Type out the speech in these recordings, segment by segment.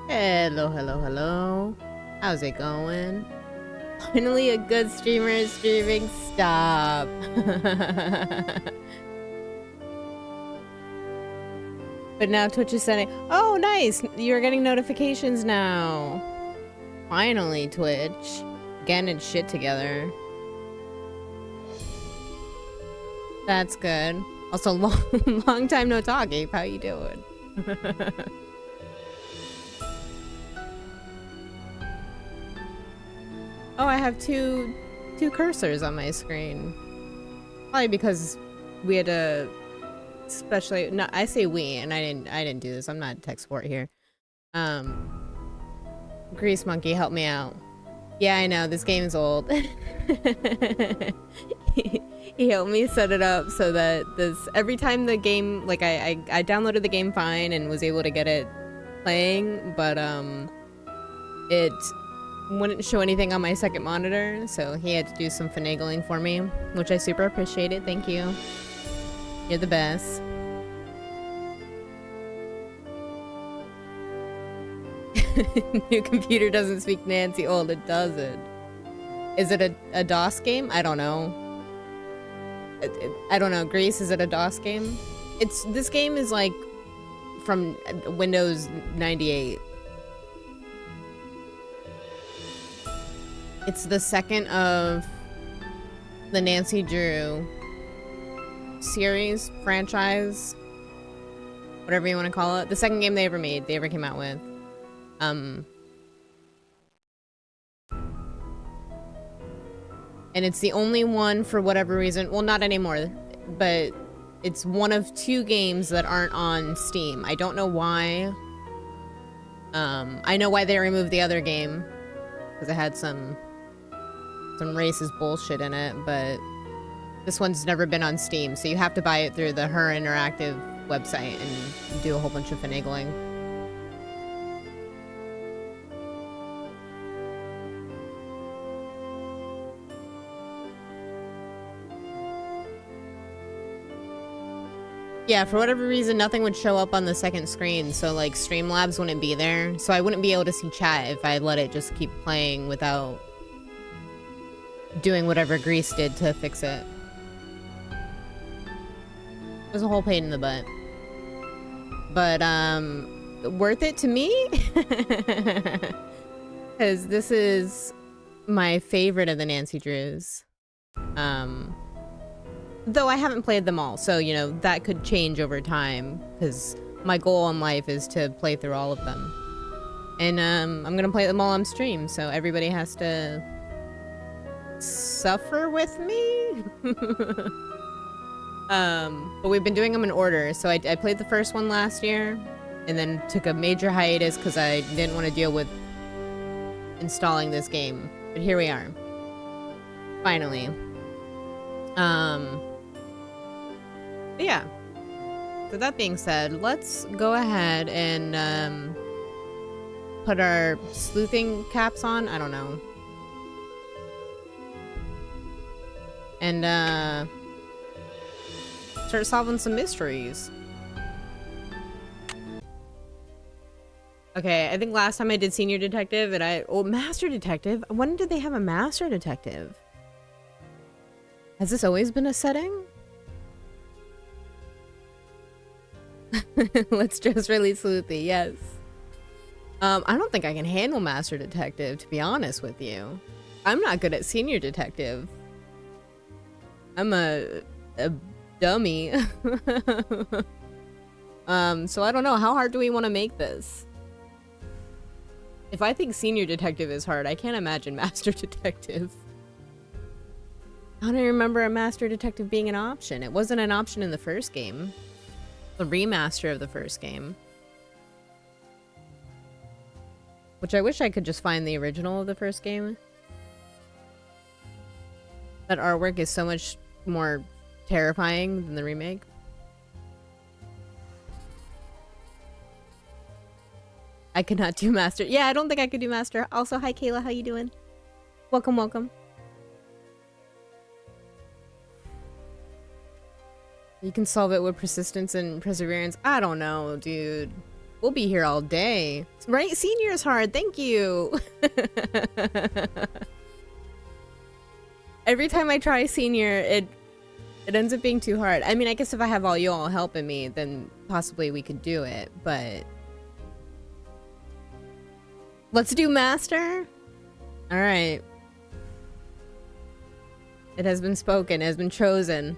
Hello, hello, hello. How's it going? Finally a good streamer is streaming. Stop. But now Twitch is sending. Oh, nice. You're getting notifications now. Finally, Twitch. Getting its shit together. That's good. Also, long time no talk, Ape. How you doing? Oh, I have two cursors on my screen. Probably because we had to, especially, no, I say we, and I didn't do this. I'm not tech support here. Grease Monkey, help me out. Yeah, I know this game is old. He helped me set it up so that every time the game, like I downloaded the game fine and was able to get it playing, but it wouldn't show anything on my second monitor, so he had to do some finagling for me, which I super appreciated. Thank you. You're the best. New computer doesn't speak Nancy. Old, it doesn't. Is it a DOS game? I don't know. I don't know. Grace, is it a DOS game? This game is like from Windows 98. It's the second of the Nancy Drew series, franchise, whatever you want to call it. The second game they ever came out with. And it's the only one, for whatever reason, well, not anymore, but it's one of two games that aren't on Steam. I don't know why. I know why they removed the other game, because it had some racist bullshit in it, but this one's never been on Steam, so you have to buy it through the Her Interactive website and do a whole bunch of finagling. Yeah, for whatever reason, nothing would show up on the second screen, so like Streamlabs wouldn't be there, so I wouldn't be able to see chat if I let it just keep playing without doing whatever Grease did to fix it. It was a whole pain in the butt. But, worth it to me? Because this is my favorite of the Nancy Drews. Though I haven't played them all, so, you know, that could change over time, because my goal in life is to play through all of them. And, I'm gonna play them all on stream, so everybody has to suffer with me? But we've been doing them in order, so I played the first one last year, and then took a major hiatus because I didn't want to deal with installing this game. But here we are. Finally. Yeah. So that being said, let's go ahead and put our sleuthing caps on. I don't know. And start solving some mysteries. Okay, I think last time I did Senior Detective and Master Detective? When did they have a Master Detective? Has this always been a setting? Let's just release Sleuthy, yes. I don't think I can handle Master Detective, to be honest with you. I'm not good at Senior Detective. I'm a dummy. So I don't know. How hard do we want to make this? If I think Senior Detective is hard, I can't imagine Master Detective. I don't remember a Master Detective being an option. It wasn't an option in the first game. The remaster of the first game. Which I wish I could just find the original of the first game. That artwork is so much more terrifying than the remake. I could not do Master. Yeah, I don't think I could do Master. Also, hi Kayla, how you doing? Welcome, welcome. You can solve it with persistence and perseverance. I don't know, dude. We'll be here all day. Right? Senior's hard. Thank you. Every time I try senior, it ends up being too hard. I mean, I guess if I have all you all helping me, then possibly we could do it, but... Let's do master? Alright. It has been spoken, it has been chosen.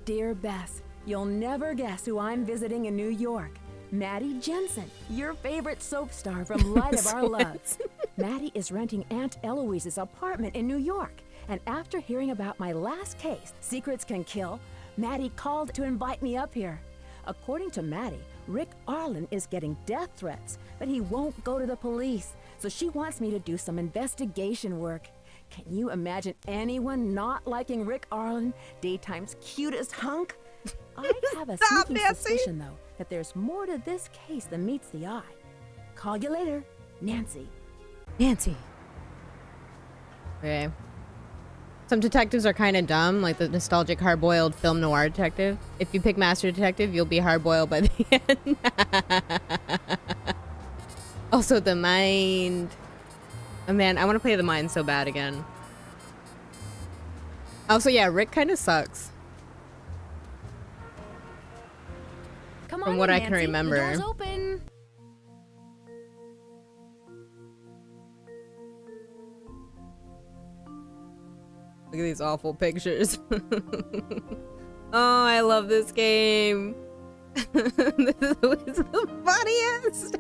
Dear Bess, you'll never guess who I'm visiting in New York. Maddie Jensen, your favorite soap star from Light of Our Love. Maddie is renting Aunt Eloise's apartment in New York. And after hearing about my last case, Secrets Can Kill, Maddie called to invite me up here. According to Maddie, Rick Arlen is getting death threats, but he won't go to the police. So she wants me to do some investigation work. Can you imagine anyone not liking Rick Arlen, daytime's cutest hunk? I have a sneaking suspicion, though, that there's more to this case than meets the eye. Call you later, Nancy. Nancy. Okay. Some detectives are kind of dumb, like the nostalgic hard-boiled film noir detective. If you pick Master Detective, you'll be hard-boiled by the end. Also, the mind. Oh man, I want to play the mind so bad again. Also, yeah, Rick kind of sucks. Come on, from what I Nancy. can remember. The door's open. Look at these awful pictures. Oh, I love this game. This is the funniest.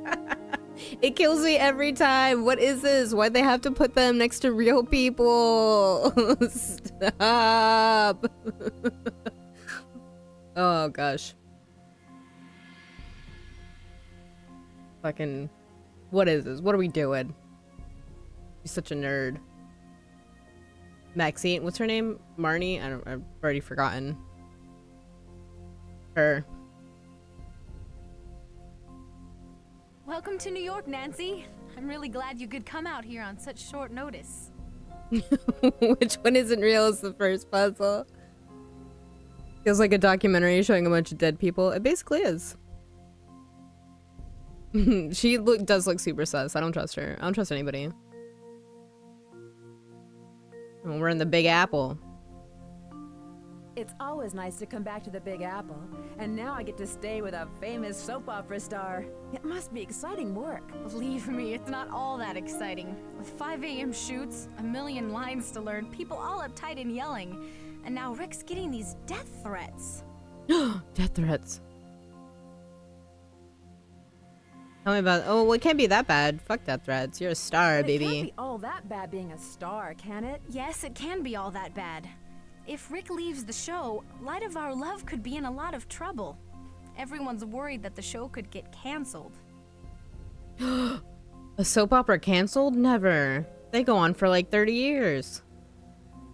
It kills me every time. What is this? Why'd they have to put them next to real people? Stop. Oh, gosh. Fucking... What is this? What are we doing? He's such a nerd. Maxine, what's her name? Marnie? I've already forgotten. Her. Welcome to New York, Nancy. I'm really glad you could come out here on such short notice. Which one isn't real is the first puzzle. Feels like a documentary showing a bunch of dead people. It basically is. She does look super sus. I don't trust her. I don't trust anybody. Well, we're in the Big Apple. It's always nice to come back to the Big Apple, and now I get to stay with a famous soap opera star. It must be exciting work. Believe me, it's not all that exciting. With 5 a.m. shoots, a million lines to learn, people all uptight and yelling, and now Rick's getting these death threats. Death threats. Tell me about... Oh, well, it can't be that bad. Fuck death threats. You're a star, But baby. it can't be all that bad being a star, can it? Yes, it can be all that bad. If Rick leaves the show, Light of Our Love could be in a lot of trouble. Everyone's worried that the show could get canceled. A soap opera canceled? Never. They go on for like 30 years.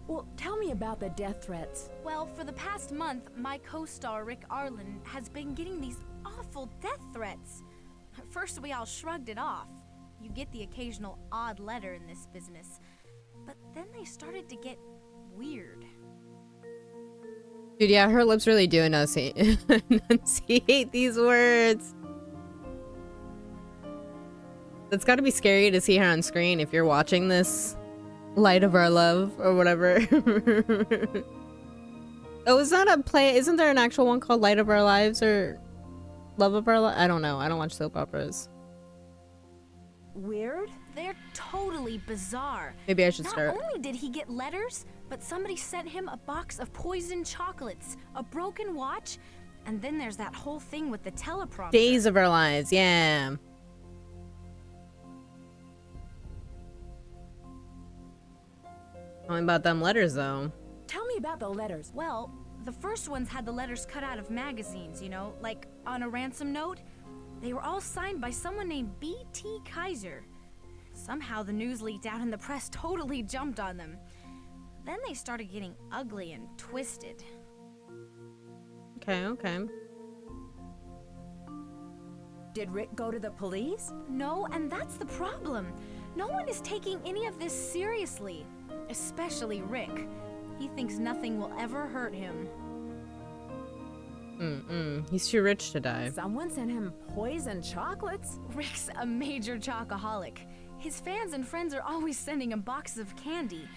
Well, tell me about the death threats. Well, for the past month, my co-star Rick Arlen has been getting these awful death threats. At first, we all shrugged it off. You get the occasional odd letter in this business. But then they started to get weird. Dude, yeah, her lips really do enunciate these words. It's gotta be scary to see her on screen if you're watching this Light of Our Love or whatever. Oh, is that a play? Isn't there an actual one called Light of Our Lives or Love of Our Lives? I don't know. I don't watch soap operas. Weird? They're totally bizarre. Maybe I should start. Not only did he get letters, but somebody sent him a box of poisoned chocolates, a broken watch, and then there's that whole thing with the teleprompter. Days of Our Lives, yeah. Tell me about them letters, though. Tell me about the letters. Well, the first ones had the letters cut out of magazines, you know, like on a ransom note. They were all signed by someone named B.T. Kaiser. Somehow the news leaked out and the press totally jumped on them. Then they started getting ugly and twisted. Okay, okay. Did Rick go to the police? No, and that's the problem. No one is taking any of this seriously, especially Rick. He thinks nothing will ever hurt him. He's too rich to die. Someone sent him poison chocolates? Rick's a major chocoholic. His fans and friends are always sending him boxes of candy.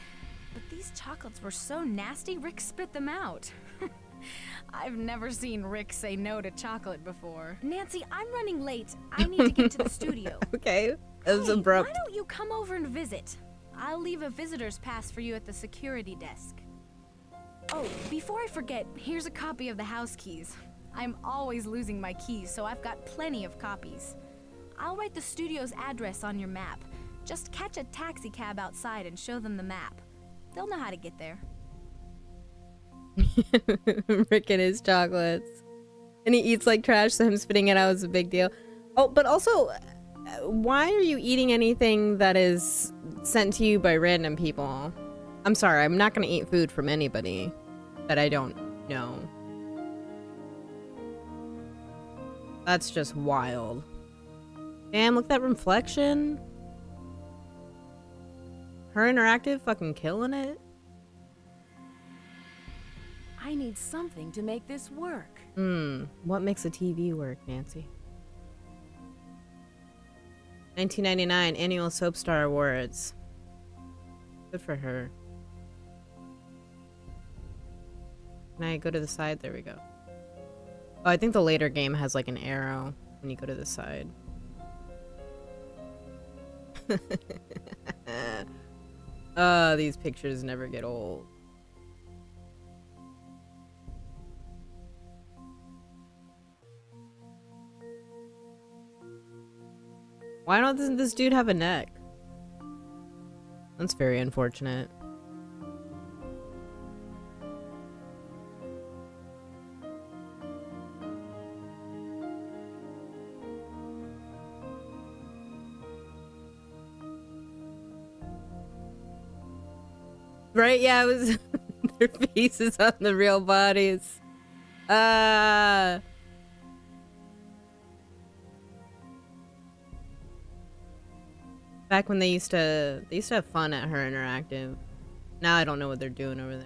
But these chocolates were so nasty, Rick spit them out. I've never seen Rick say no to chocolate before. Nancy, I'm running late. I need to get to the studio. Okay, that was Hey, abrupt. why don't you come over and visit? I'll leave a visitor's pass for you at the security desk. Oh, before I forget, here's a copy of the house keys. I'm always losing my keys, so I've got plenty of copies. I'll write the studio's address on your map. Just catch a taxi cab outside and show them the map. They'll know how to get there. Rick and his chocolates. And he eats like trash, so him spitting it out is a big deal. Oh, but also, why are you eating anything that is sent to you by random people? I'm sorry, I'm not gonna eat food from anybody that I don't know. That's just wild. Damn, look at that reflection. Her Interactive fucking killing it. I need something to make this work. What makes a TV work, Nancy? 1999 Annual Soapstar Awards. Good for her. Can I go to the side? There we go. Oh, I think the later game has like an arrow when you go to the side. These pictures never get old. Why doesn't this dude have a neck? That's very unfortunate. Right? Yeah, it was their faces on the real bodies. Back when they used to have fun at Her Interactive. Now I don't know what they're doing over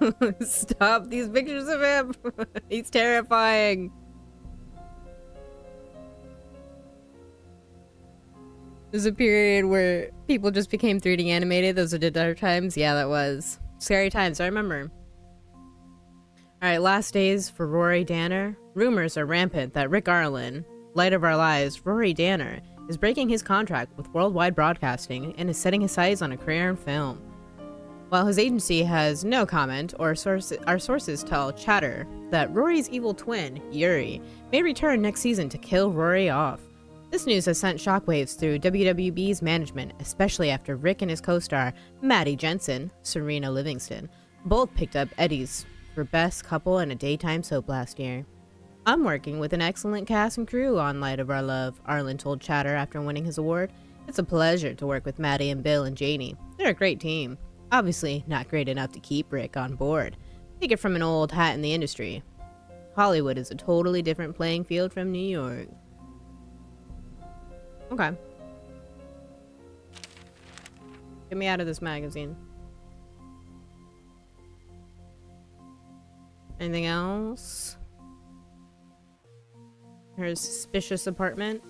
there. Stop these pictures of him. He's terrifying. There's a period where people just became 3D animated. Those are the dark times. Yeah, that was scary times. I remember. All right, last days for Rory Danner. Rumors are rampant that Rick Arlen, light of our lives, Rory Danner, is breaking his contract with Worldwide Broadcasting and is setting his sights on a career in film. While his agency has no comment, our sources tell Chatter that Rory's evil twin, Yuri, may return next season to kill Rory off. This news has sent shockwaves through WWB's management, especially after Rick and his co-star, Maddie Jensen, Serena Livingston, both picked up Eddies for Best Couple in a Daytime Soap last year. I'm working with an excellent cast and crew on Light of Our Love, Arlen told Chatter after winning his award. It's a pleasure to work with Maddie and Bill and Janie. They're a great team. Obviously, not great enough to keep Rick on board. Take it from an old hat in the industry. Hollywood is a totally different playing field from New York. Okay. Get me out of this magazine. Anything else? Her suspicious apartment.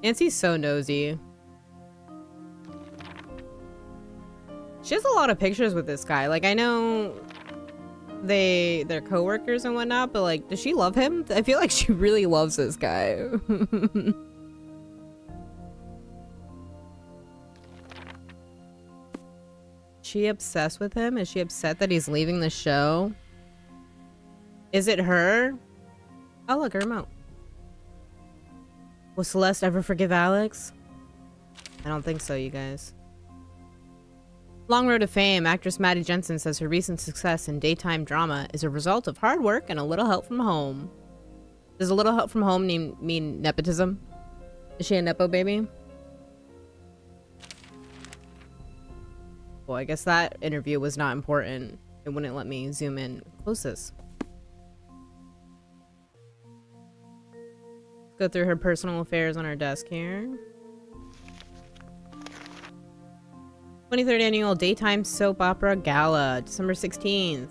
Nancy's so nosy. She has a lot of pictures with this guy. Like, I know they're co-workers and whatnot, but like, does she love him? I feel like she really loves this guy. She obsessed with him? Is she upset that he's leaving the show? Is it her? Oh, look, her remote. Will Celeste ever forgive Alex? I don't think so, you guys. Long road to fame, actress Maddie Jensen says her recent success in daytime drama is a result of hard work and a little help from home. Does a little help from home mean nepotism? Is she a nepo baby? Well, I guess that interview was not important. It wouldn't let me zoom in closest. Go through her personal affairs on her desk here. 23rd Annual Daytime Soap Opera Gala, December 16th.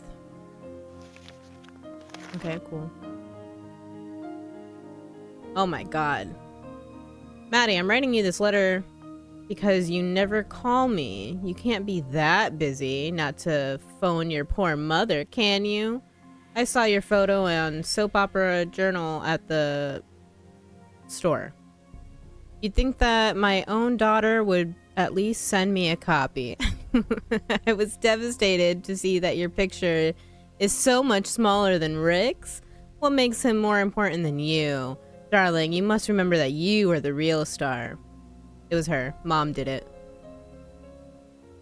Okay, cool. Oh my god. Maddie, I'm writing you this letter because you never call me. You can't be that busy not to phone your poor mother, can you? I saw your photo on Soap Opera Journal at the store. You'd think that my own daughter would at least send me a copy. I was devastated to see that your picture is so much smaller than Rick's. What makes him more important than you? Darling, you must remember that you are the real star. It was her. Mom did it.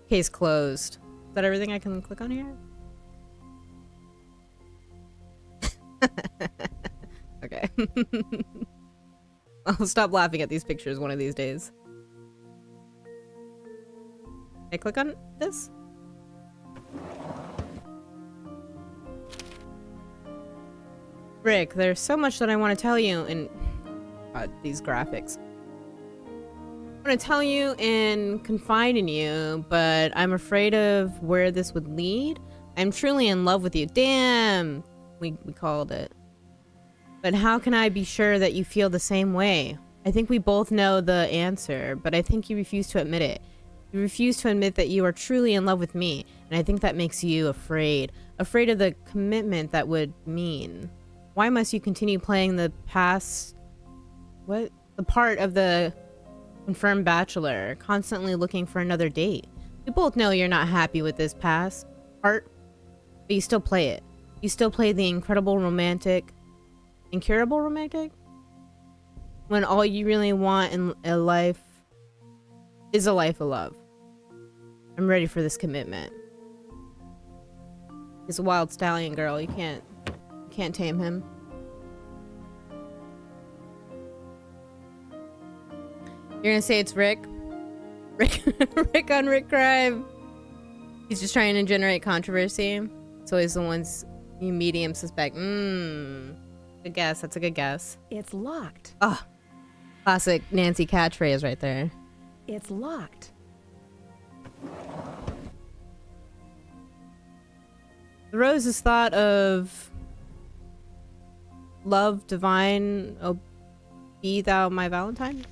Case closed. Is that everything I can click on here? Okay. I'll stop laughing at these pictures one of these days. Can I click on this? Rick, there's so much that I want to tell you in these graphics. I want to tell you and confide in you, but I'm afraid of where this would lead. I'm truly in love with you. Damn! We called it. But how can I be sure that you feel the same way? I think we both know the answer, but I think you refuse to admit it. You refuse to admit that you are truly in love with me, and I think that makes you afraid. Afraid of the commitment that would mean. Why must you continue playing the past... What? The part of the confirmed bachelor, constantly looking for another date. We both know you're not happy with this past part, but you still play it. You still play the incurable romantic, when all you really want in a life is a life of love. I'm ready for this commitment. He's a wild stallion, girl. You can't tame him. You're gonna say it's Rick? Rick on Rick crime. He's just trying to generate controversy. So he's the ones you medium suspect. Good guess. That's a good guess. It's locked. Oh, classic Nancy catchphrase right there. It's locked. The rose is thought of love divine, oh, be thou my Valentine.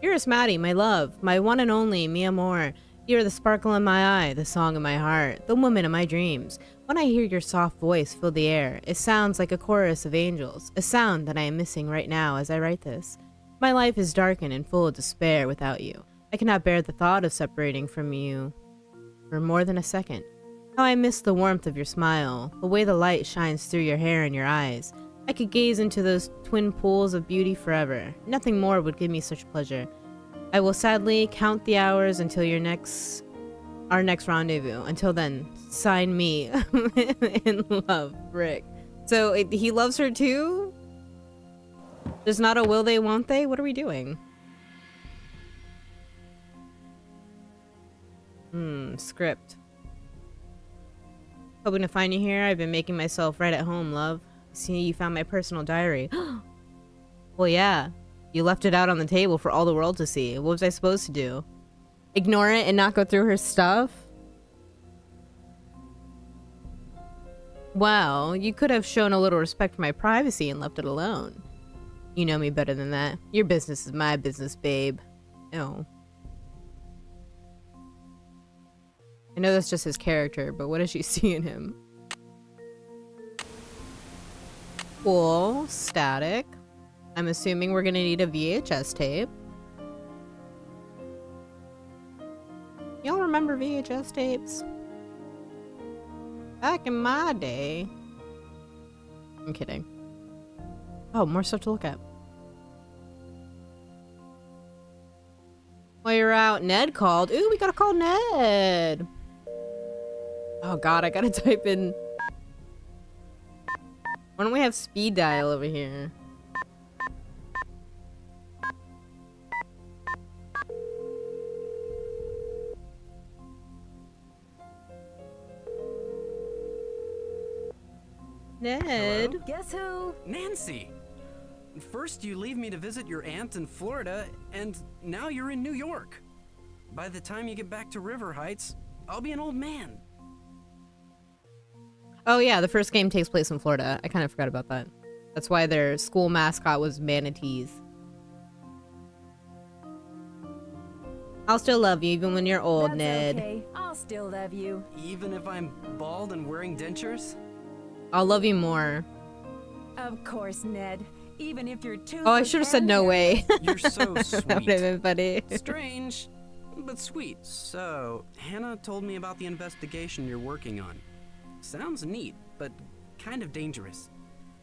Dearest Maddie, my love, my one and only, mi amor. You are the sparkle in my eye, the song in my heart, the woman of my dreams. When I hear your soft voice fill the air, it sounds like a chorus of angels, a sound that I am missing right now as I write this. My life is darkened and full of despair without you. I cannot bear the thought of separating from you for more than a second. How I miss the warmth of your smile, the way the light shines through your hair and your eyes. I could gaze into those twin pools of beauty forever. Nothing more would give me such pleasure. I will sadly count the hours until our next rendezvous. Until then, sign me in love, Rick. So he loves her too? There's not a will they, won't they? What are we doing? Script. Hoping to find you here. I've been making myself right at home, love. See, you found my personal diary. Well, yeah. You left it out on the table for all the world to see. What was I supposed to do? Ignore it and not go through her stuff? Well, you could have shown a little respect for my privacy and left it alone. You know me better than that. Your business is my business, babe. No. I know that's just his character, but what does she see in him? Cool. Static. I'm assuming we're gonna need a VHS tape. Y'all remember VHS tapes? Back in my day. I'm kidding. Oh, more stuff to look at. While you're out, Ned called. Ooh, we gotta call Ned. Oh god, I gotta type in... Why don't we have speed dial over here? Ned. Hello? Guess who? Nancy! First you leave me to visit your aunt in Florida, and now you're in New York. By the time you get back to River Heights, I'll be an old man. Oh yeah, the first game takes place in Florida. I kind of forgot about that. That's why their school mascot was manatees. I'll still love you even when you're old, That's Ned. okay. I'll still love you. Even if I'm bald and wearing dentures? I'll love you more. Of course, Ned. Even if you're too. Oh, I should have said no way. You're so That would have sweet. been funny. Strange, but sweet. So, Hannah told me about the investigation you're working on. Sounds neat, but kind of dangerous.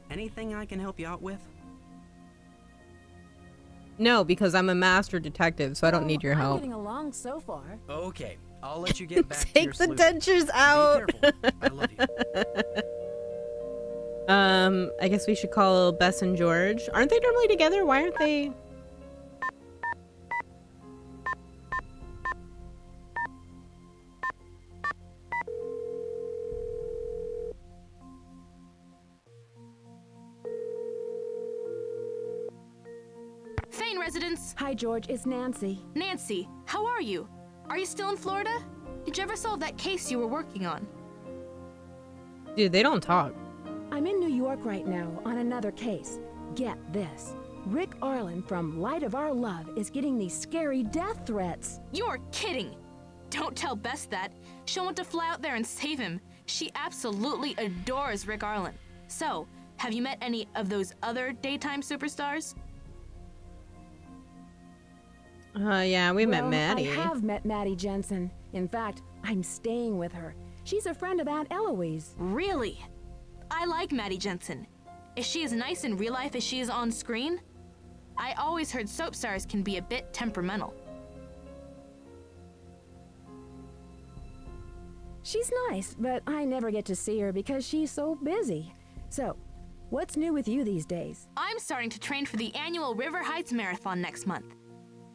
Anything I can help you out with? No, because I'm a master detective, so I don't need your I'm help. getting along so far. Okay, I'll let you get back to your Take the sleuthing. dentures out. Be careful. I love you. I guess we should call Bess and George. Aren't they normally together? Why aren't they? Thane residence. Hi, George. It's Nancy. Nancy, how are you? Are you still in Florida? Did you ever solve that case you were working on? Dude, they don't talk. I'm in New York right now on another case. Get this. Rick Arlen from Light of Our Love is getting these scary death threats. You're kidding! Don't tell Bess that. She'll want to fly out there and save him. She absolutely adores Rick Arlen. So, have you met any of those other daytime superstars? Yeah, we met Well, Maddie. I have met Maddie Jensen. In fact, I'm staying with her. She's a friend of Aunt Eloise. Really? I like Maddie Jensen. Is she as nice in real life as she is on screen? I always heard soap stars can be a bit temperamental. She's nice, but I never get to see her because she's so busy. So, what's new with you these days? I'm starting to train for the annual River Heights Marathon next month.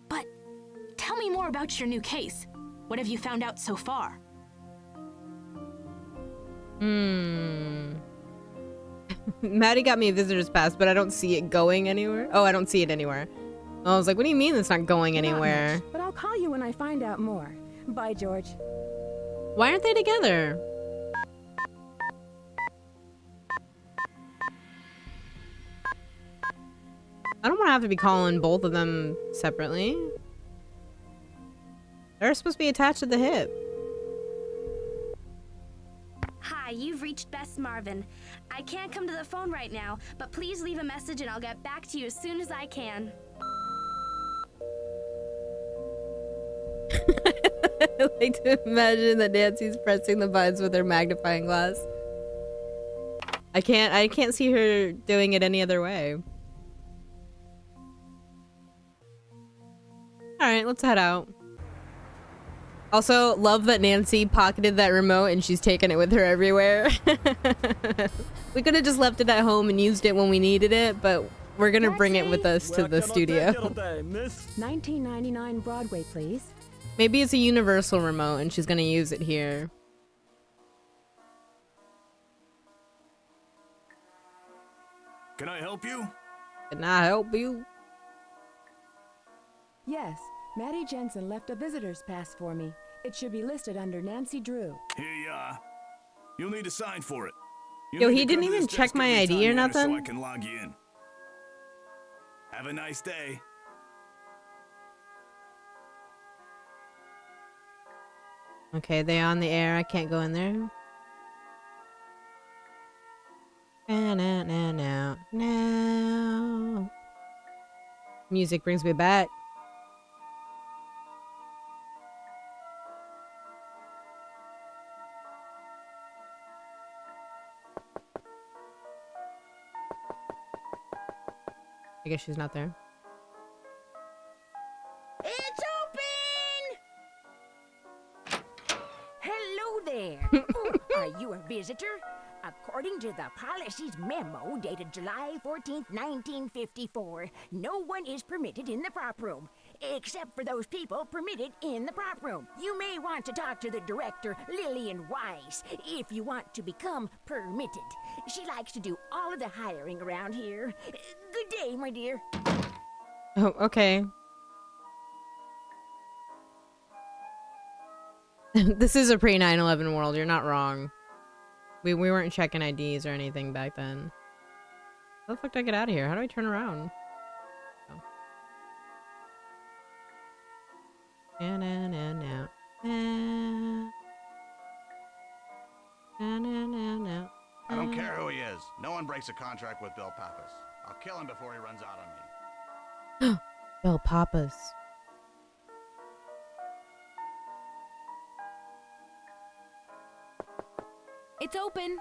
But tell me more about your new case. What have you found out so far? Maddie got me a visitor's pass, but I don't see it going anywhere. Oh, I don't see it anywhere. I was like, what do you mean it's not going Not anywhere? much, but I'll call you when I find out more. Bye, George. Why aren't they together? I don't want to have to be calling both of them separately. They're supposed to be attached to the hip. Hi, you've reached Bess Marvin. I can't come to the phone right now, but please leave a message and I'll get back to you as soon as I can. I like to imagine that Nancy's pressing the buttons with her magnifying glass. I can't see her doing it any other way. Alright, let's head out. Also, love that Nancy pocketed that remote and she's taken it with her everywhere. We could have just left it at home and used it when we needed it, but we're gonna bring it with us to the studio. 1999 Broadway, please. Maybe it's a universal remote and she's gonna use it here. Can I help you? Can I help you? Yes, Maddie Jensen left a visitor's pass for me. It should be listed under Nancy Drew. Here you are. You'll need to sign for it. You Yo, need he to didn't come to even this check desk my every ID time or here nothing? So I can log you in. Have a nice day. Okay, they on the air. I can't go in there. No. Music brings me back. I guess she's not there. It's open! Hello there. Are you a visitor? According to the policy's memo dated July 14th, 1954, no one is permitted in the prop room, except for those people permitted in the prop room. You may want to talk to the director, Lillian Weiss, if you want to become permitted. She likes to do all of the hiring around here. Good day, my dear. Oh, okay. This is a pre 9/11 world. You're not wrong. We weren't checking IDs or anything back then. How the fuck do I get out of here? How do I turn around? Oh. Na, na, na, na. Na. Na, na, na, na. I don't care who he is. No one breaks a contract with Bill Pappas. I'll kill him before he runs out on me. Bill Pappas. It's open.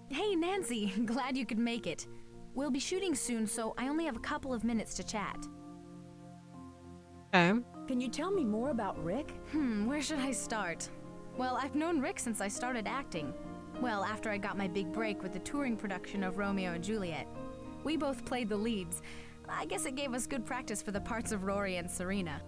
Hey, Nancy. Glad you could make it. We'll be shooting soon, so I only have a couple of minutes to chat. Okay. Can you tell me more about Rick? Where should I start? Well, I've known Rick since I started acting. Well, after I got my big break with the touring production of Romeo and Juliet. We both played the leads. I guess it gave us good practice for the parts of Rory and Serena.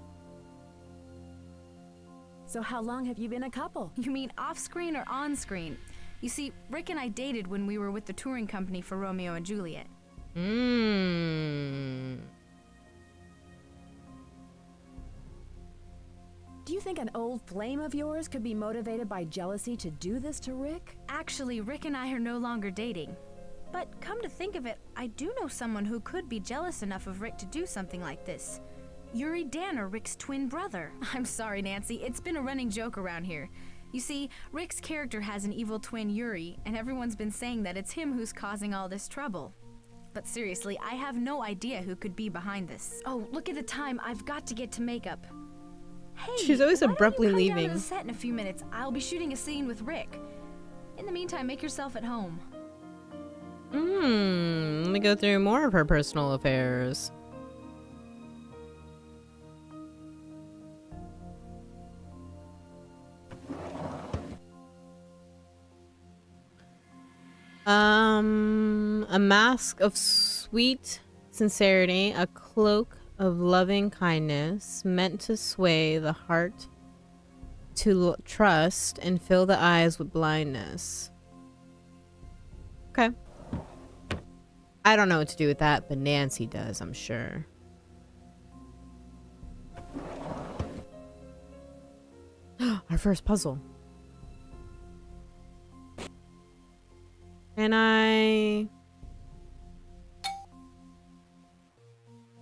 So how long have you been a couple? You mean off-screen or on-screen? You see, Rick and I dated when we were with the touring company for Romeo and Juliet. Do you think an old flame of yours could be motivated by jealousy to do this to Rick? Actually, Rick and I are no longer dating. But come to think of it, I do know someone who could be jealous enough of Rick to do something like this. Yuri Danner, Rick's twin brother. I'm sorry, Nancy, it's been a running joke around here. You see, Rick's character has an evil twin, Yuri, and everyone's been saying that it's him who's causing all this trouble. But seriously, I have no idea who could be behind this. Oh, look at the time, I've got to get to makeup. Hey, She's always why don't abruptly you come down leaving. to the set in a few minutes. I'll be shooting a scene with Rick. In the meantime, make yourself at home. Let me go through more of her personal affairs. A mask of sweet sincerity, a cloak of loving kindness, meant to sway the heart to trust and fill the eyes with blindness. Okay. I don't know what to do with that, but Nancy does, I'm sure. Our first puzzle. Can I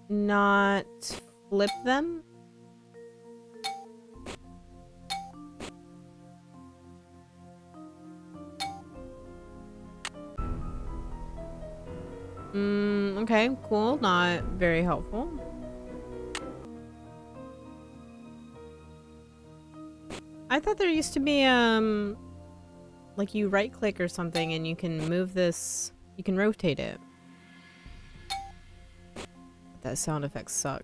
not flip them? Okay, cool. Not very helpful. I thought there used to be, like you right click or something and you can move this, you can rotate it. That sound effects suck.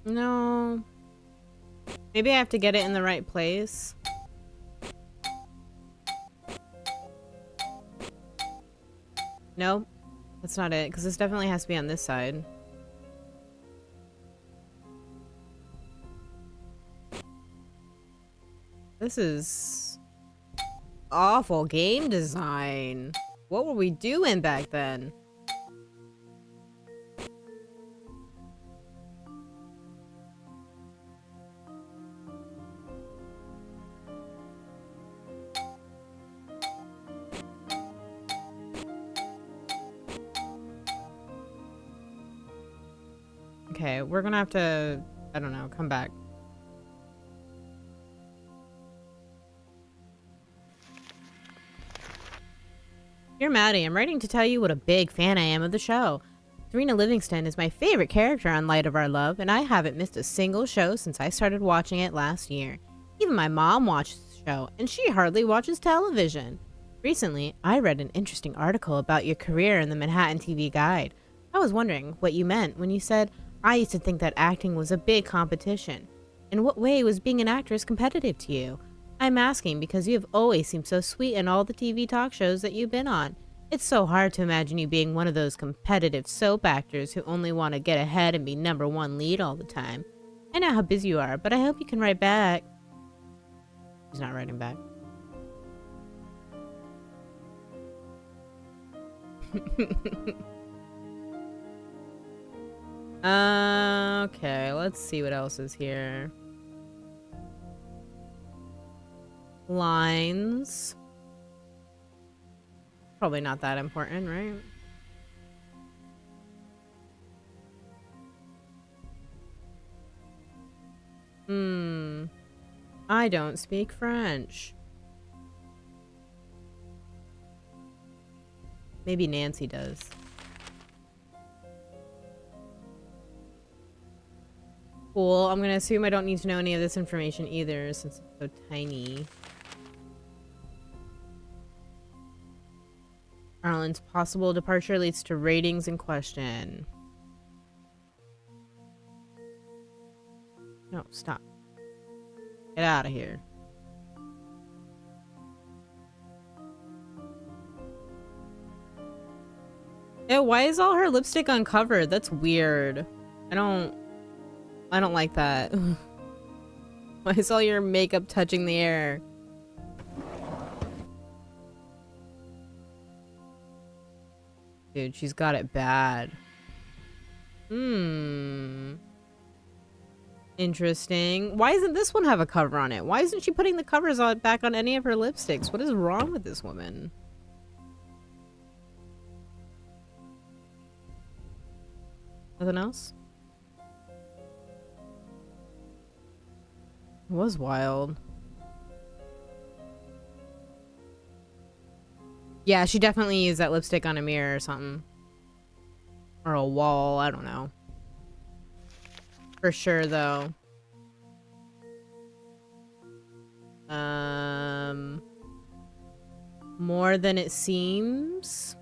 No. Maybe I have to get it in the right place. Nope. That's not it, because this definitely has to be on this side. This is awful game design. What were we doing back then? Okay, we're gonna have to, I don't know, come back. Dear Maddie, I'm writing to tell you what a big fan I am of the show. Serena Livingston is my favorite character on Light of Our Love, and I haven't missed a single show since I started watching it last year. Even my mom watches the show, and she hardly watches television. Recently, I read an interesting article about your career in the Manhattan TV Guide. I was wondering what you meant when you said, I used to think that acting was a big competition. In what way was being an actress competitive to you? I'm asking because you have always seemed so sweet in all the TV talk shows that you've been on. It's so hard to imagine you being one of those competitive soap actors who only want to get ahead and be #1 lead all the time. I know how busy you are, but I hope you can write back. He's not writing back. Okay, let's see what else is here. Lines. Probably not that important, right? I don't speak French. Maybe Nancy does. Cool. I'm gonna assume I don't need to know any of this information either, since it's so tiny. Arlen's possible departure leads to ratings in question. No, stop. Get out of here. Yeah, why is all her lipstick uncovered? That's weird. I don't like that. Why is all your makeup touching the air? Dude, she's got it bad. Interesting. Why doesn't this one have a cover on it? Why isn't she putting the covers on back on any of her lipsticks? What is wrong with this woman? Nothing else? It was wild. Yeah, she definitely used that lipstick on a mirror or something. Or a wall, I don't know. For sure, though. More than it seems.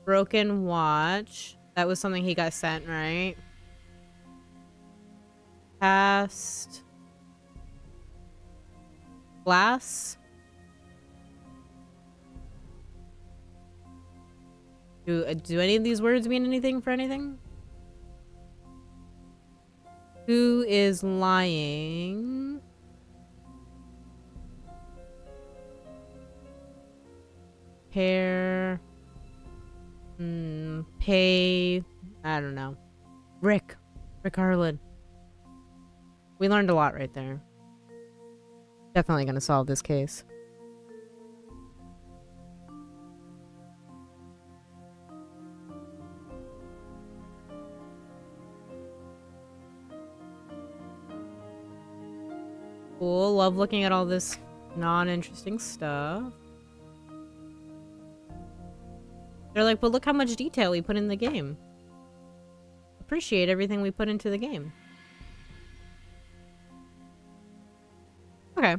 Broken watch. That was something he got sent, right? Past. Glass. Do any of these words mean anything for anything? Who is lying? Pair. Pay. I don't know. Rick Harlan. We learned a lot right there. Definitely gonna solve this case. Cool. Love looking at all this non-interesting stuff. They're like, but look how much detail we put in the game. Appreciate everything we put into the game. Okay.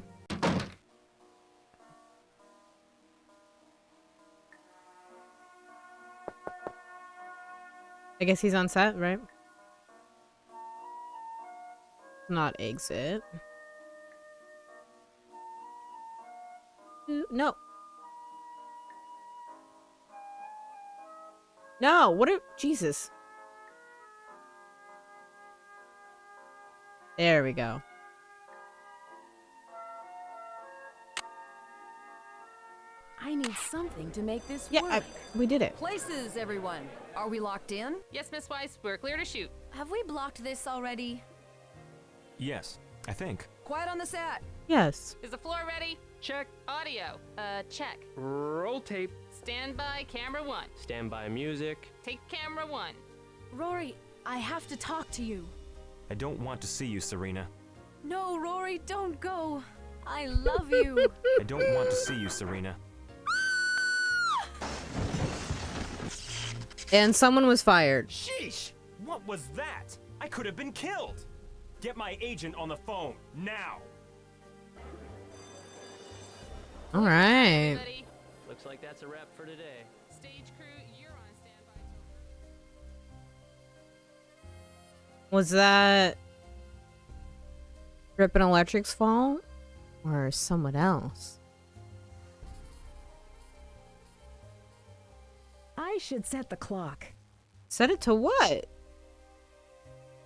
I guess he's on set, right? Not exit. No. No, what are... Jesus. There we go. I need something to make this Yeah, work. we did it. Places, everyone. Are we locked in? Yes, Miss Weiss, we're clear to shoot. Have we blocked this already? Yes, I think. Quiet on the set. Yes. Is the floor ready? Check. Audio. Check. Roll tape. Stand by camera 1. Stand by music. Take camera 1. Rory, I have to talk to you. I don't want to see you, Serena. No, Rory, don't go. I love you. I don't want to see you, Serena. And someone was fired. Sheesh! What was that? I could have been killed! Get my agent on the phone, now! Alright. Ready? Looks like that's a wrap for today. Stage crew, you're on standby. Was that Rip and Electric's fault? Or someone else? I should set the clock. Set it to what?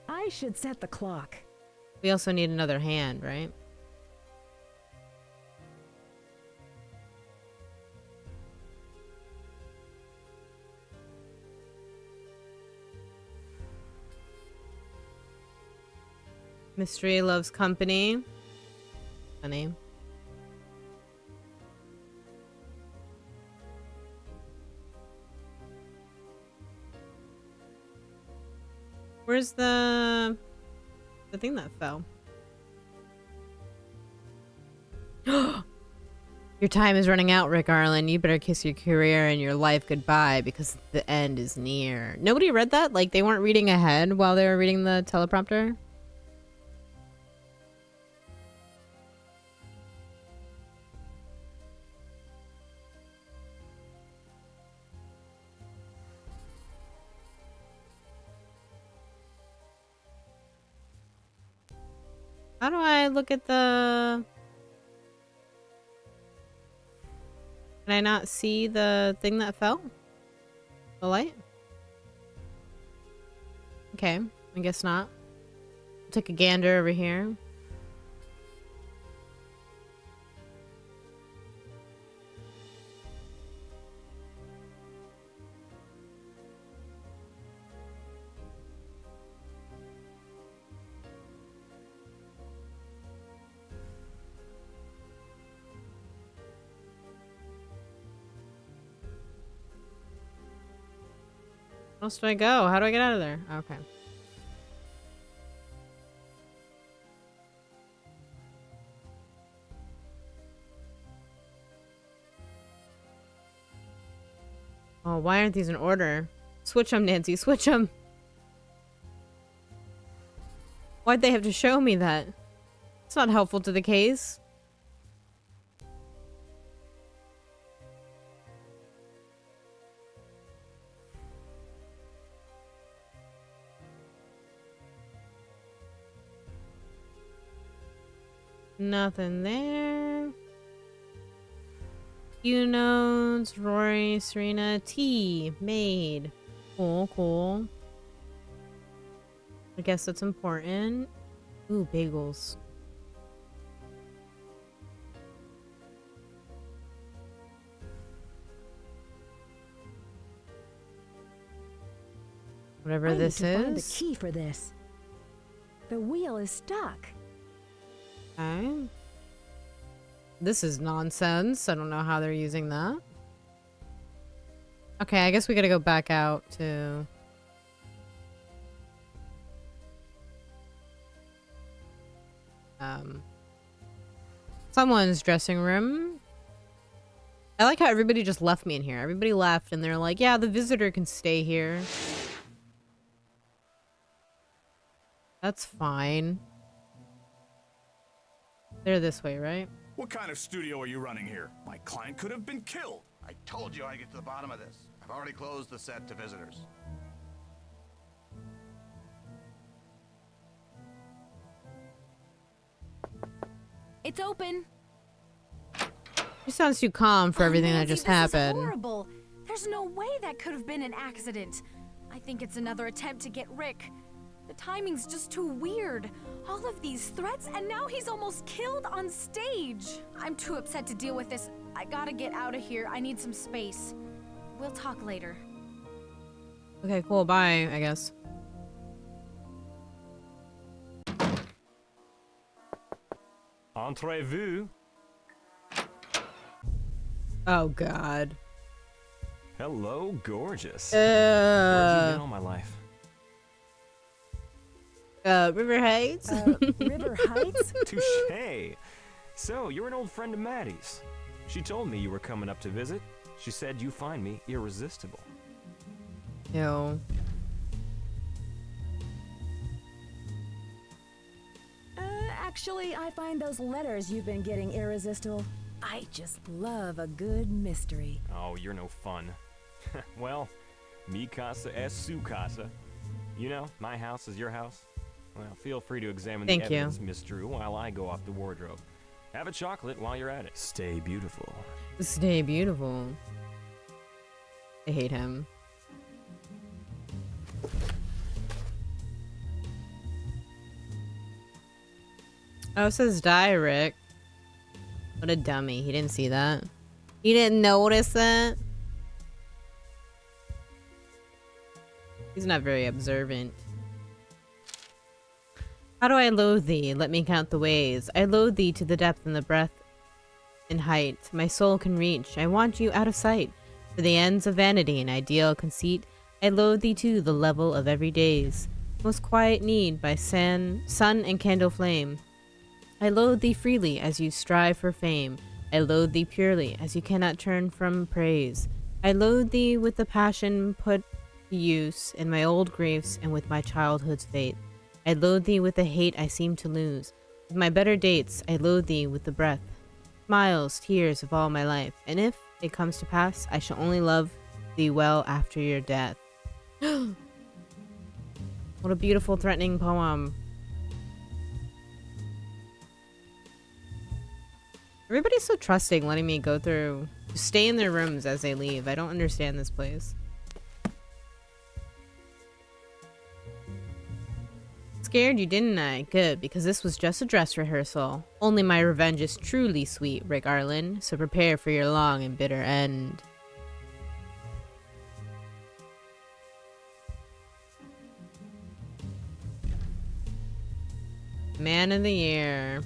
I should set the clock. We also need another hand, right? Mystery loves company. Funny. Where's the thing that fell? Your time is running out, Rick Arlen. You better kiss your career and your life goodbye because the end is near. Nobody read that? Like they weren't reading ahead while they were reading the teleprompter? How do I look at the... Can I not see the thing that fell? The light? Okay, I guess not. Take a gander over here. Where else do I go? How do I get out of there? Okay. Oh, why aren't these in order? Switch them, Nancy. Switch them. Why'd they have to show me that? It's not helpful to the case. Nothing there. Q notes, Rory, Serena, T, made. Cool, cool. I guess that's important. Ooh, bagels. Whatever this I need to find the is. key for this. The wheel is stuck. Okay. This is nonsense. I don't know how they're using that. Okay, I guess we gotta go back out to... someone's dressing room. I like how everybody just left me in here. Everybody left and they're like, yeah, the visitor can stay here. That's fine. They're this way, right? What kind of studio are you running here? My client could have been killed. I told you I'd get to the bottom of this. I've already closed the set to visitors. It's open. She sounds too calm for everything that Nancy, just this is happened. horrible. There's no way that could have been an accident. I think it's another attempt to get Rick. The timing's just too weird. All of these threats, and now he's almost killed on stage. I'm too upset to deal with this. I gotta get out of here. I need some space. We'll talk later. Okay, cool. Bye, I guess. Entrez-vous. Oh, God. Hello, gorgeous. Where'd you been all my life? River Heights? River Heights? Touche. So, you're an old friend of Maddie's. She told me you were coming up to visit. She said you find me irresistible. Ew. Actually, I find those letters you've been getting irresistible. I just love a good mystery. Oh, you're no fun. Well, mi casa es su casa. You know, my house is your house. Well, feel free to examine the evidence, Miss Drew, while I go off the wardrobe. Have a chocolate while you're at it. Stay beautiful. Stay beautiful. I hate him. Oh, it says die, Rick. What a dummy. He didn't see that. He didn't notice that. He's not very observant. How do I loathe thee? Let me count the ways. I loathe thee to the depth and the breadth and height my soul can reach. I want you out of sight. For the ends of vanity and ideal conceit, I loathe thee to the level of every day's most quiet need by sun and candle flame. I loathe thee freely as you strive for fame. I loathe thee purely as you cannot turn from praise. I loathe thee with the passion put to use in my old griefs and with my childhood's fate. I loathe thee with the hate I seem to lose. With my better dates, I loathe thee with the breath, smiles, tears of all my life. And if it comes to pass, I shall only love thee well after your death. What a beautiful, threatening poem. Everybody's so trusting, letting me go through. Just stay in their rooms as they leave. I don't understand this place. Scared you, didn't I? Good, because this was just a dress rehearsal. Only my revenge is truly sweet, Rick Arlen, so prepare for your long and bitter end. Man of the year.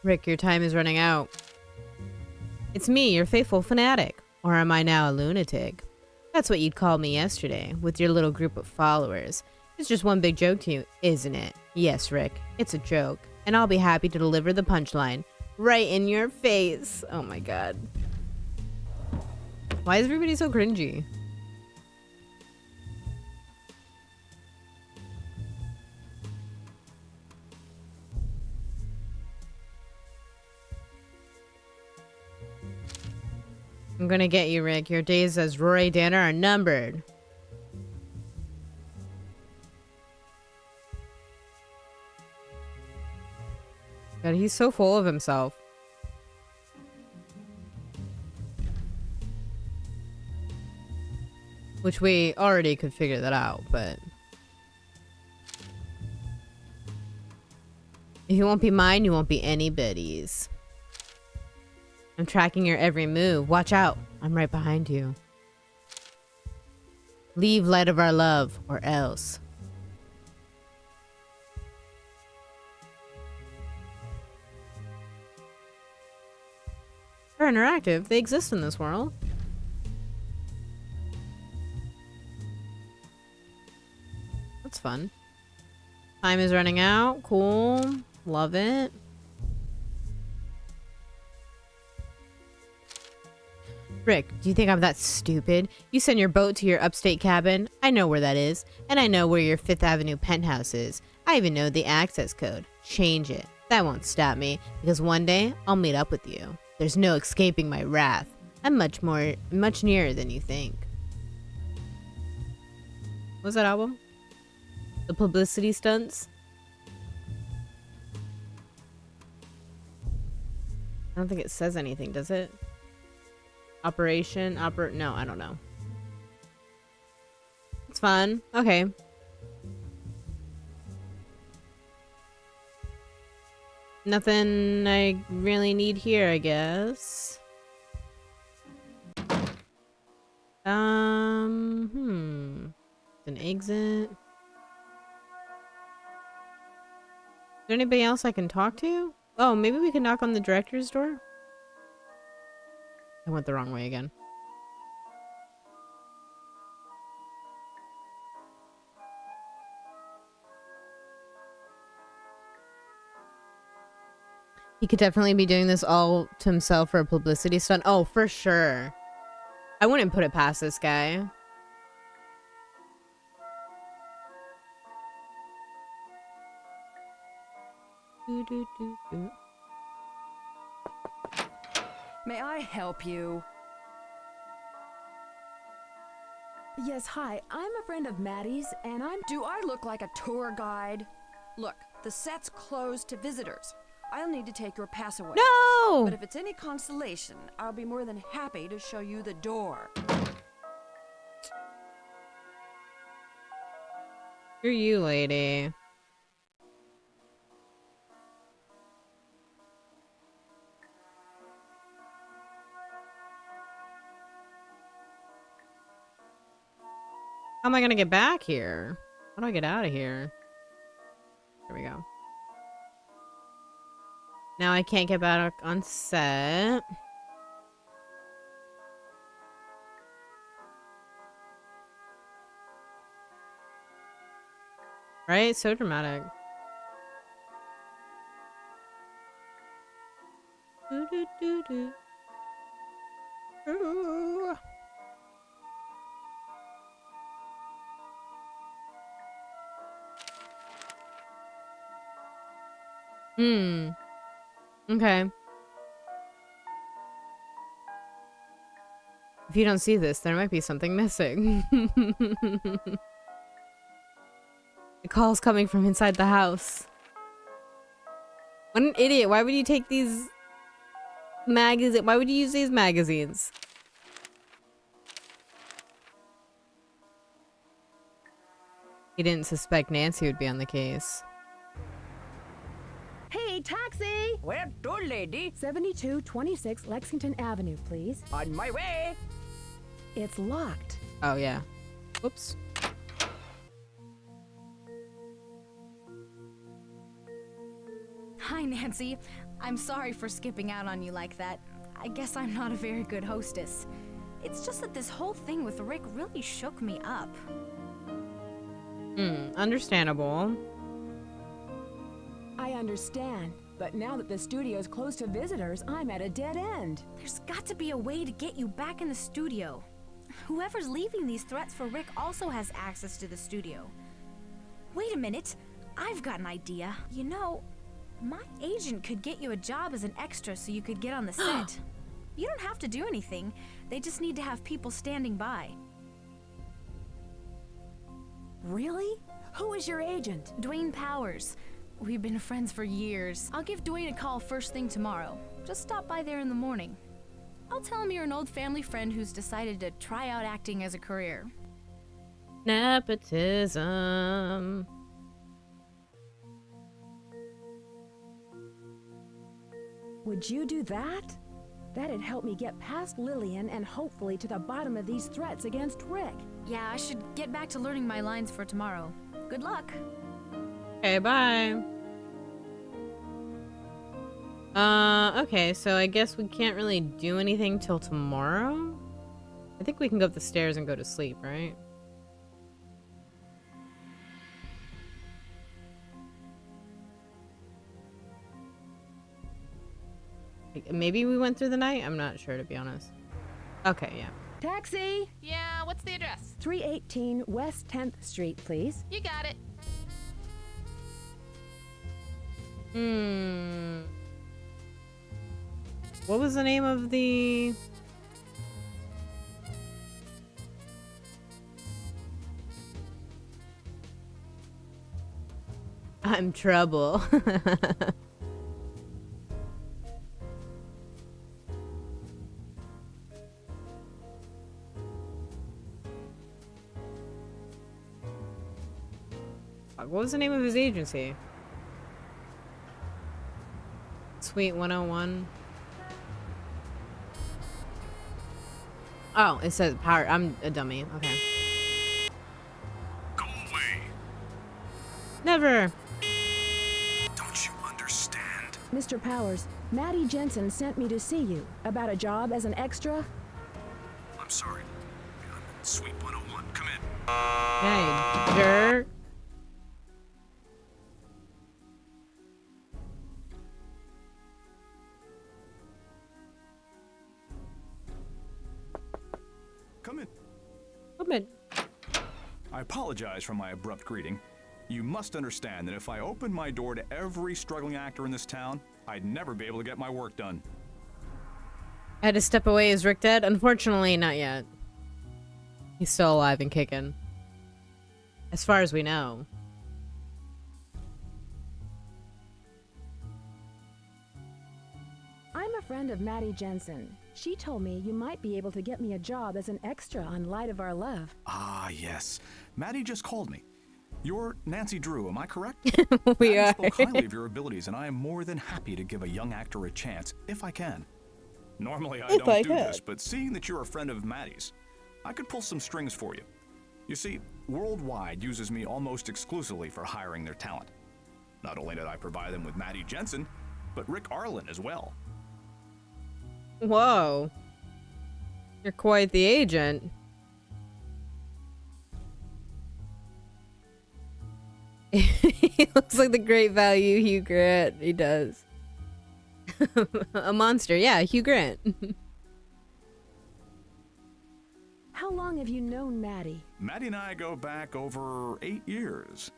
Rick, your time is running out. It's me, your faithful fanatic. Or am I now a lunatic? That's what you'd call me yesterday, with your little group of followers. It's just one big joke to you, isn't it? Yes, Rick, it's a joke. And I'll be happy to deliver the punchline. Right in your face. Oh my god. Why is everybody so cringy? I'm gonna get you, Rick. Your days as Rory Danner are numbered. God, he's so full of himself. Which we already could figure that out, but... if you won't be mine, you won't be anybody's. I'm tracking your every move. Watch out. I'm right behind you. Leave light of our love, or else. They're interactive. They exist in this world. That's fun. Time is running out. Cool. Love it. Rick, do you think I'm that stupid? You send your boat to your upstate cabin. I know where that is. And I know where your 5th Avenue penthouse is. I even know the access code. Change it. That won't stop me, because one day I'll meet up with you. There's no escaping my wrath. I'm much nearer than you think. What's that album? The Publicity Stunts? I don't think it says anything, does it? No, I don't know. It's fun. Okay. Nothing I really need here, I guess. An exit. Is there anybody else I can talk to? Oh, maybe we can knock on the director's door? I went the wrong way again. He could definitely be doing this all to himself for a publicity stunt. Oh, for sure. I wouldn't put it past this guy. May I help you? Yes, hi. I'm a friend of Maddie's, and Do I look like a tour guide? Look, the set's closed to visitors. I'll need to take your pass away. No! But if it's any consolation, I'll be more than happy to show you the door. Screw you, lady. How am I gonna get back here? How do I get out of here? There we go. Now I can't get back on set. Right? So dramatic. Do, do, do, do. Ooh. Okay. If you don't see this, there might be something missing. The call's coming from inside the house. What an idiot. Why would you take these magazines? Why would you use these magazines? He didn't suspect Nancy would be on the case. Hey, taxi! Where to, lady? 7226 Lexington Avenue, please. On my way. It's locked. Oh, yeah. Whoops. Hi, Nancy. I'm sorry for skipping out on you like that. I guess I'm not a very good hostess. It's just that this whole thing with Rick really shook me up. Understandable. I understand, but now that the studio's closed to visitors, I'm at a dead end. There's got to be a way to get you back in the studio. Whoever's leaving these threats for Rick also has access to the studio. Wait a minute. I've got an idea. You know, my agent could get you a job as an extra so you could get on the set. You don't have to do anything. They just need to have people standing by. Really? Who is your agent? Dwayne Powers. We've been friends for years. I'll give Dwayne a call first thing tomorrow. Just stop by there in the morning. I'll tell him you're an old family friend who's decided to try out acting as a career. Nepotism. Would you do that? That'd help me get past Lillian and hopefully to the bottom of these threats against Rick. Yeah, I should get back to learning my lines for tomorrow. Good luck. Okay, bye. Okay, so I guess we can't really do anything till tomorrow? I think we can go up the stairs and go to sleep, right? Maybe we went through the night? I'm not sure, to be honest. Okay, yeah. Taxi! Yeah, what's the address? 318 West 10th Street, please. You got it. What was the name of the... I'm trouble. What was the name of his agency? Suite 101. Oh, it says power. I'm a dummy. Okay. Go away. Never. Don't you understand? Mr. Powers, Maddie Jensen sent me to see you about a job as an extra. I'm sorry. I'm in Suite 101. Come in. Hey, jerk. Come in. Come in. I apologize for my abrupt greeting. You must understand that if I opened my door to every struggling actor in this town, I'd never be able to get my work done. I had to step away. Is Rick dead? Unfortunately, not yet. He's still alive and kicking. As far as we know. I'm a friend of Maddie Jensen. She told me you might be able to get me a job as an extra on Light of Our Love. Ah, yes. Maddie just called me. You're Nancy Drew, am I correct? We I are. spoke highly of your abilities, and I am more than happy to give a young actor a chance, if I can. Normally I don't do this, but seeing that you're a friend of Maddie's, I could pull some strings for you. You see, Worldwide uses me almost exclusively for hiring their talent. Not only did I provide them with Maddie Jensen, but Rick Arlen as well. Whoa. You're quite the agent. He looks like the great value Hugh Grant. He does. A monster. Yeah, Hugh Grant. How long have you known Maddie? Maddie and I go back over 8 years.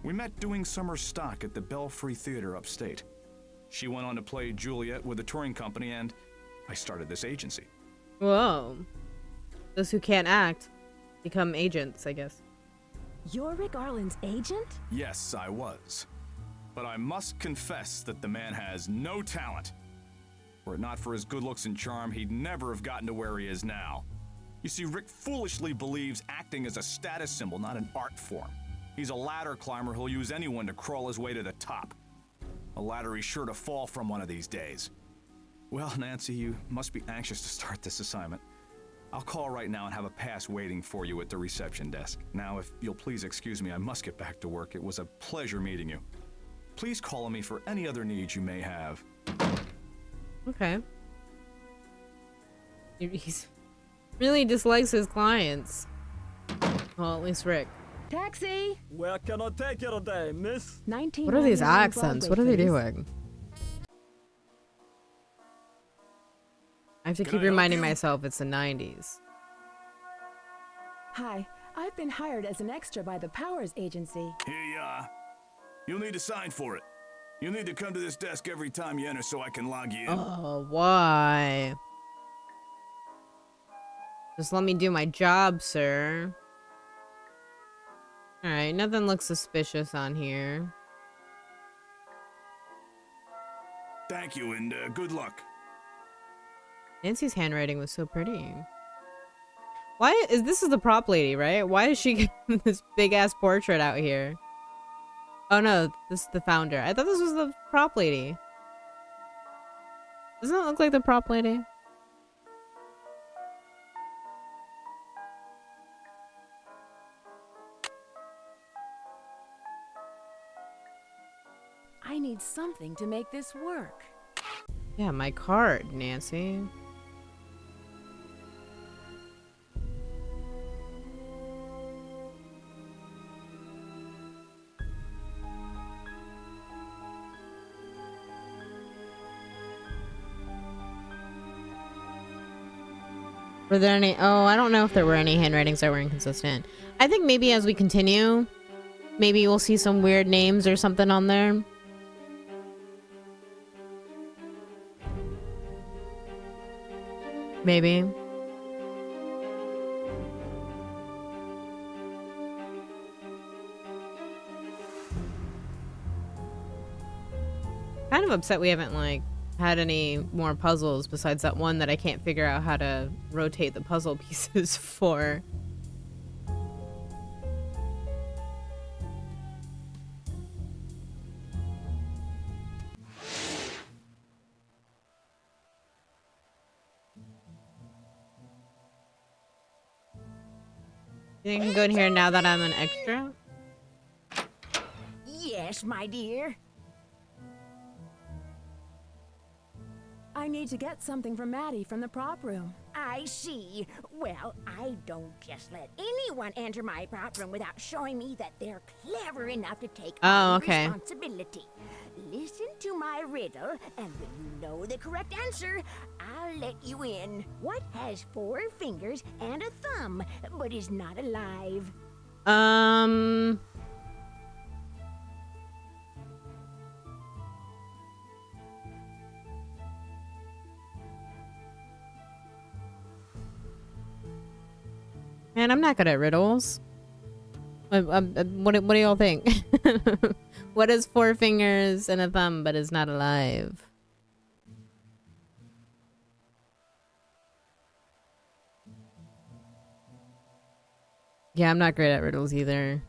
We met doing summer stock at the Belfry Theater upstate. She went on to play Juliet with a touring company, and I started this agency. Whoa. Those who can't act become agents, I guess. You're Rick Arlen's agent? Yes, I was. But I must confess that the man has no talent. Were it not for his good looks and charm, he'd never have gotten to where he is now. You see, Rick foolishly believes acting is a status symbol, not an art form. He's a ladder climber who'll use anyone to crawl his way to the top. A ladder he's sure to fall from one of these days. Well, Nancy, you must be anxious to start this assignment. I'll call right now and have a pass waiting for you at the reception desk. Now, if you'll please excuse me, I must get back to work. It was a pleasure meeting you. Please call on me for any other needs you may have. Okay. He's really dislikes his clients. Well, at least Rick. Taxi! Where can I take you today, miss? What are these accents? What are they doing? I have to keep reminding myself it's the 90s. Hi, I've been hired as an extra by the Powers Agency. Here you are. You'll need to sign for it. You'll need to come to this desk every time you enter so I can log you in. Oh, why? Just let me do my job, sir. Alright, nothing looks suspicious on here. Thank you, and good luck. Nancy's handwriting was so pretty. Why is this is the prop lady, right? Why is she getting this big ass portrait out here? Oh no, this is the founder. I thought this was the prop lady. Doesn't it look like the prop lady? I need something to make this work. Yeah, my card, Nancy. Were there any? Oh, I don't know if there were any handwritings that were inconsistent. I think maybe as we continue, maybe we'll see some weird names or something on there. Maybe. Kind of upset we haven't like had any more puzzles besides that one that I can't figure out how to rotate the puzzle pieces for. You think I can go in here now that I'm an extra? Yes, my dear. I need to get something from Maddie from the prop room. I see. Well, I don't just let anyone enter my prop room without showing me that they're clever enough to take on responsibility. Listen to my riddle, and when you know the correct answer, I'll let you in. What has 4 fingers and a thumb, but is not alive? Man, I'm not good at riddles. What do y'all think? What has 4 fingers and a thumb but is not alive? Yeah, I'm not great at riddles either.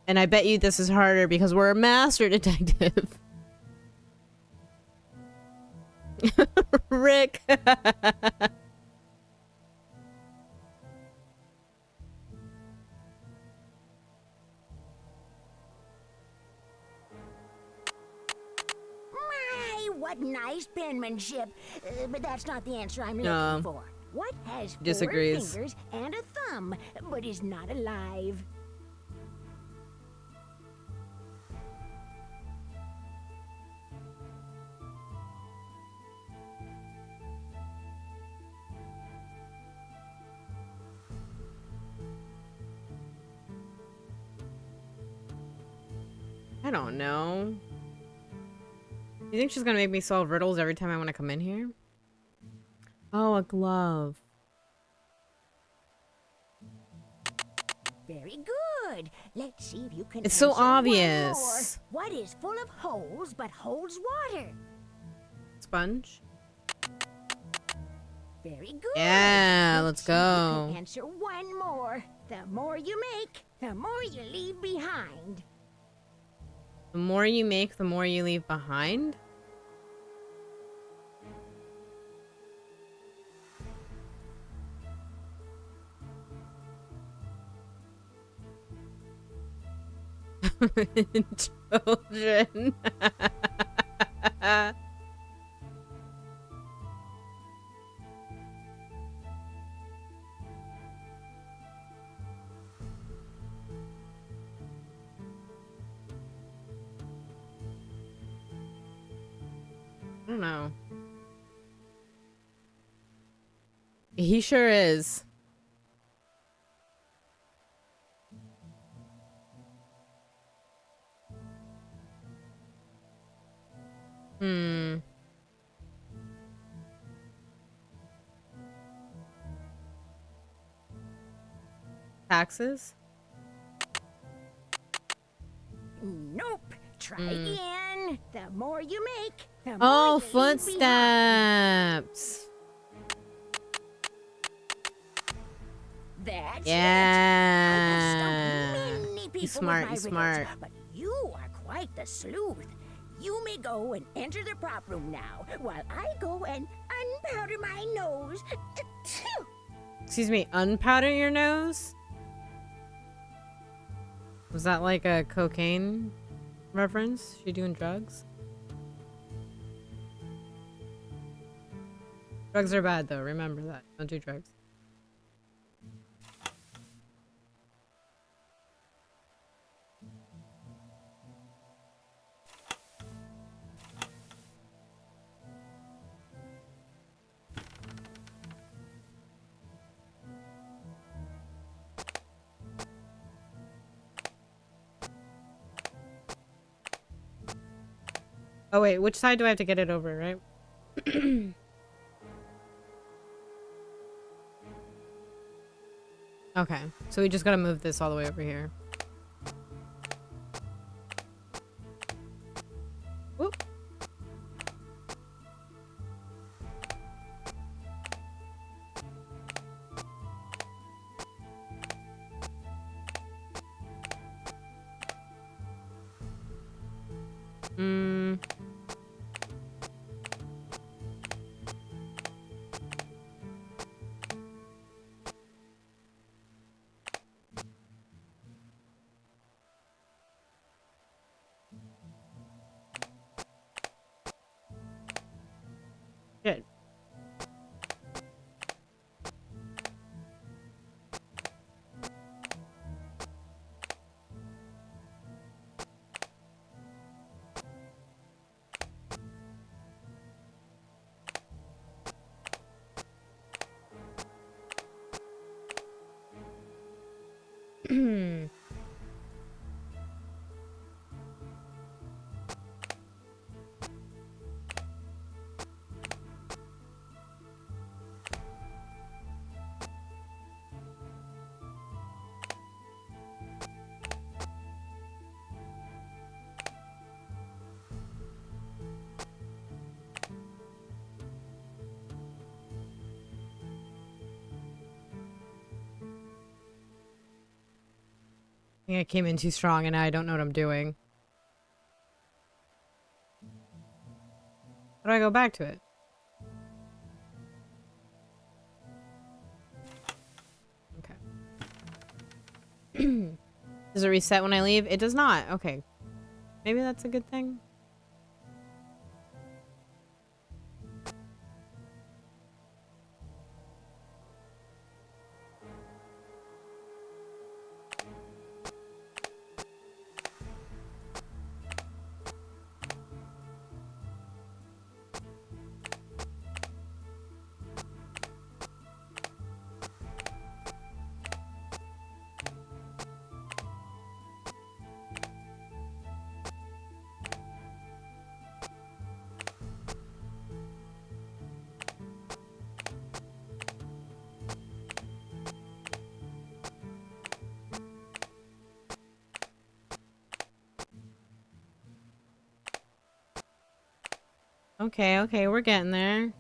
And I bet you this is harder because we're a master detective. Rick. What nice penmanship. But that's not the answer I'm No. looking for. What has four Disagrees. fingers and a thumb, but is not alive? I don't know. You think she's gonna make me solve riddles every time I want to come in here? Oh, a glove. Very good. Let's see if you can. It's so answer one obvious. more. What is full of holes but holds water? Sponge? Very good. Yeah, let's see if you go. can answer one more. The more you make, the more you leave behind. The more you make, the more you leave behind? Children. I don't know. He sure is. Hmm. Taxes? Nope. Try again. The more you make, the more Oh, you leave behind. footsteps. That's Yeah. it. Many people He's with smart, my he's riddles, smart. But you are quite the sleuth. You may go and enter the prop room now, while I go and unpowder my nose. Excuse me, unpowder your nose? Was that like a cocaine reference? She doing drugs? Drugs are bad though, remember that. Don't do drugs. Oh wait, which side do I have to get it over, right? Okay, so we just gotta move this all the way over here. Whoop. Hmm. Good. think I came in too strong and now I don't know what I'm doing. How do I go back to it? Okay. Does it reset when I leave? It does not. Okay. Maybe that's a good thing. Okay, okay, we're getting there.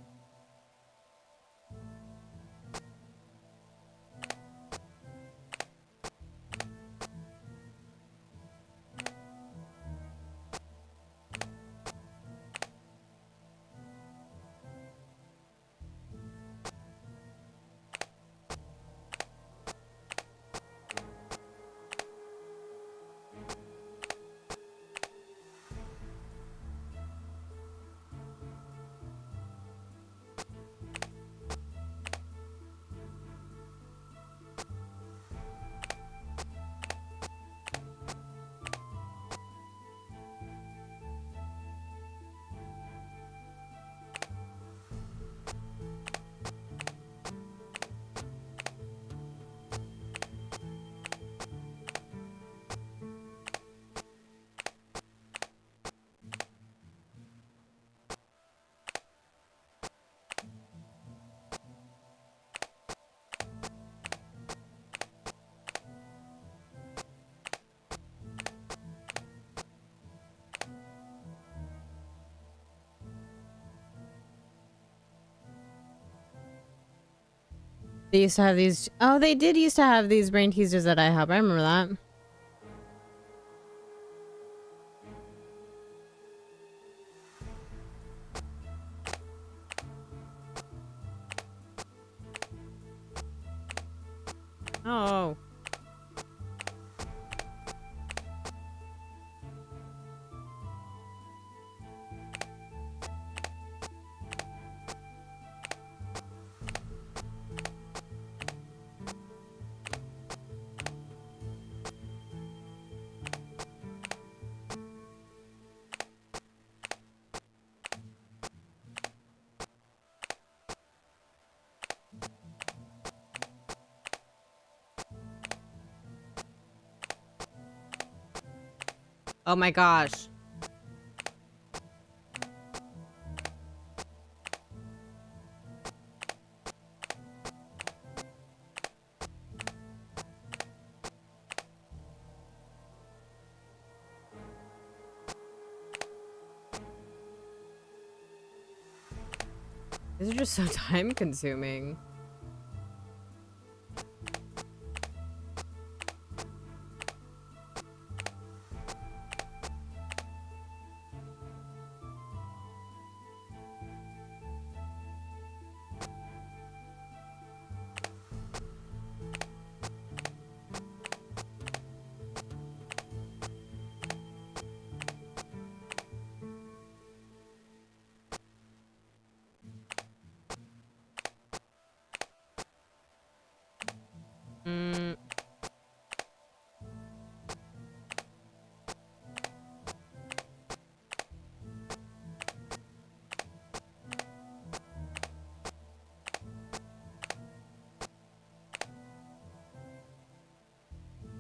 They used to have these. Oh, they did used to have these brain teasers at IHOP. I remember that. Oh. Oh my gosh. These are just so time consuming.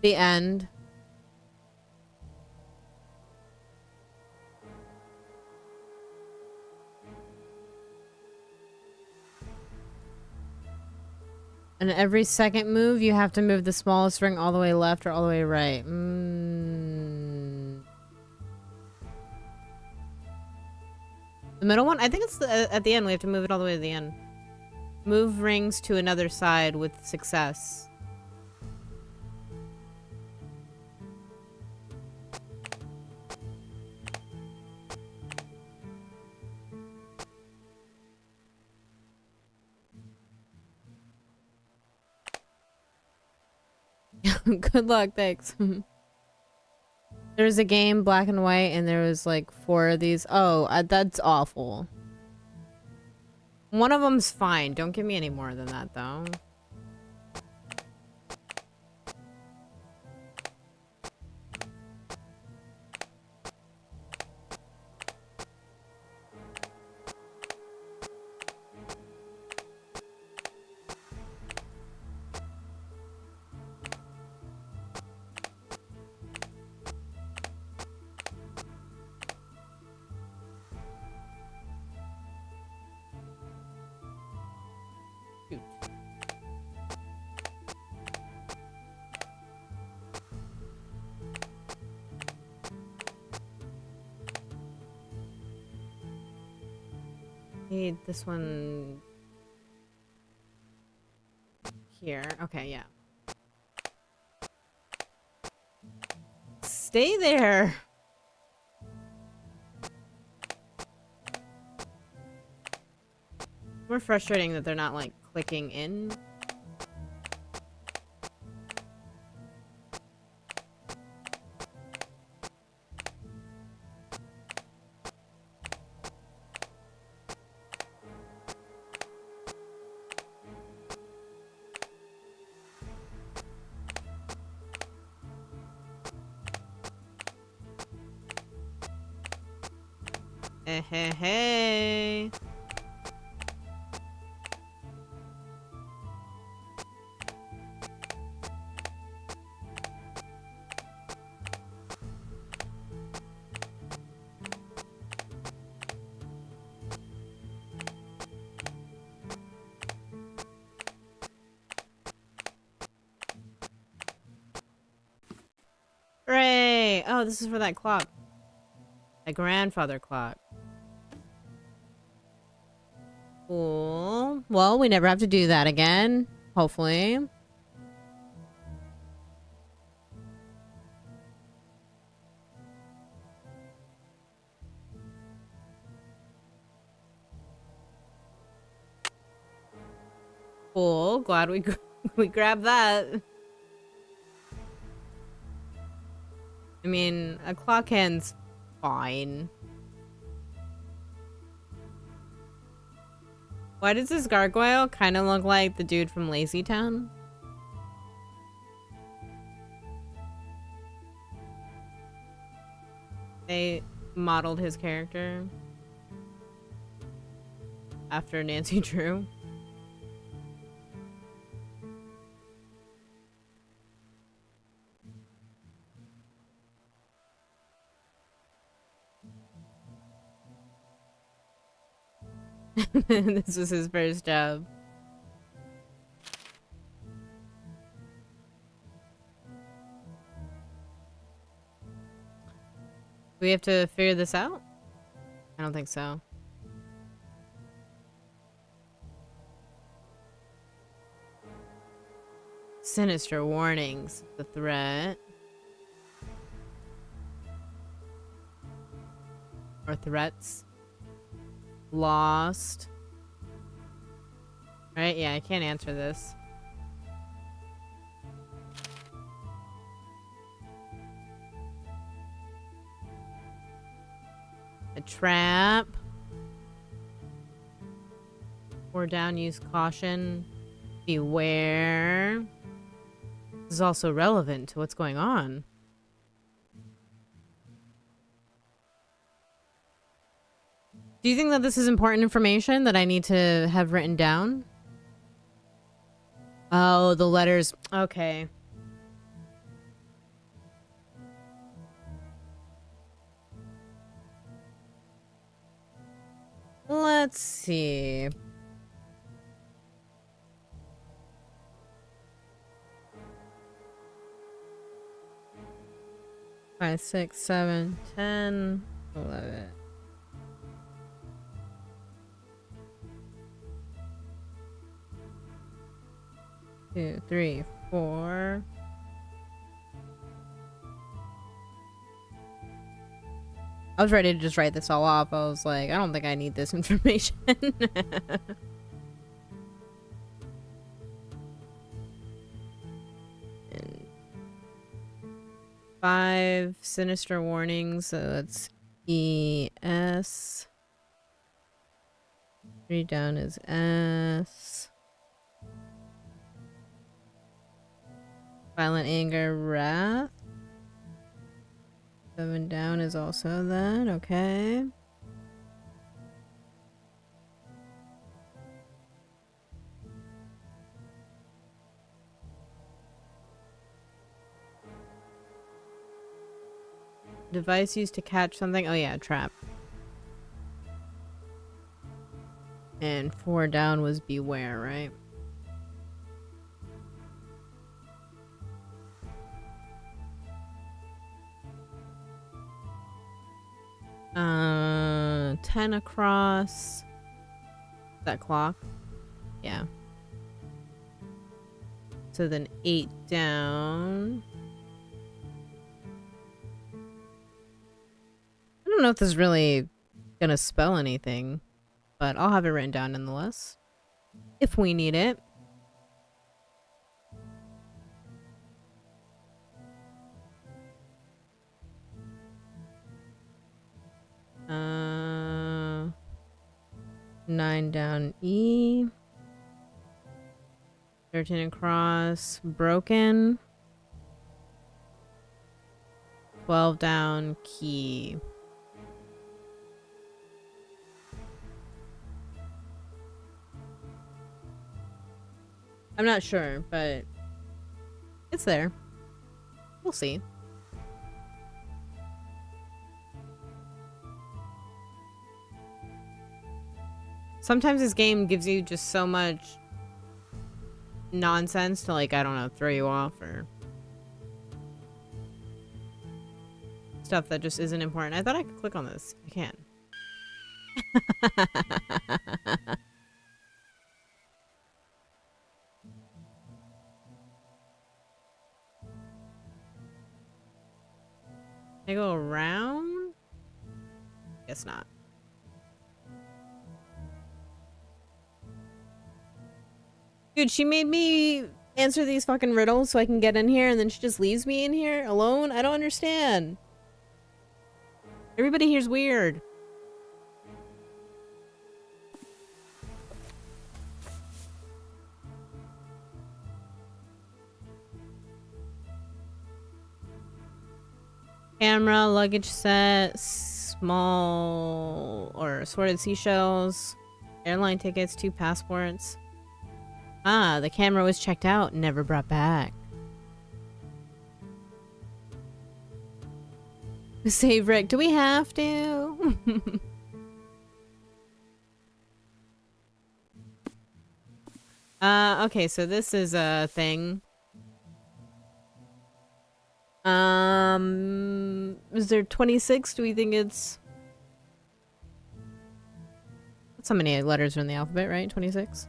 The end. And every second move, you have to move the smallest ring all the way left or all the way right. The middle one? I think it's at the end. We have to move it all the way to the end. Move rings to another side with success. Good luck, thanks. There was a game, black and white, and there was like 4 of these. Oh, that's awful. One of them's fine. Don't give me any more than that, though. Need this one here. Okay, yeah. Stay there. More frustrating that they're not like clicking in. Hey. Hooray! Oh, this is for that clock. A grandfather clock. Cool. Well, we never have to do that again. Hopefully. Cool. Glad we grabbed that. I mean, a clock hand's fine. Why does this gargoyle kind of look like the dude from Lazy Town? They modeled his character after Nancy Drew. This was his first job. Do we have to figure this out? I don't think so. Sinister warnings. The threat. Or threats. Lost. Right? Yeah, I can't answer this. A trap. Or down, use caution. Beware. This is also relevant to what's going on. Do you think that this is important information that I need to have written down? Oh, the letters. Okay. Let's see. Five, 6, 7, 10, 11. 2, 3, 4. I was ready to just write this all off. I was like, I don't think I need this information. And 5 sinister warnings, so that's ES. 3 down is S. Violent anger, wrath. 7 down is also that, okay. Device used to catch something. Oh yeah, trap. And 4 down was beware, right? Uh, 10 across. That clock? Yeah. So then 8 down. I don't know if this is really gonna spell anything, but I'll have it written down nonetheless, if we need it. Uh, 9 down E. 13 across, broken. 12 down, key. I'm not sure, but it's there. We'll see. Sometimes this game gives you just so much nonsense to, like, I don't know, throw you off or stuff that just isn't important. I thought I could click on this. I can't. I go around? Guess not. Dude, she made me answer these fucking riddles so I can get in here, and then she just leaves me in here alone? I don't understand. Everybody here's weird. Camera, luggage set, small or assorted seashells, airline tickets, 2 passports. Ah, the camera was checked out, never brought back. Save Rick, do we have to? Okay, so this is a thing. Is there 26? Do we think it's... That's how many letters are in the alphabet, right? 26?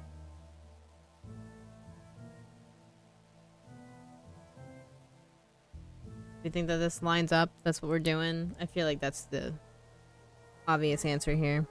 Do you think that this lines up? That's what we're doing? I feel like that's the obvious answer here.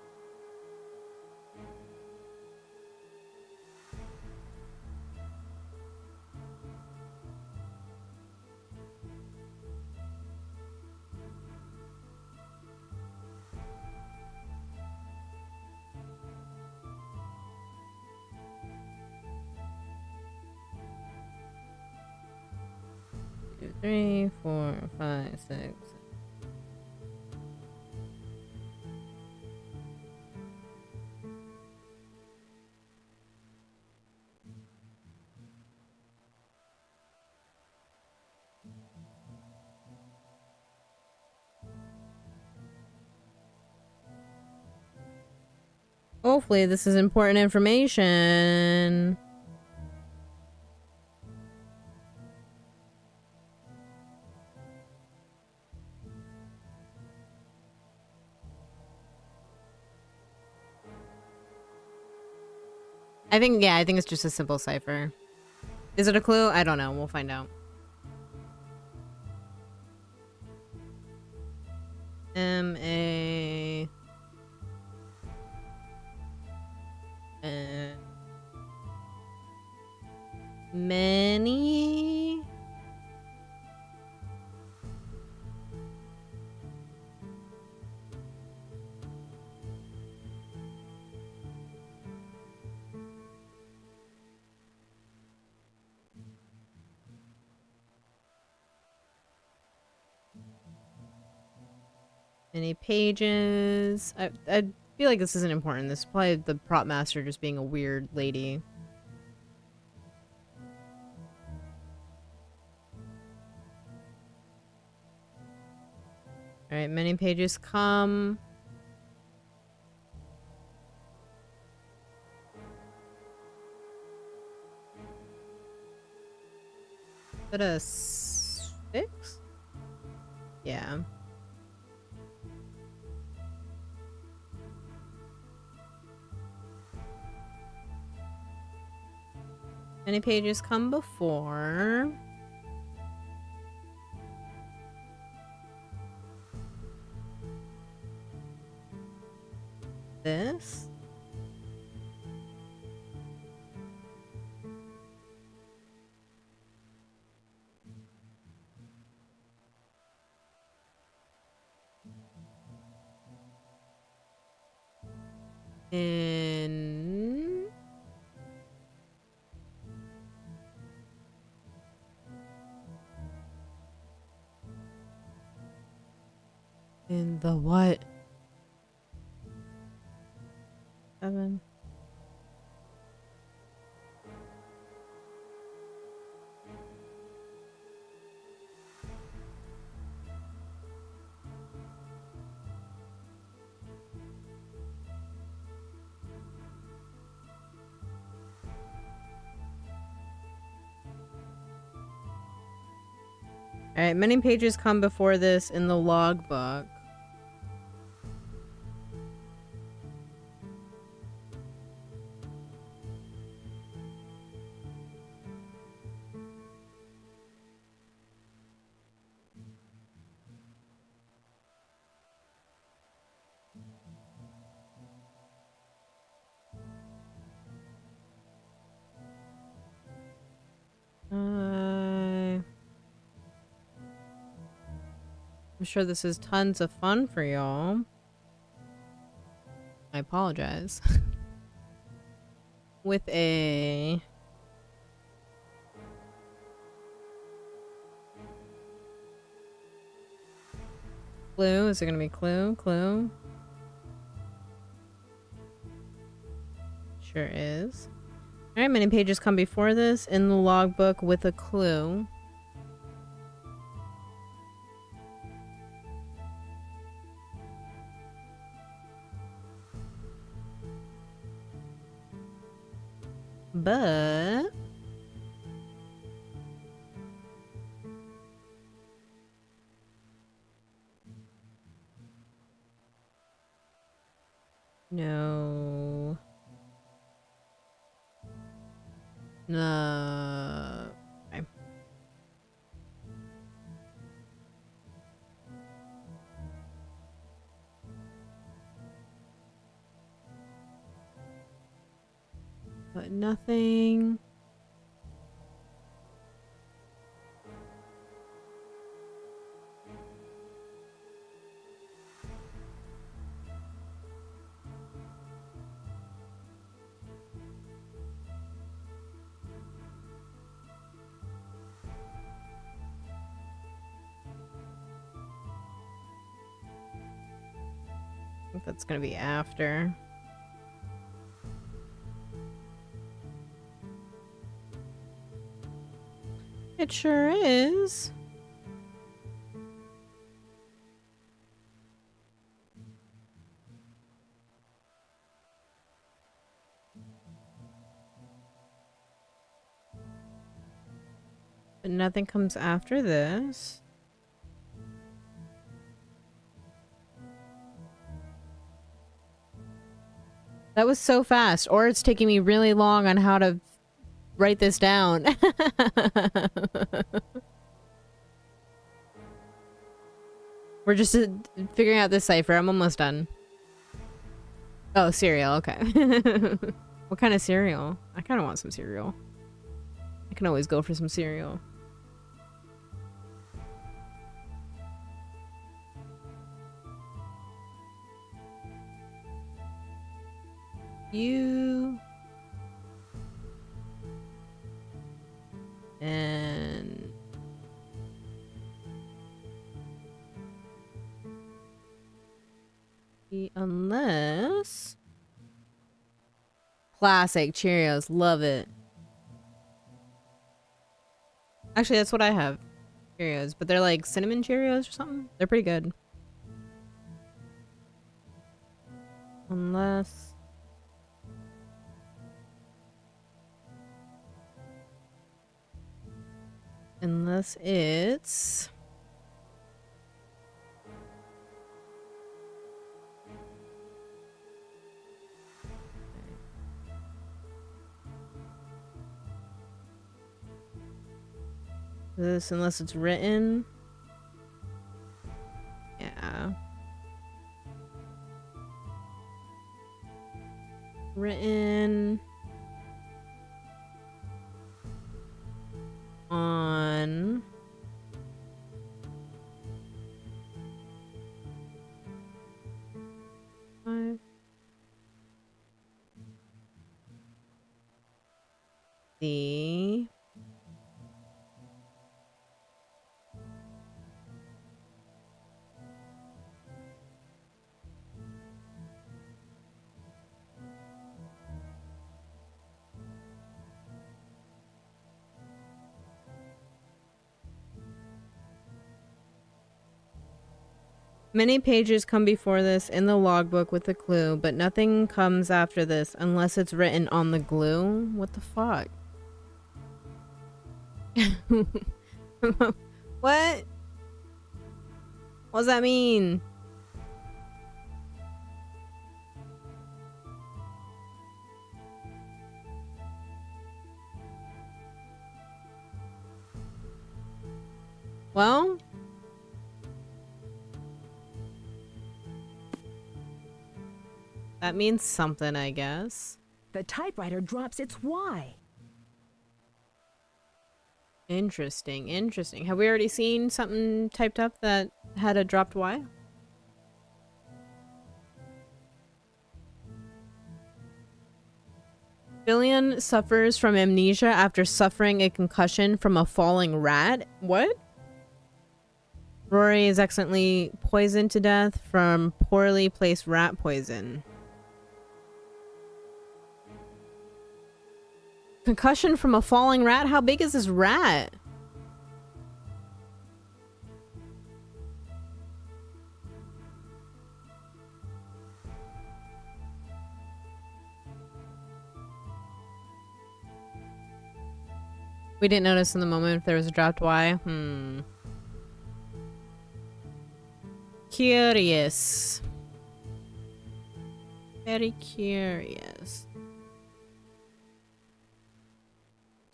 Two, 3, 4, 5, 6. Hopefully this is important information. I think it's just a simple cipher. Is it a clue? I don't know. We'll find out. M-A... Many Many pages. I feel like this isn't important. This is probably the prop master just being a weird lady. Alright, many pages come. Is that a 6? Yeah. Many pages come before. This. In the what? 7. Alright, many pages come before this in the logbook. I'm sure this is tons of fun for y'all. I apologize. With a... Clue? Is it gonna be Clue? Clue? Sure is. Alright, many pages come before this in the logbook with a clue. But... no... no... Okay. But nothing. I think that's gonna be after. It sure is. But nothing comes after this. That was so fast, or it's taking me really long on how to write this down. We're just figuring out this cipher. I'm almost done. Oh, cereal. Okay. What kind of cereal? I kind of want some cereal. I can always go for some cereal. You... and... Classic Cheerios. Love it. Actually, that's what I have. Cheerios. But they're like cinnamon Cheerios or something. They're pretty good. Unless... Unless it's... This, unless it's written. Yeah. Written on the Many pages come before this in the logbook with a clue, but nothing comes after this unless it's written on the glue. What the fuck? What? What does that mean? Well... That means something, I guess. The typewriter drops its Y. Interesting, interesting. Have we already seen something typed up that had a dropped Y? Billion suffers from amnesia after suffering a concussion from a falling rat. What? Rory is accidentally poisoned to death from poorly placed rat poison. Concussion from a falling rat? How big is this rat? We didn't notice in the moment if there was a dropped Y. Curious. Very curious.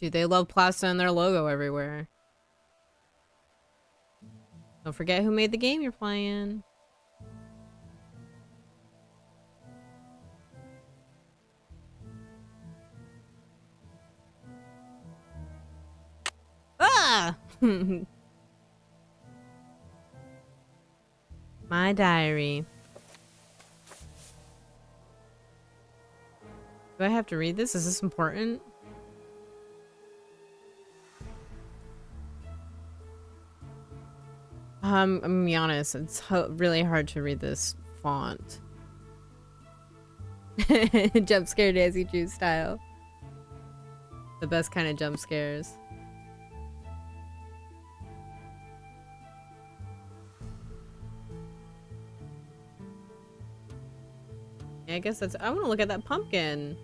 Dude, they love Plasta and their logo everywhere. Don't forget who made the game you're playing. Ah! My diary. Do I have to read this? Is this important? I'm gonna be honest, it's really hard to read this font. Jump scare Daisy Jew style. The best kind of jump scares. Yeah, I guess that's... I want to look at that pumpkin.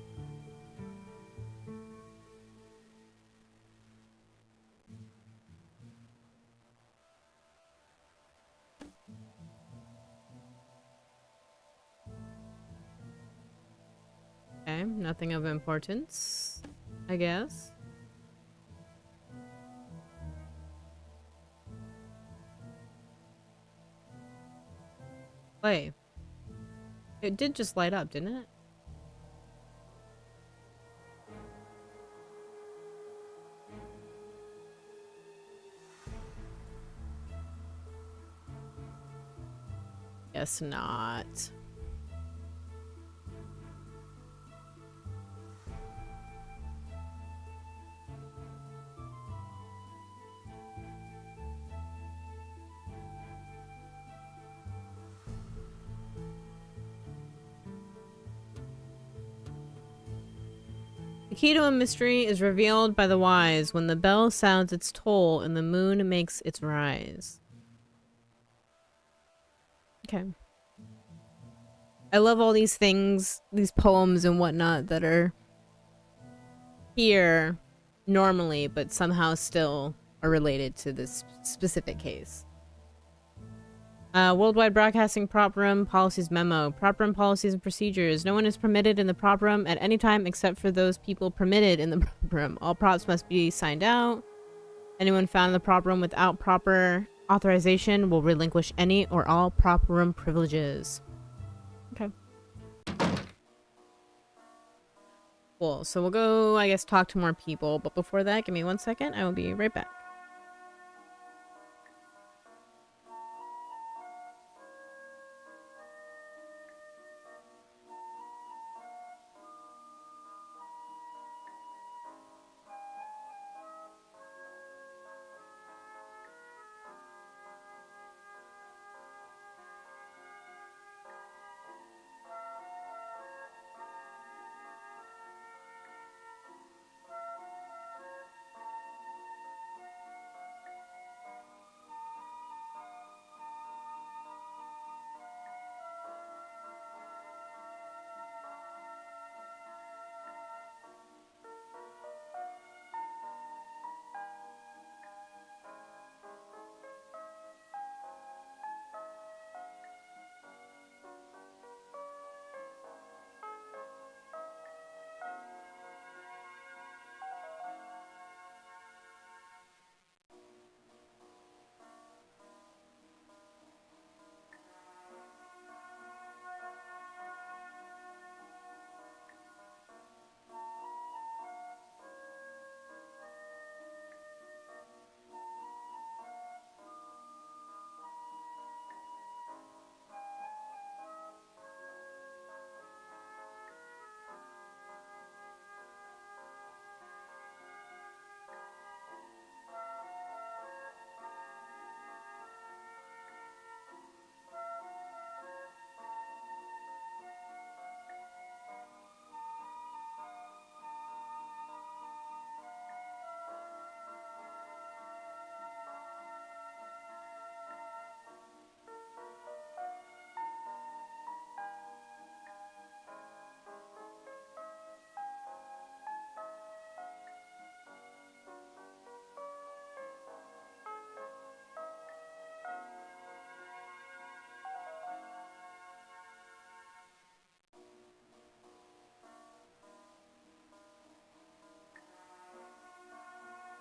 Okay, nothing of importance, I guess. Wait. It did just light up, didn't it? Guess not. The key to a mystery is revealed by the wise when the bell sounds its toll and the moon makes its rise. Okay. I love all these things, these poems and whatnot that are here normally, but somehow still are related to this specific case. Worldwide Broadcasting Prop Room Policies Memo. Prop Room Policies and Procedures. No one is permitted in the prop room at any time except for those people permitted in the prop room. All props must be signed out. Anyone found in the prop room without proper authorization will relinquish any or all prop room privileges. Okay. Cool. So we'll go, I guess, talk to more people. But before that, give me 1 second. I will be right back.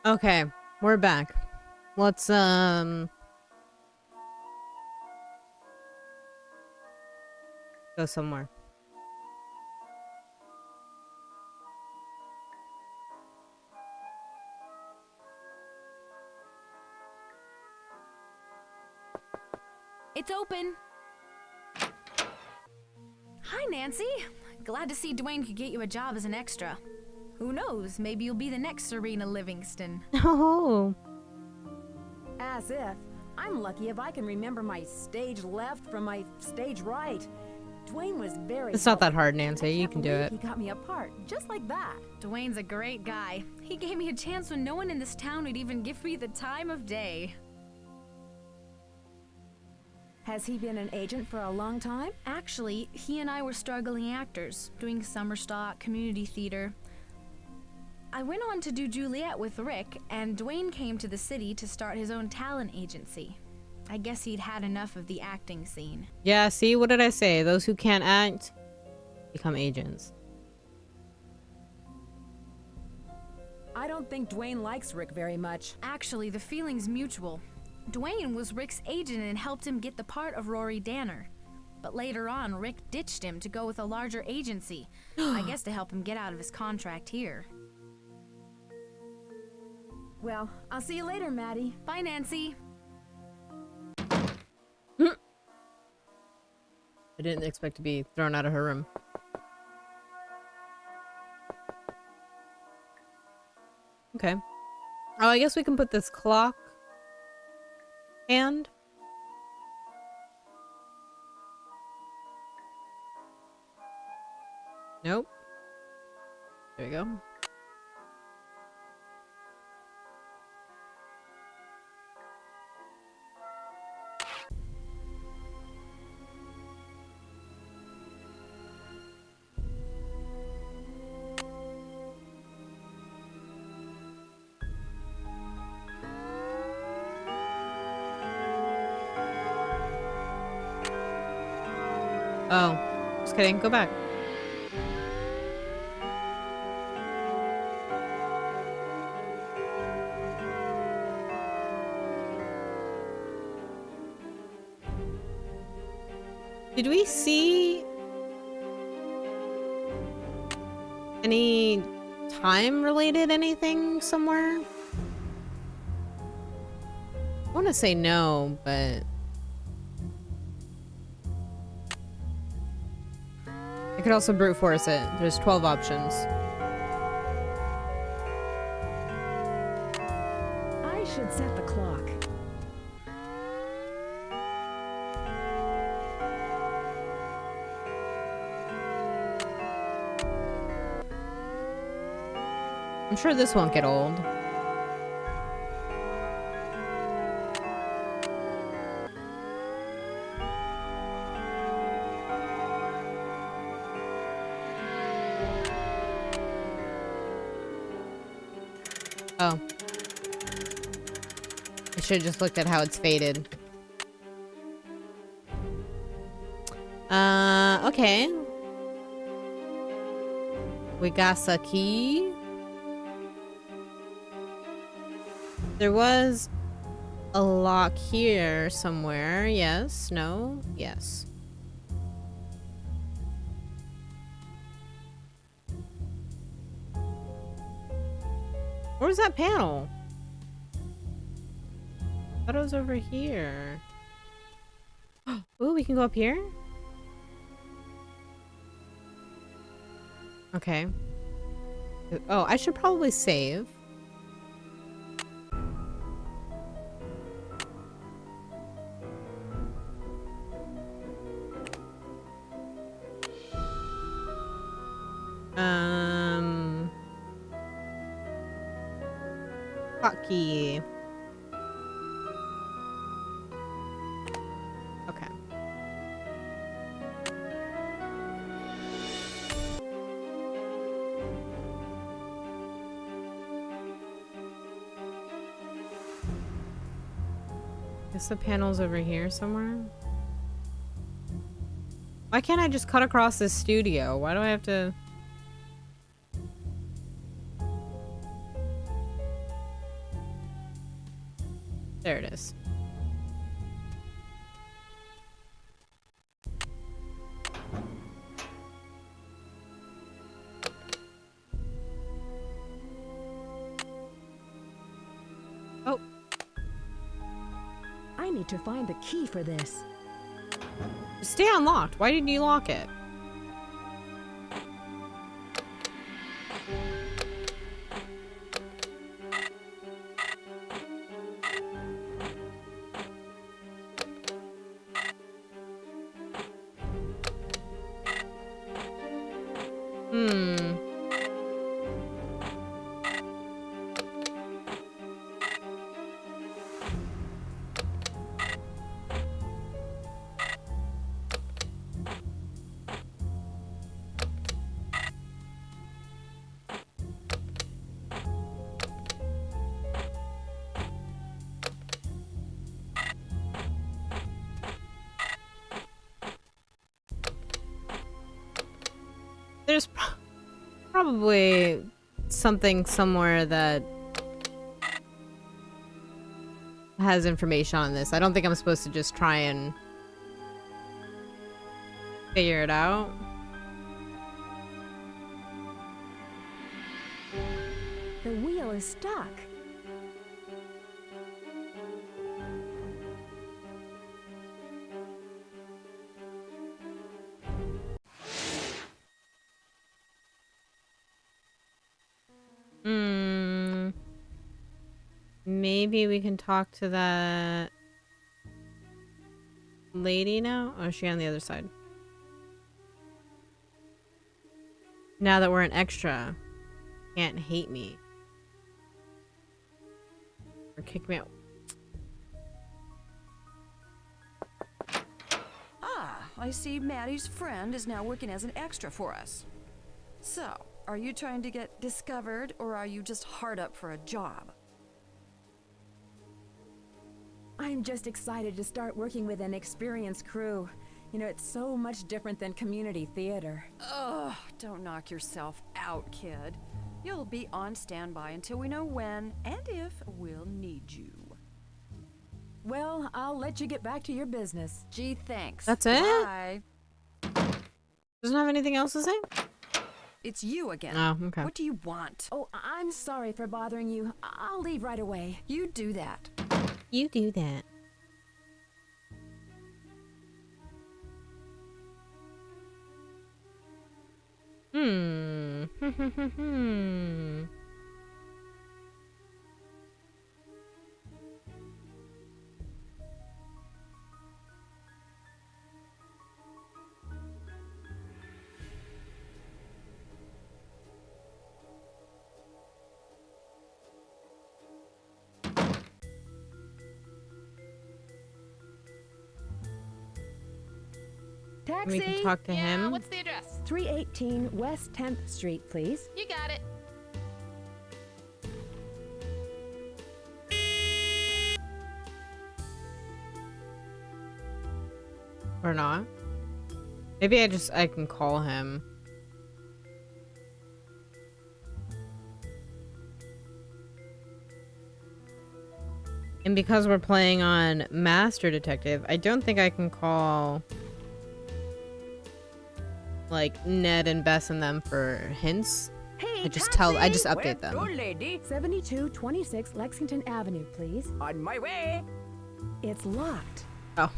Okay, we're back. Let's go somewhere. It's open. Hi, Nancy. Glad to see Dwayne could get you a job as an extra. Who knows, maybe you'll be the next Serena Livingston. Oh. As if. I'm lucky if I can remember my stage left from my stage right. Dwayne was very It's not that hard, Nancy. You can do it. He got me a part, just like that. Dwayne's a great guy. He gave me a chance when no one in this town would even give me the time of day. Has he been an agent for a long time? Actually, he and I were struggling actors, doing summer stock, community theater. I went on to do Juliet with Rick, and Dwayne came to the city to start his own talent agency. I guess he'd had enough of the acting scene. Yeah, see, what did I say? Those who can't act become agents. I don't think Dwayne likes Rick very much. Actually, the feeling's mutual. Dwayne was Rick's agent and helped him get the part of Rory Danner. But later on, Rick ditched him to go with a larger agency. I guess to help him get out of his contract here. Well, I'll see you later, Maddie. Bye, Nancy. I didn't expect to be thrown out of her room. Okay. Oh, I guess we can put this clock hand. Nope. There we go. Oh, just kidding. Go back. Did we see any time-related anything somewhere? I want to say no, but I could also brute force it. There's 12 options. I should set the clock. I'm sure this won't get old. Oh. I should have just looked at how it's faded. Okay. We got a key. There was a lock here somewhere. Yes, no, yes. Where's that panel? I thought it was over here. Ooh, we can go up here? Okay. Oh, I should probably save. Hotkey. Okay. Guess the panel's over here somewhere. Why can't I just cut across this studio? Why do I have to... There it is. Oh. I need to find the key for this. Stay unlocked. Why didn't you lock it? There's probably something somewhere that has information on this. I don't think I'm supposed to just try and figure it out. The wheel is stuck. Maybe we can talk to that lady now? Oh, is she on the other side? Now that we're an extra, can't hate me. Or kick me out. Ah, I see Maddie's friend is now working as an extra for us. So, are you trying to get discovered, or are you just hard up for a job? I'm just excited to start working with an experienced crew. You know, it's so much different than community theater. Ugh, don't knock yourself out, kid. You'll be on standby until we know when and if we'll need you. Well, I'll let you get back to your business. Gee, thanks. That's it? Bye. Doesn't have anything else to say? It's you again. Oh, okay. What do you want? Oh, I'm sorry for bothering you. I'll leave right away. You do that. You do that. Taxi! We can talk to him. What's the address? 318 West 10th Street, please. You got it. Or not. Maybe I can call him. And because we're playing on Master Detective, I don't think I can call like Ned and Bess and them for hints. Hey, I just taxi! update them. Where to, lady? 7226 Lexington Avenue, please. On my way. It's locked. Oh.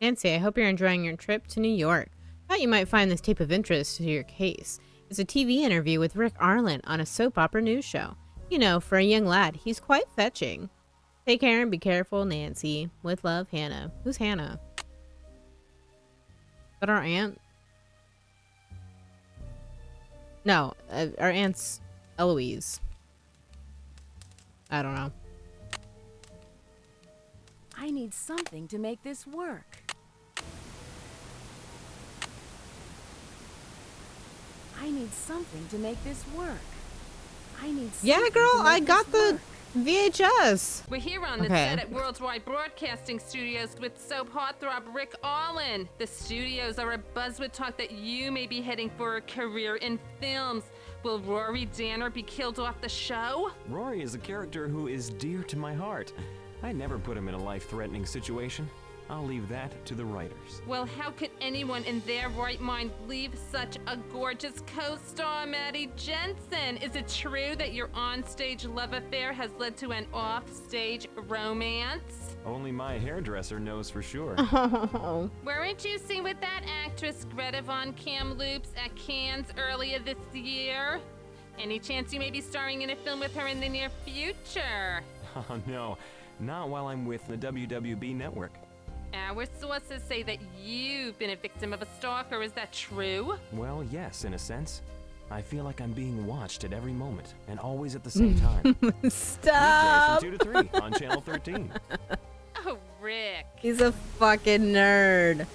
Nancy, I hope you're enjoying your trip to New York. Thought you might find this tape of interest to your case. It's a TV interview with Rick Arlen on a soap opera news show. You know, for a young lad, he's quite fetching. Take care and be careful, Nancy. With love, Hannah. Who's Hannah? But our aunt? No, our aunt's Eloise. I don't know. I need something to make this work. I need something to make this work. I need something Yeah, girl, to make I got this the work. VHS. We're here on the set at Worldwide Broadcasting Studios with soap heartthrob Rick Arlen. The studios are abuzz with talk that you may be heading for a career in films. Will Rory Danner be killed off the show? Rory is a character who is dear to my heart. I never put him in a life-threatening situation. I'll leave that to the writers. Well, how could anyone in their right mind leave such a gorgeous co-star, Maddie Jensen? Is it true that your on-stage love affair has led to an off-stage romance? Only my hairdresser knows for sure. Oh. Weren't you seen with that actress Greta Von Kamloops at Cannes earlier this year? Any chance you may be starring in a film with her in the near future? Oh no, not while I'm with the WWB network. Our sources say that you've been a victim of a stalker. Is that true? Well, yes, in a sense. I feel like I'm being watched at every moment, and always at the same time. Stop! Weekdays from 2 to 3 on Channel 13. Oh, Rick. He's a fucking nerd.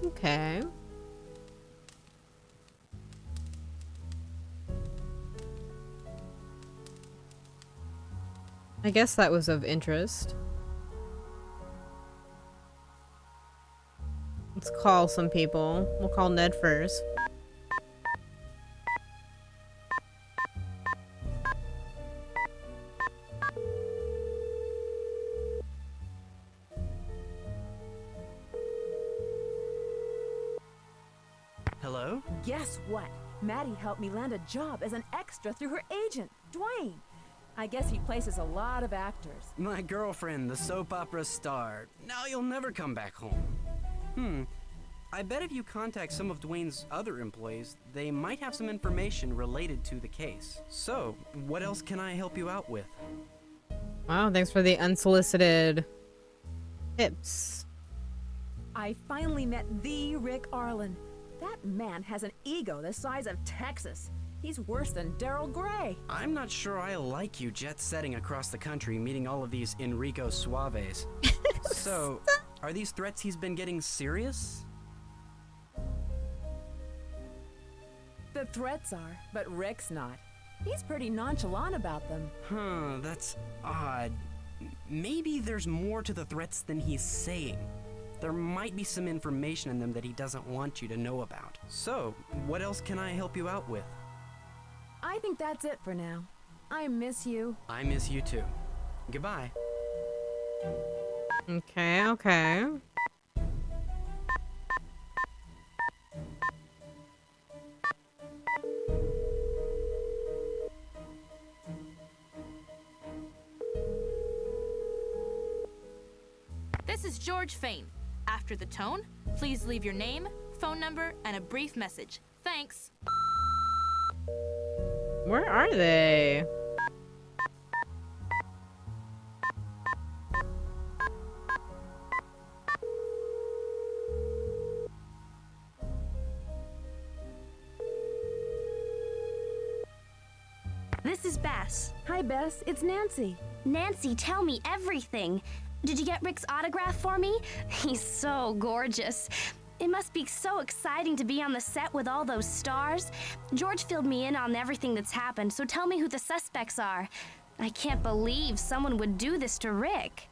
Okay. I guess that was of interest. Let's call some people. We'll call Ned first. Hello? Guess what? Maddie helped me land a job as an extra through her agent, Dwayne. I guess he places a lot of actors. My girlfriend, the soap opera star. Now you'll never come back home. I bet if you contact some of Dwayne's other employees, they might have some information related to the case. So, what else can I help you out with? Wow, thanks for the unsolicited tips. I finally met the Rick Arlen. That man has an ego the size of Texas. He's worse than Daryl Gray. I'm not sure I like you jet-setting across the country, meeting all of these Enrico Suaves. So, are these threats he's been getting serious? the threats are, but Rick's not. He's pretty nonchalant about them. Huh, that's odd. Maybe there's more to the threats than he's saying. There might be some information in them that he doesn't want you to know about. So, what else can I help you out with? I think that's it for now. I miss you. I miss you too. Goodbye. Okay, okay. This is George Fane. After the tone, please leave your name, phone number, and a brief message. Thanks. Where are they? This is Bess. Hi, Bess. It's Nancy. Nancy, tell me everything. Did you get Rick's autograph for me? He's so gorgeous. It must be so exciting to be on the set with all those stars. George filled me in on everything that's happened, so tell me who the suspects are. I can't believe someone would do this to Rick.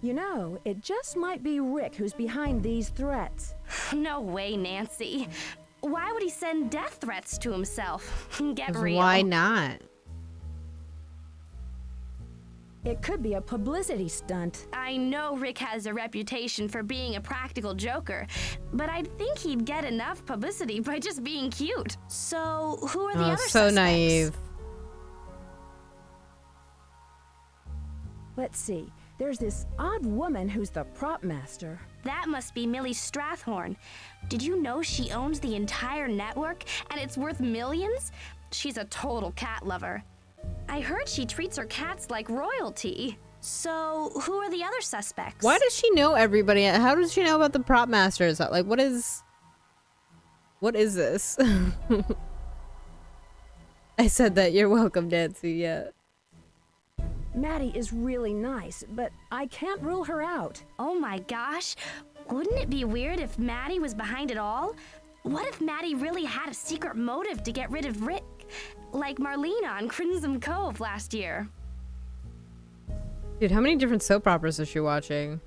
You know, it just might be Rick who's behind these threats. No way, Nancy. Why would he send death threats to himself? Get real. Why not? It could be a publicity stunt. I know Rick has a reputation for being a practical joker, but I'd think he'd get enough publicity by just being cute. So, who are the other so suspects? naive. Let's see. There's this odd woman who's the prop master. That must be Millie Strathhorn. Did you know she owns the entire network and it's worth millions? She's a total cat lover. I heard she treats her cats like royalty. So, who are the other suspects? Why does she know everybody? How does she know about the prop masters? Like, what is this? I said that. You're welcome, Nancy. Yeah. Maddie is really nice, but I can't rule her out. Oh my gosh. Wouldn't it be weird if Maddie was behind it all? What if Maddie really had a secret motive to get rid of Rick? Like Marlena on Crimson Cove last year. Dude, how many different soap operas is she watching?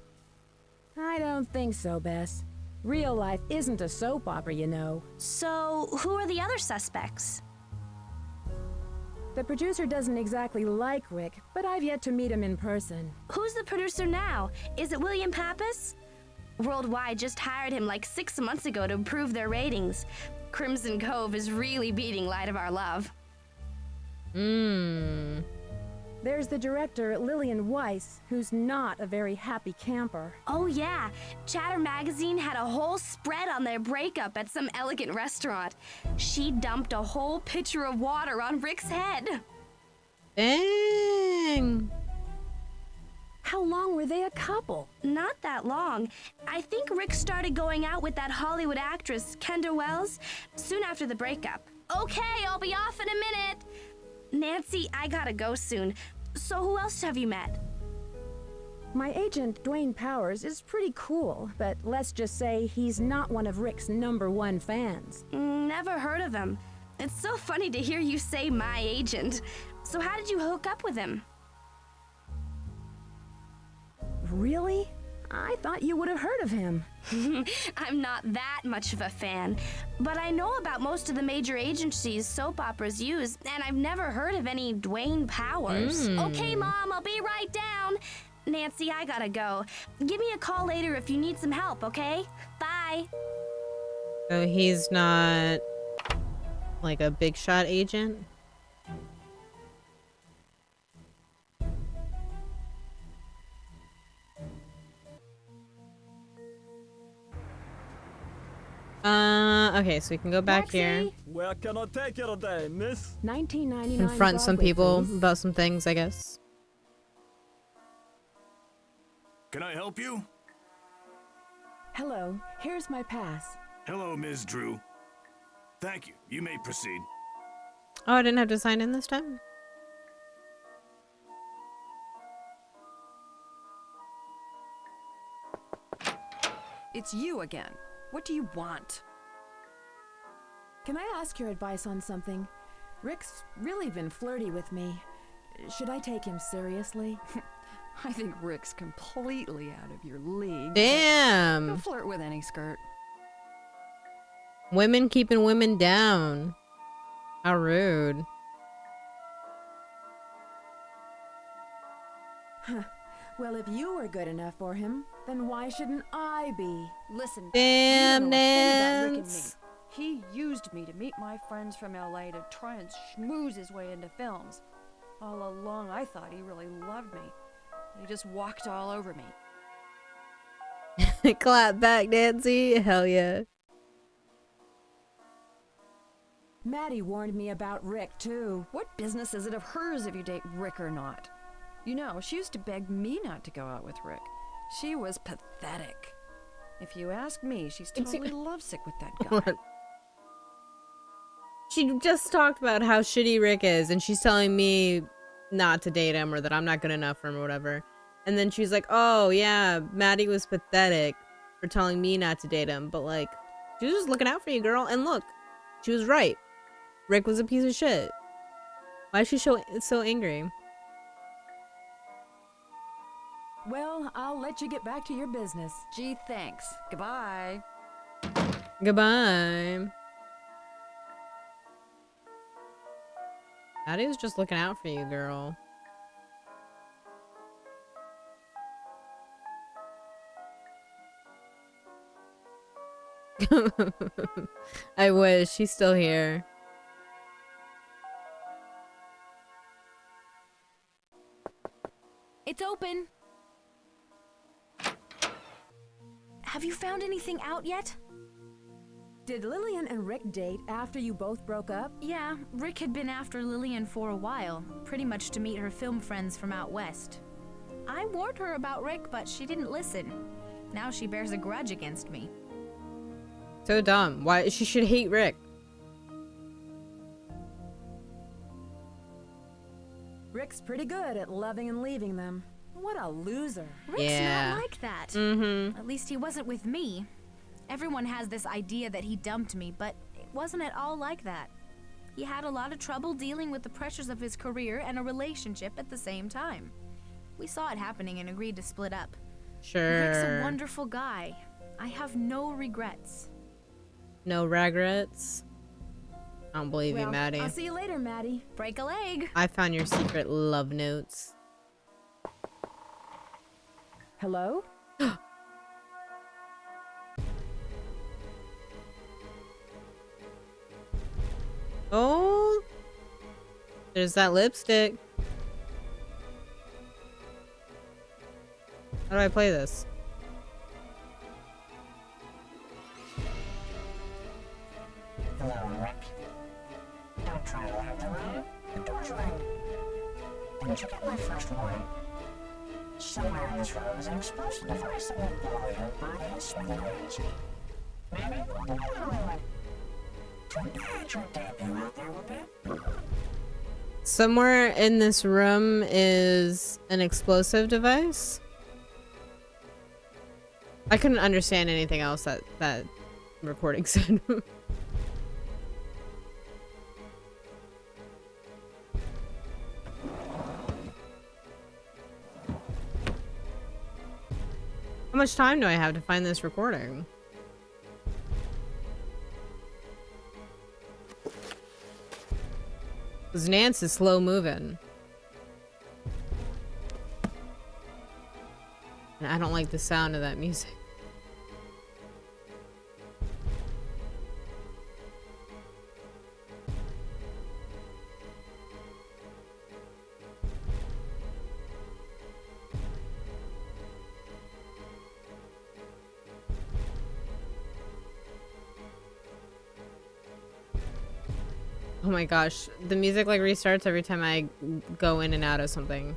I don't think so, Bess. Real life isn't a soap opera, you know. So, who are the other suspects? The producer doesn't exactly like Rick, but I've yet to meet him in person. Who's the producer now? Is it William Pappas? Worldwide just hired him like 6 months ago to improve their ratings. Crimson Cove is really beating Light of Our Love. There's the director, Lillian Weiss, who's not a very happy camper. Oh yeah, Chatter Magazine had a whole spread on their breakup at some elegant restaurant. She dumped a whole pitcher of water on Rick's head. Dang. How long were they a couple? Not that long. I think Rick started going out with that Hollywood actress, Kendra Wells, soon after the breakup. Okay, I'll be off in a minute. Nancy, I gotta go soon. So who else have you met? My agent, Dwayne Powers, is pretty cool, but let's just say he's not one of Rick's #1 fans. Never heard of him. It's so funny to hear you say my agent. So how did you hook up with him? Really? I thought you would have heard of him. I'm not that much of a fan, but I know about most of the major agencies soap operas use, and I've never heard of any Dwayne Powers. Okay, Mom, I'll be right down. Nancy, I gotta go. Give me a call later if you need some help, okay? Bye. So he's not like a big shot agent? Okay, so we can go back here. Where can I take you today, miss? 1999. Confront some Broadway, people please. about some things, I guess. Can I help you? Hello, here's my pass. Hello, Ms. Drew. Thank you. You may proceed. Oh, I didn't have to sign in this time? it's you again. What do you want? Can I ask your advice on something? Rick's really been flirty with me. Should I take him seriously? I think Rick's completely out of your league. Damn. He'll flirt with any skirt. Women keeping women down. How rude. Well, if you were good enough for him, then why shouldn't I be? Listen, damn, you don't know a thing about Rick and me. Nance. He used me to meet my friends from LA to try and schmooze his way into films. All along, I thought he really loved me. He just walked all over me. Clap back, Nancy. Hell yeah. Maddie warned me about Rick, too. What business is it of hers if you date Rick or not? You know, she used to beg me not to go out with Rick. She was pathetic. If you ask me, she's totally lovesick with that guy. She just talked about how shitty Rick is, and she's telling me not to date him or that I'm not good enough for him or whatever. And then she's like, oh yeah, Maddie was pathetic for telling me not to date him. But like, she was just looking out for you, girl. And look, she was right. Rick was a piece of shit. Why is she so angry? Well, I'll let you get back to your business. Gee, thanks. Goodbye. Goodbye. Maddie was just looking out for you, girl. I wish. She's still here. It's open. Have you found anything out yet? Did Lillian and Rick date after you both broke up? Yeah, Rick had been after Lillian for a while, pretty much to meet her film friends from out west. I warned her about Rick, but she didn't listen. Now she bears a grudge against me. So dumb. Why? She should hate Rick. Rick's pretty good at loving and leaving them. What a loser. Rick's not like that. Mm-hmm. At least he wasn't with me. Everyone has this idea that he dumped me, but it wasn't at all like that. He had a lot of trouble dealing with the pressures of his career and a relationship at the same time. We saw it happening and agreed to split up. Sure. Rick's a wonderful guy. I have no regrets. No regrets. I don't believe you, Well, Maddie. I'll see you later, Maddie. Break a leg. I found your secret love notes. Hello? Oh, there's that lipstick. How do I play this? Hello, Rick. Don't try to lie to me. The door's ring. Didn't you get my first warning? Somewhere in this room is an explosive device that will blow your body to smithereens. Maybe we'll do another one. Too bad your debut out there with it. Somewhere in this room is an explosive device. I couldn't understand anything else that recording said. How much time do I have to find this recording? Because Nance is slow moving. And I don't like the sound of that music. Oh my gosh, the music like restarts every time I go in and out of something.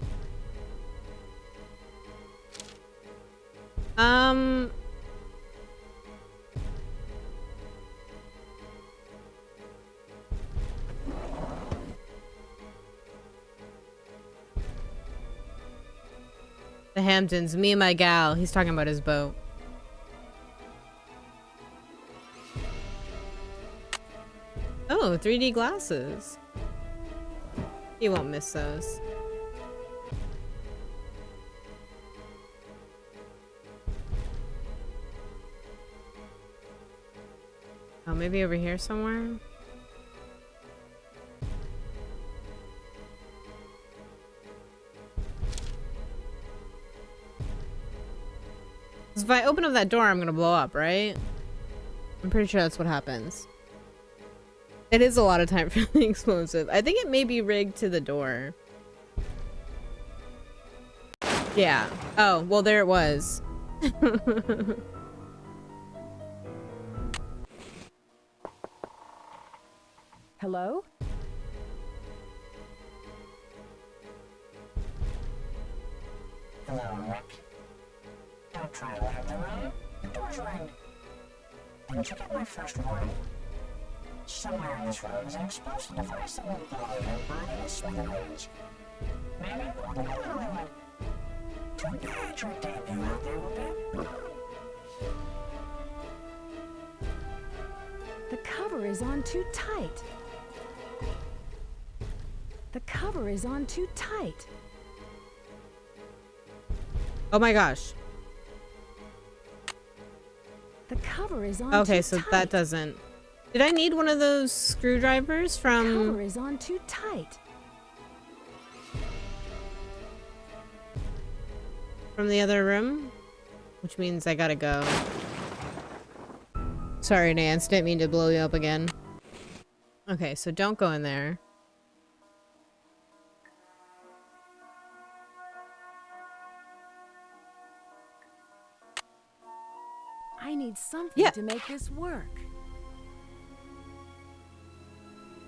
The Hamptons, me and my gal. He's talking about his boat. Oh, 3D glasses. You won't miss those. Oh, maybe over here somewhere? If I open up that door, I'm gonna blow up, right? I'm pretty sure that's what happens. It is a lot of time for the explosive. I think it may be rigged to the door. Yeah. Oh, well, there it was. Hello? Hello, Rick. Don't try to leave the room. The door's ringed. Didn't you get my first warning? Somewhere in this room is an explosive device that will blow your body to smithereens. Maybe another one. Too bad your debut out there with that. The cover is on too tight. The cover is on too tight. Oh my gosh. The cover is on Okay, too so tight. that doesn't... Did I need one of those screwdrivers The from... cover is on too tight. from the other room? Which means I gotta go. Sorry, Nance. Didn't mean to blow you up again. Okay, so don't go in there. I need something Yeah. to make this work.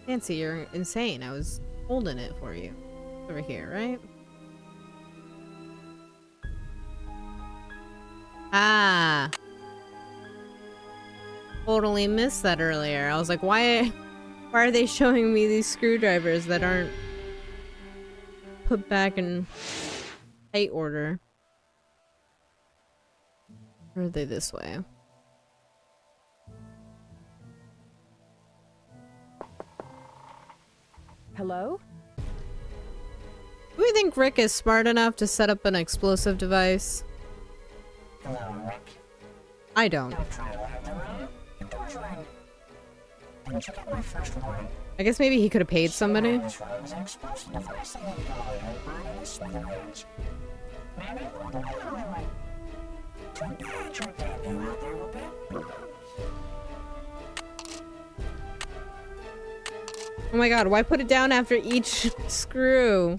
Nancy, you're insane. I was holding it for you. Over here, right? Ah. Totally missed that earlier. I was like, why are they showing me these screwdrivers that aren't put back in tight order? Or are they this way? Hello? Do we think Rick is smart enough to set up an explosive device? Hello, Rick. I don't. Don't try to leave the room. The door's ringed. Didn't you get my first warning? I guess maybe he could have paid somebody. Somewhere in this room is an explosive device that will blow your body to smithereens. Maybe another one. Too bad your debut out there with that. Oh my god, why put it down after each screw?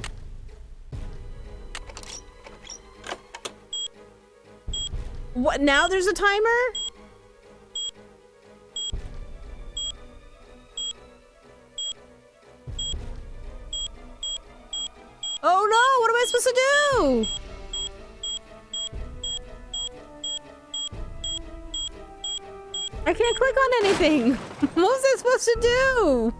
What, now there's a timer? Oh no, what am I supposed to do? I can't click on anything. What was I supposed to do?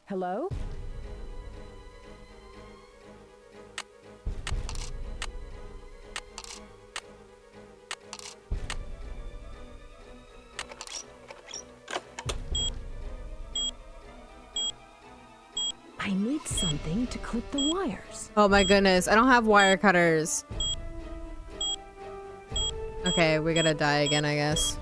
Hello? I need something to clip the wires. Oh my goodness, I don't have wire cutters. Okay, we gotta die again, I guess.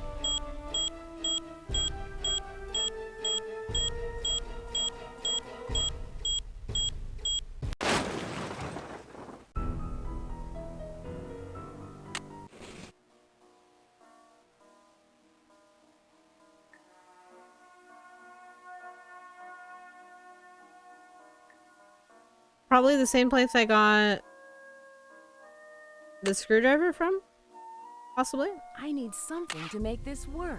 Probably the same place I got the screwdriver from? Possibly? I need something to make this work.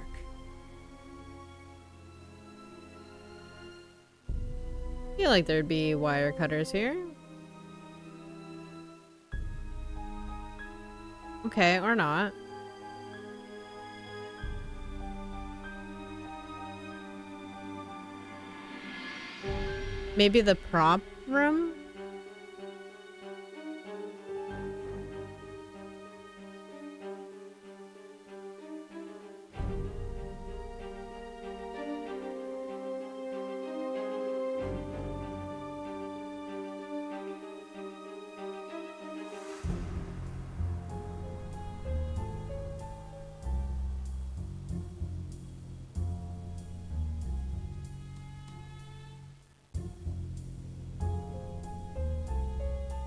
I feel like there'd be wire cutters here. Okay, or not. Maybe the prop room?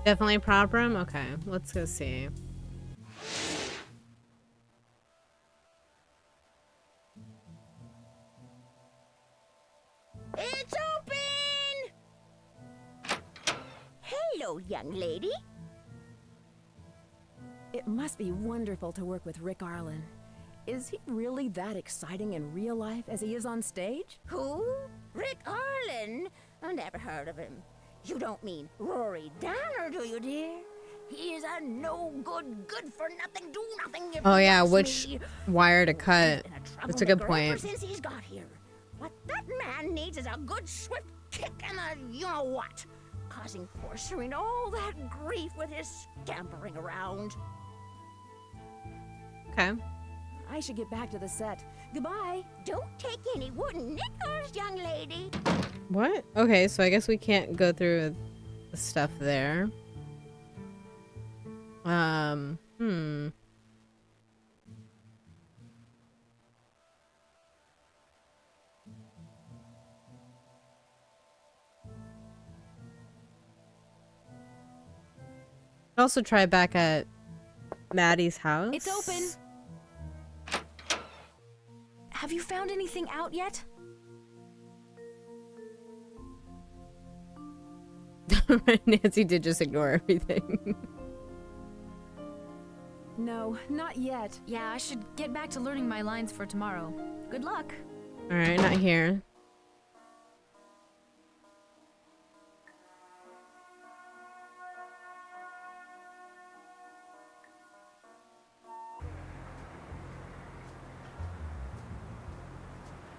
Definitely prop room? Okay, let's go see. It's open! Hello, young lady. It must be wonderful to work with Rick Arlen. Is he really that exciting in real life as he is on stage? Who? Rick Arlen? I never heard of him. You don't mean Rory Danner, do you, dear? He is a no-good, good-for-nothing, do-nothing. Oh yeah, which wire to cut? That's a good Ever point. since he's got here. What that man needs is a good swift kick and a you-know-what. Causing poor Serena all that grief with his scampering around. Okay. I should get back to the set. Goodbye. Don't take any wooden nickels, young lady. What? Okay, so I guess we can't go through the stuff there. Also try back at Maddie's house. It's open. Have you found anything out yet? Nancy did just ignore everything. No, not yet. Yeah, I should get back to learning my lines for tomorrow. Good luck. Alright, not here.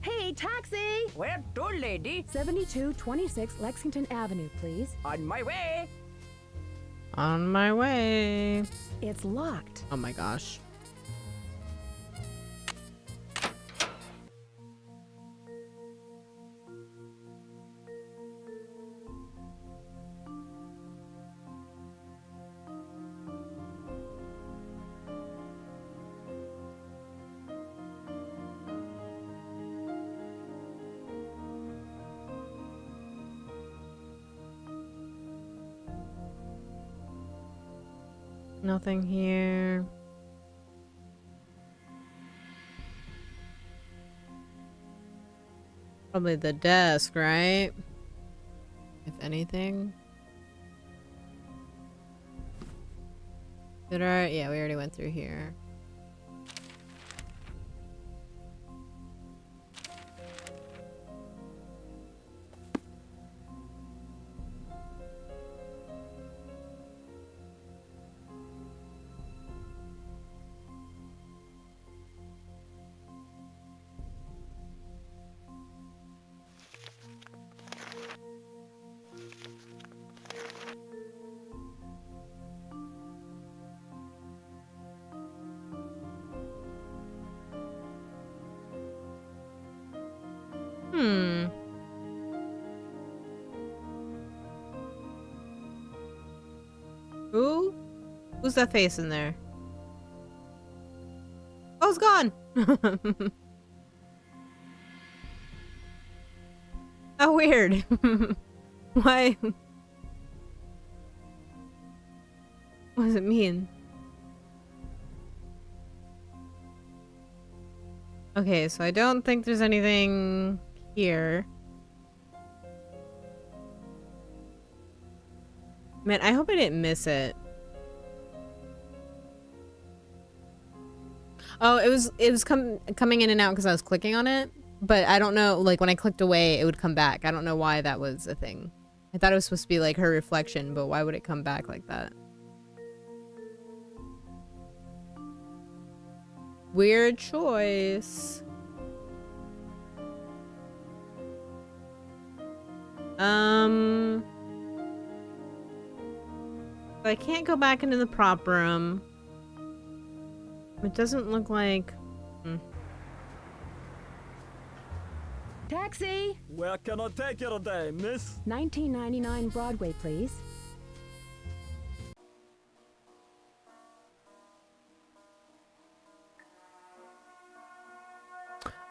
Hey, taxi! Where to, lady? 7226 Lexington Avenue, please. On my way. On my way. It's locked. Oh my gosh. Nothing here. Probably the desk, right? If anything. Did I? Yeah, we already went through here. Who? Who's that face in there? Oh, it's gone! How weird. Why? What does it mean? Okay, so I don't think there's anything here. Man, I hope I didn't miss it. Oh, it was coming in and out because I was clicking on it, but I don't know, like when I clicked away, it would come back. I don't know why that was a thing. I thought it was supposed to be like her reflection, but why would it come back like that? Weird choice. I can't go back into the prop room. It doesn't look like... Taxi! Where can I take you today, miss? 1999 Broadway, please.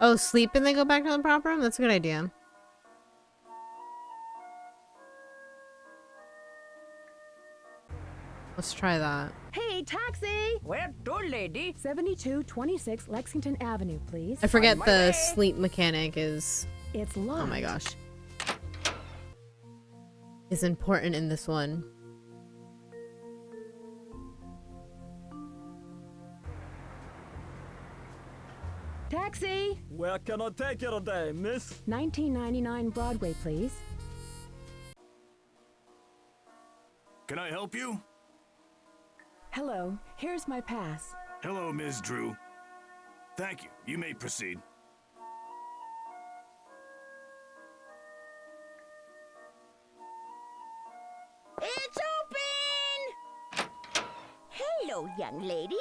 Oh, sleep and then go back to the prop room? That's a good idea. Let's try that. Hey, taxi! Well, good lady. 7226 Lexington Avenue, please. I forget On my the way. sleep mechanic is... It's locked. Oh my gosh. Is important in this one. Taxi! Where can I take you today, miss? 1999 Broadway, please. Can I help you? Hello, here's my pass. Hello, Ms. Drew. Thank you. You may proceed. It's open! Hello, young lady.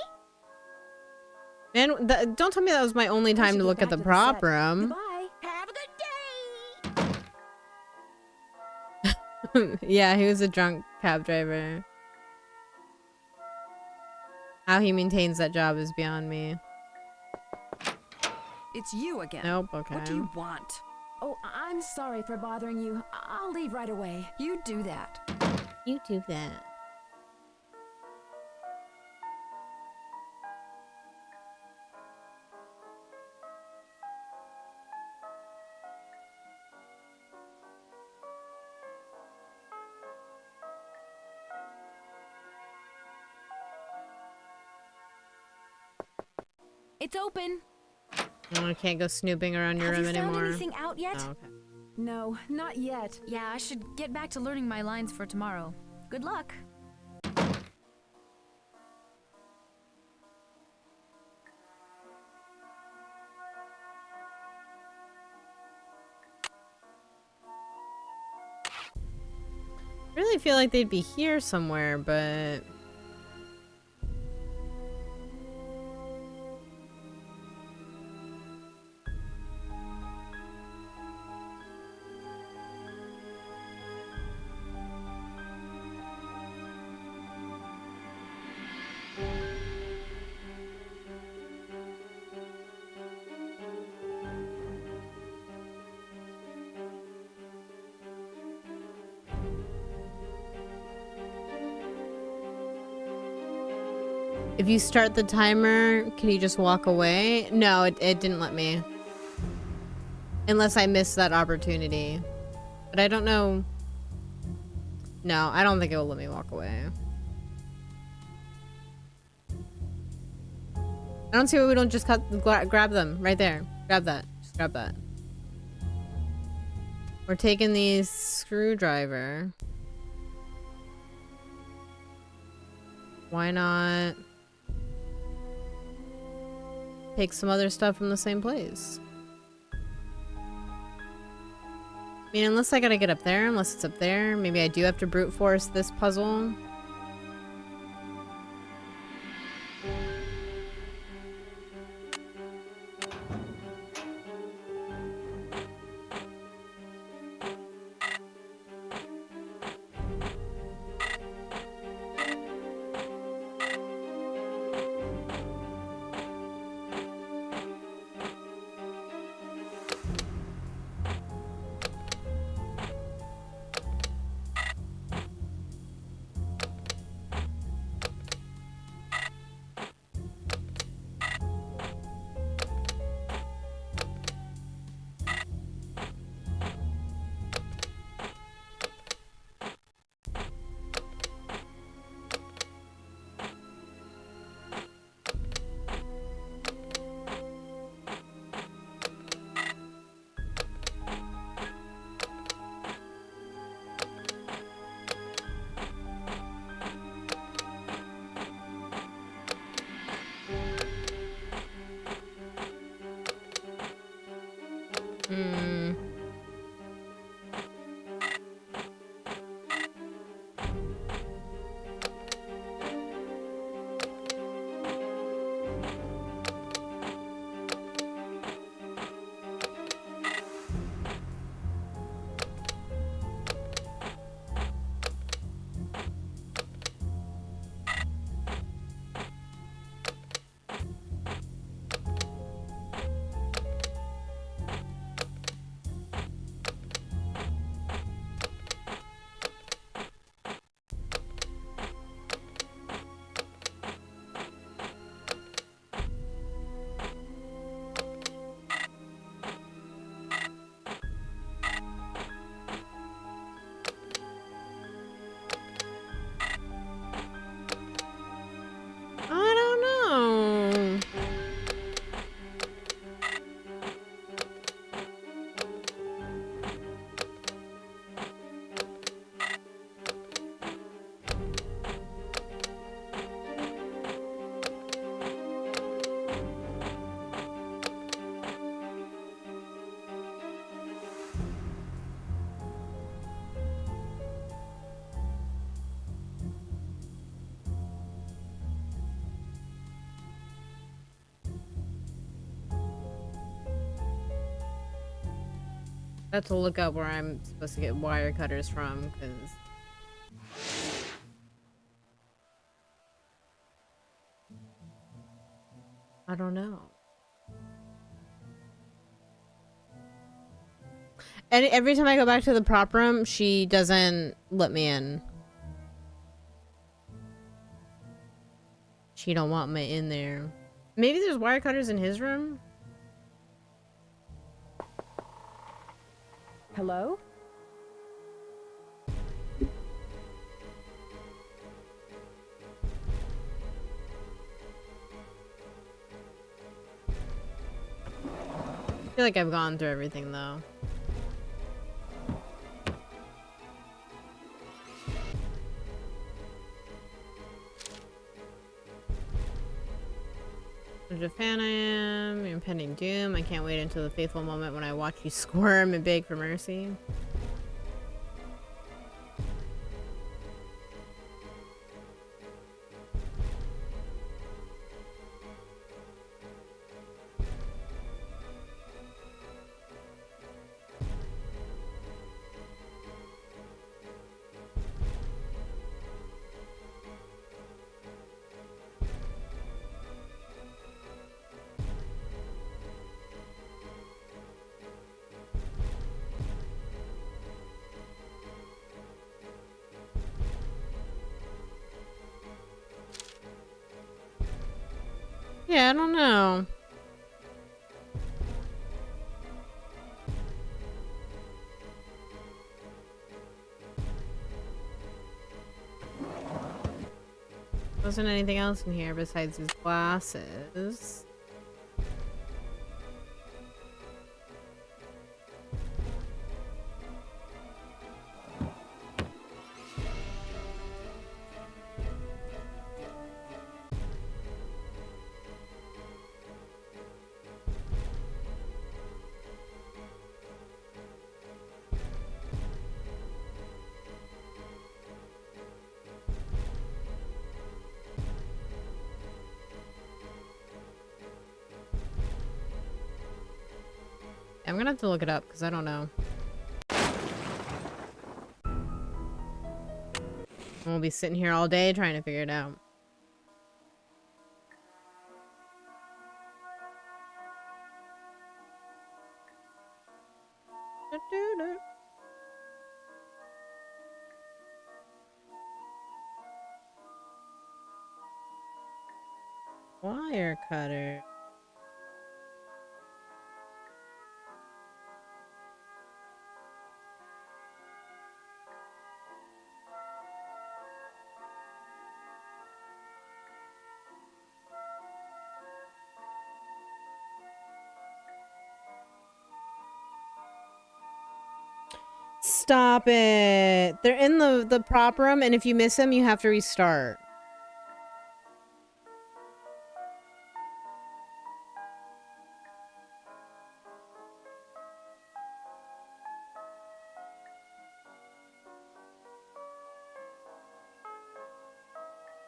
Man, don't tell me that was my only time to look at the prop room. Goodbye. Have a good day. Yeah, he was a drunk cab driver. How he maintains that job is beyond me. It's you again. Nope, okay. What do you want? Oh, I'm sorry for bothering you. I'll leave right away. You do that. You do that. It's open. Oh, I can't go snooping around your Have room you found anymore. anything out yet? Oh, okay. No, not yet. Yeah, I should get back to learning my lines for tomorrow. Good luck. I really feel like they'd be here somewhere, but... If you start the timer, can you just walk away? No, it didn't let me. Unless I missed that opportunity. But I don't know. No, I don't think it will let me walk away. I don't see why we don't just grab them right there. Grab that. Just grab that. We're taking the screwdriver. Why not take some other stuff from the same place? I mean, unless I gotta get up there, unless it's up there. Maybe I do have to brute force this puzzle. I have to look up where I'm supposed to get wire cutters from, because I don't know. And every time I go back to the prop room, she doesn't let me in. She don't want me in there. Maybe there's wire cutters in his room? Hello? I feel like I've gone through everything though. What a fan I am, your impending doom. I can't wait until the fateful moment when I watch you squirm and beg for mercy. Yeah, I don't know. Wasn't anything else in here besides his glasses. I'm gonna have to look it up because I don't know. We'll be sitting here all day trying to figure it out. Wire cutter. Stop it. They're in the prop room, and if you miss them, you have to restart.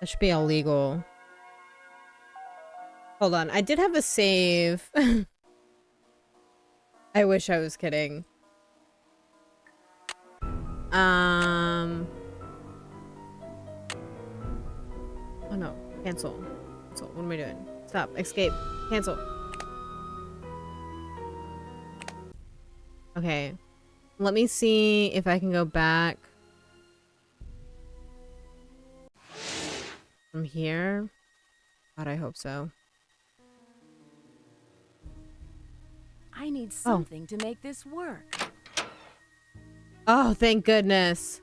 That should be illegal. Hold on. I did have a save. I wish I was kidding. Oh no. Cancel. Cancel. What am I doing? Stop. Escape. Cancel. Okay. Let me see if I can go back from here. God, I hope so. I need something to make this work. Oh, thank goodness.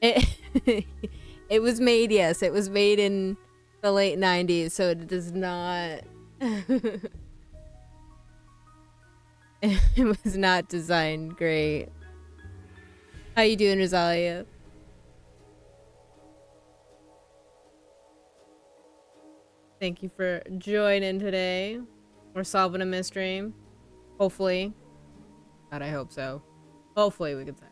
It was made, yes. It was made in the late 90s, so it does not... It was not designed great. How you doing, Rosalia? Thank you for joining today. We're solving a mystery. Hopefully. God, I hope so. Hopefully we can say.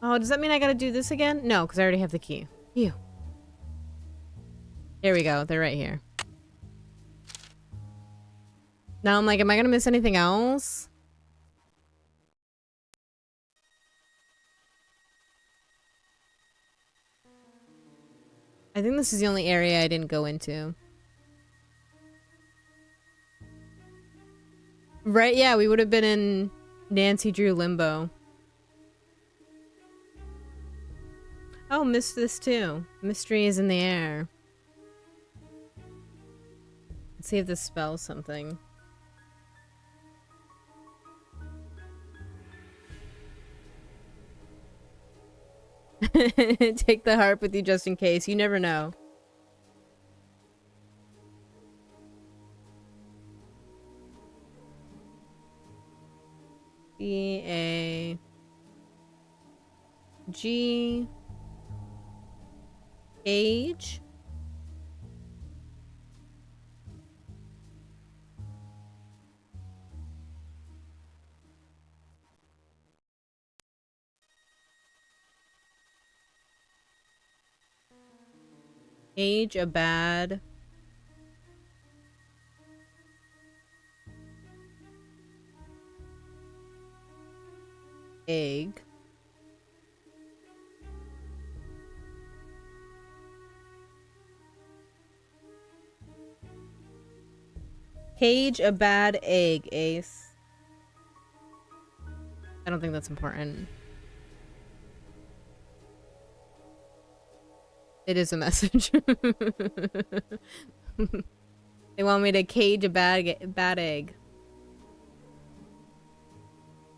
Oh, does that mean I gotta do this again? No, because I already have the key. Phew. Here we go. They're right here. Now I'm like, am I gonna miss anything else? I think this is the only area I didn't go into. Right, yeah, we would have been in Nancy Drew Limbo. Oh, missed this too. Mystery is in the air. Let's see if this spells something. Take the harp with you just in case. You never know. C-A-G... Age? Age a bad egg. Cage a bad egg, Ace. I don't think that's important. It is a message. They want me to cage a bad egg.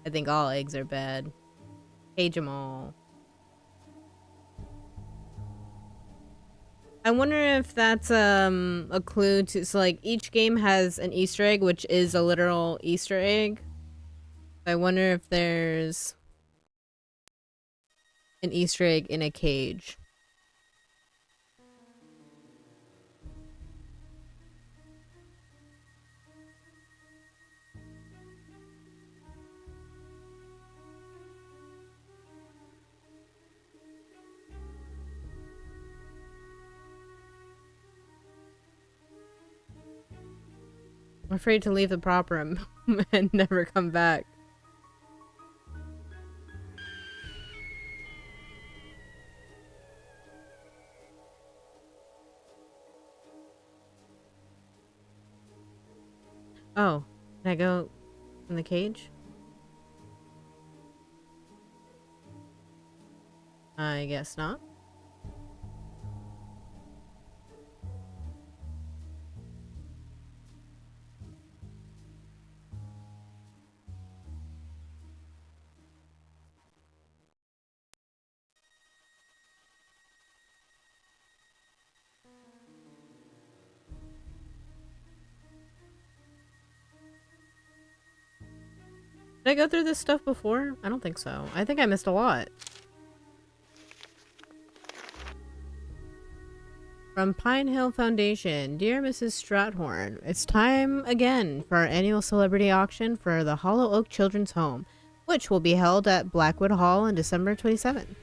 I think all eggs are bad. Cage them all. I wonder if that's a clue to, so like each game has an Easter egg, which is a literal Easter egg. I wonder if there's an Easter egg in a cage. I'm afraid to leave the prop room and never come back. Oh, can I go in the cage? I guess not. Did I go through this stuff before? I don't think so. I think I missed a lot. From Pine Hill Foundation, dear Mrs. Strathorn, it's time again for our annual celebrity auction for the Hollow Oak Children's Home, which will be held at Blackwood Hall on December 27th.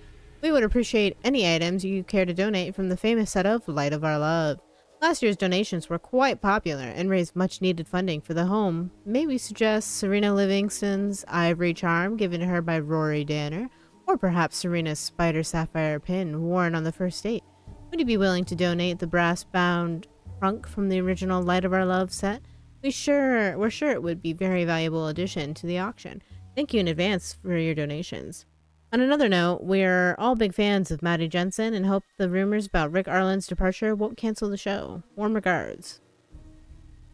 We would appreciate any items you care to donate from the famous set of Light of Our Love. Last year's donations were quite popular and raised much needed funding for the home. May we suggest Serena Livingston's ivory charm given to her by Rory Danner, or perhaps Serena's spider sapphire pin worn on the first date? Would you be willing to donate the brass-bound trunk from the original Light of Our Love set? We're sure it would be a very valuable addition to the auction. Thank you in advance for your donations. On another note, we're all big fans of Maddie Jensen and hope the rumors about Rick Arlen's departure won't cancel the show. Warm regards.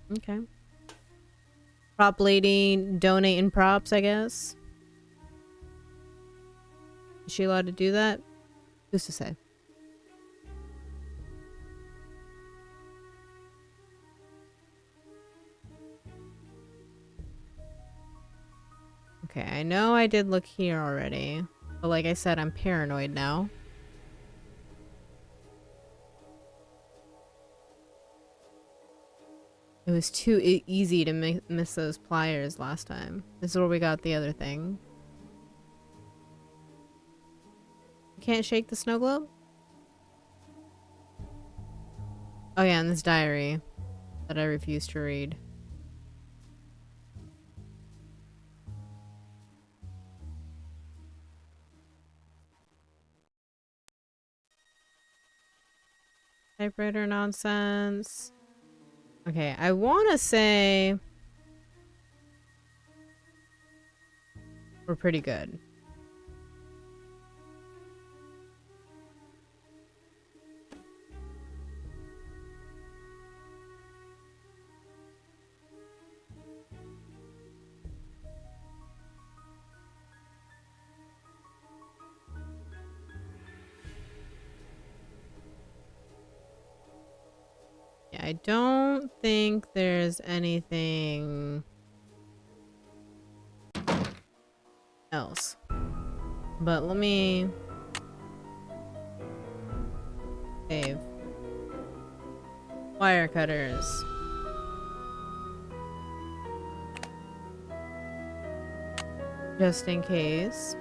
Okay. Prop lady donating props, I guess. Is she allowed to do that? Who's to say? Okay, I know I did look here already. But like I said, I'm paranoid now. It was too easy to miss those pliers last time. This is where we got the other thing. You can't shake the snow globe? Oh yeah, in this diary that I refuse to read. Typewriter nonsense. Okay, I want to say we're pretty good. I don't think there's anything else. But let me save. Wire cutters. Just in case.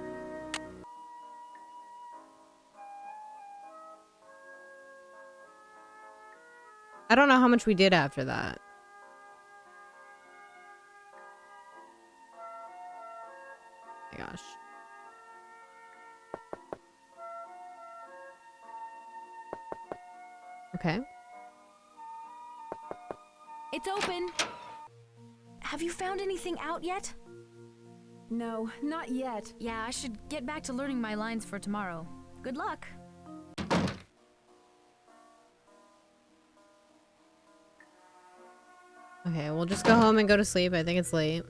I don't know how much we did after that. Oh my gosh. Okay. It's open. Have you found anything out yet? No, not yet. Yeah, I should get back to learning my lines for tomorrow. Good luck. Okay, we'll just go home and go to sleep. I think it's late.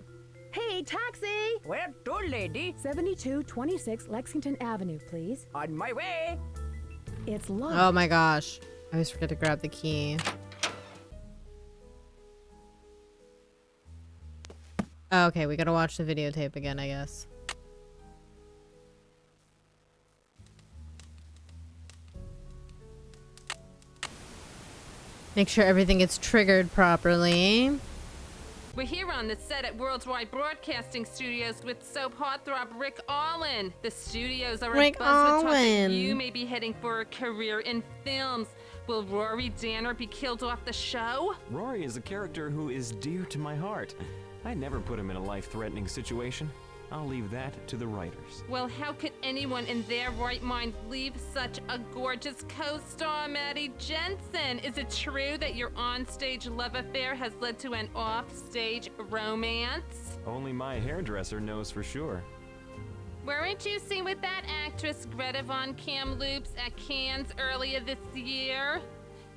Hey, taxi! Where to, lady? 7226 Lexington Avenue, please. On my way. It's locked. Oh my gosh. I always forget to grab the key. Oh, okay, we gotta watch the videotape again, I guess. Make sure everything gets triggered properly. We're here on the set at Worldwide Broadcasting Studios with soap heartthrob Rick Allen. The studios are Rick abuzz with talk that Allen. you may be heading for a career in films. Will Rory Danner be killed off the show? Rory is a character who is dear to my heart. I'd never put him in a life-threatening situation. I'll leave that to the writers. Well, how could anyone in their right mind leave such a gorgeous co-star, Maddie Jensen? Is it true that your on-stage love affair has led to an off-stage romance? Only my hairdresser knows for sure. Weren't you seen with that actress Greta Von Kamloops at Cannes earlier this year?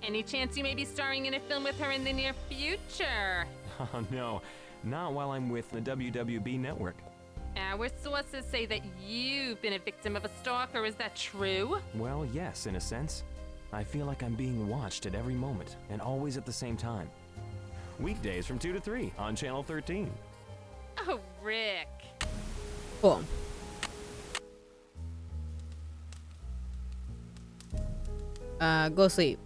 Any chance you may be starring in a film with her in the near future? Oh no, not while I'm with the WWB network. Our sources say that you've been a victim of a stalker. Is that true? Well, yes, in a sense. I feel like I'm being watched at every moment, and always at the same time. Weekdays from 2 to 3 on Channel 13. Oh, Rick. Cool. Go sleep.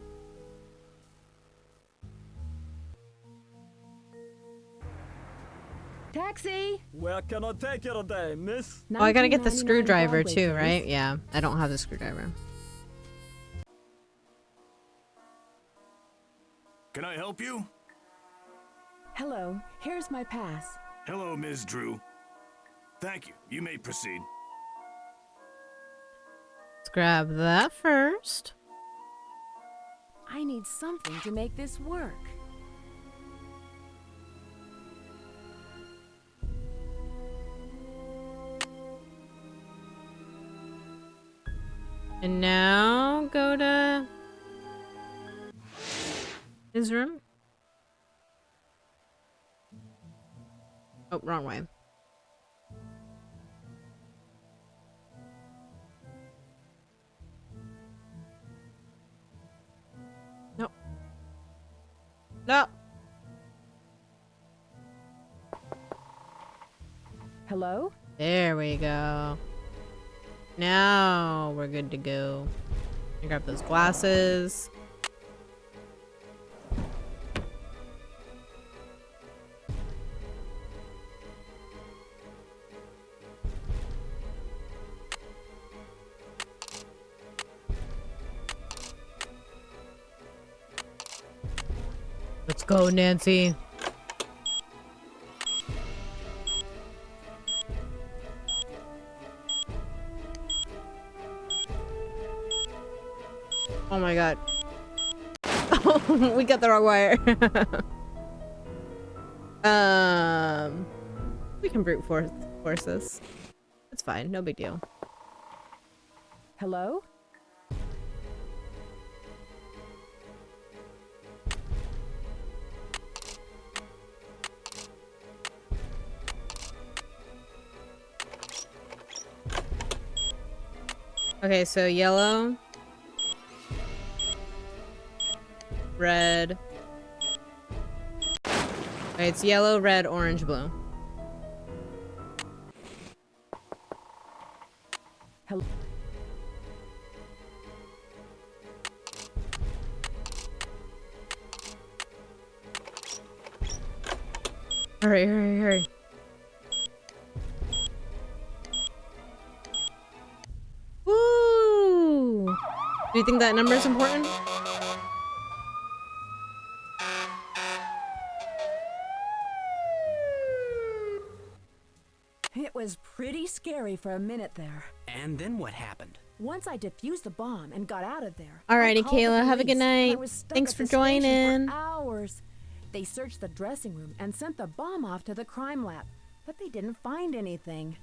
Taxi! Where can I take you today, miss? Oh, I gotta get the 1999 screwdriver Broadway, too, please. right? Yeah, I don't have the screwdriver. Can I help you? Hello, here's my pass. Hello, Ms. Drew. Thank you. You may proceed. Let's grab that first. I need something to make this work. And now go to his room. Oh, wrong way. Nope. No. Hello? There we go. Now we're good to go. Grab those glasses. Let's go, Nancy. Oh my god. Oh, we got the wrong wire. We can brute force this. It's fine, no big deal. Hello? Okay, so yellow, red. Okay, it's yellow, red, orange, blue. Hello? Hurry, hurry, hurry. Woo! Do you think that number is important? It was pretty scary for a minute there. And then what happened? Once I defused the bomb and got out of there. Alrighty, I called the Kayla, have a good police, and I night. was stuck Thanks at for the station joining. For hours. They searched the dressing room and sent the bomb off to the crime lab, but they didn't find anything.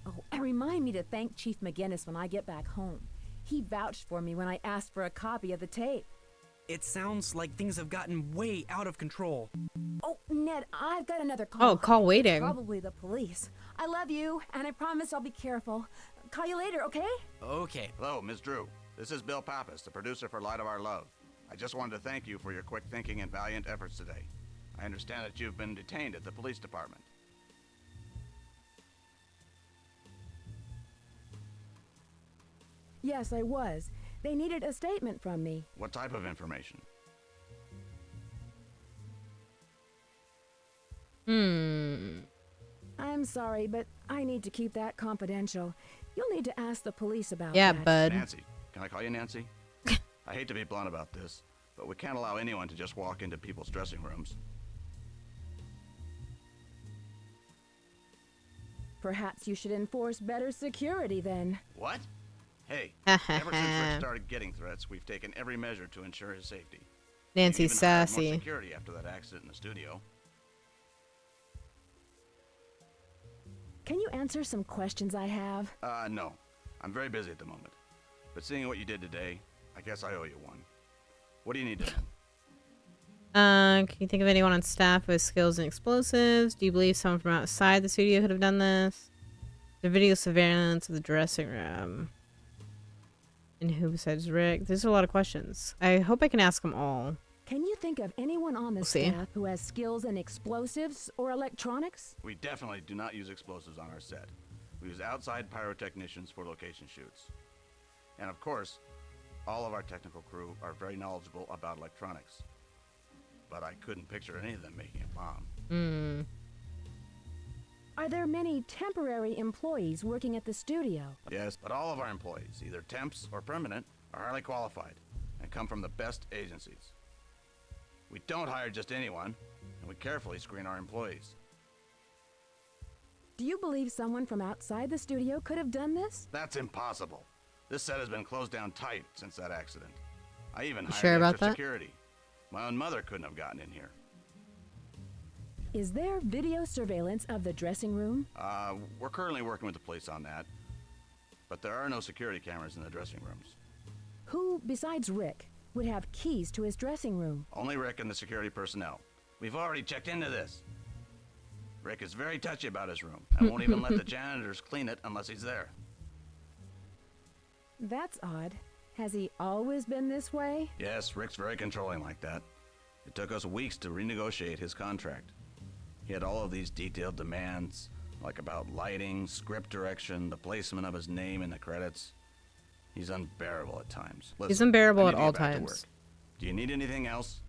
Oh, and remind me to thank Chief McGinnis when I get back home. He vouched for me when I asked for a copy of the tape. It sounds like things have gotten way out of control. Oh, Ned, I've got another call. Oh, call waiting. Probably the police. I love you, and I promise I'll be careful. Call you later, okay? Okay. Hello, Ms. Drew. This is Bill Pappas, the producer for Light of Our Love. I just wanted to thank you for your quick thinking and valiant efforts today. I understand that you've been detained at the police department. Yes, I was. They needed a statement from me. What type of information? I'm sorry, but I need to keep that confidential. You'll need to ask the police about Yeah, that. bud. Nancy. Can I call you Nancy? I hate to be blunt about this, but we can't allow anyone to just walk into people's dressing rooms. Perhaps you should enforce better security then. What? Hey, ever since Rick started getting threats, we've taken every measure to ensure his safety. Nancy's We've even hired sassy. more security after that accident in the studio. Can you answer some questions I have? No. I'm very busy at the moment. But seeing what you did today, I guess I owe you one. What do you need to know? Can you think of anyone on staff with skills in explosives? Do you believe someone from outside the studio could have done this? The video surveillance of the dressing room. And who besides Rick? There's a lot of questions. I hope I can ask them all. Can you think of anyone on the We'll see. staff who has skills in explosives or electronics? We definitely do not use explosives on our set. We use outside pyrotechnicians for location shoots. And of course, all of our technical crew are very knowledgeable about electronics. But I couldn't picture any of them making a bomb. Are there many temporary employees working at the studio? Yes, but all of our employees, either temps or permanent, are highly qualified and come from the best agencies. We don't hire just anyone, and we carefully screen our employees. Do you believe someone from outside the studio could have done this? That's impossible. This set has been closed down tight since that accident. I even hired sure about extra that? security. My own mother couldn't have gotten in here. Is there video surveillance of the dressing room? We're currently working with the police on that. But there are no security cameras in the dressing rooms. Who, besides Rick, would have keys to his dressing room? Only Rick and the security personnel. We've already checked into this. Rick is very touchy about his room and won't even let the janitors clean it unless he's there. That's odd. Has he always been this way? Yes, Rick's very controlling like that. It took us weeks to renegotiate his contract. He had all of these detailed demands, like about lighting, script direction, the placement of his name in the credits. He's unbearable at times. He's Listen, unbearable I at need to all get back to times. work. Do you need anything else?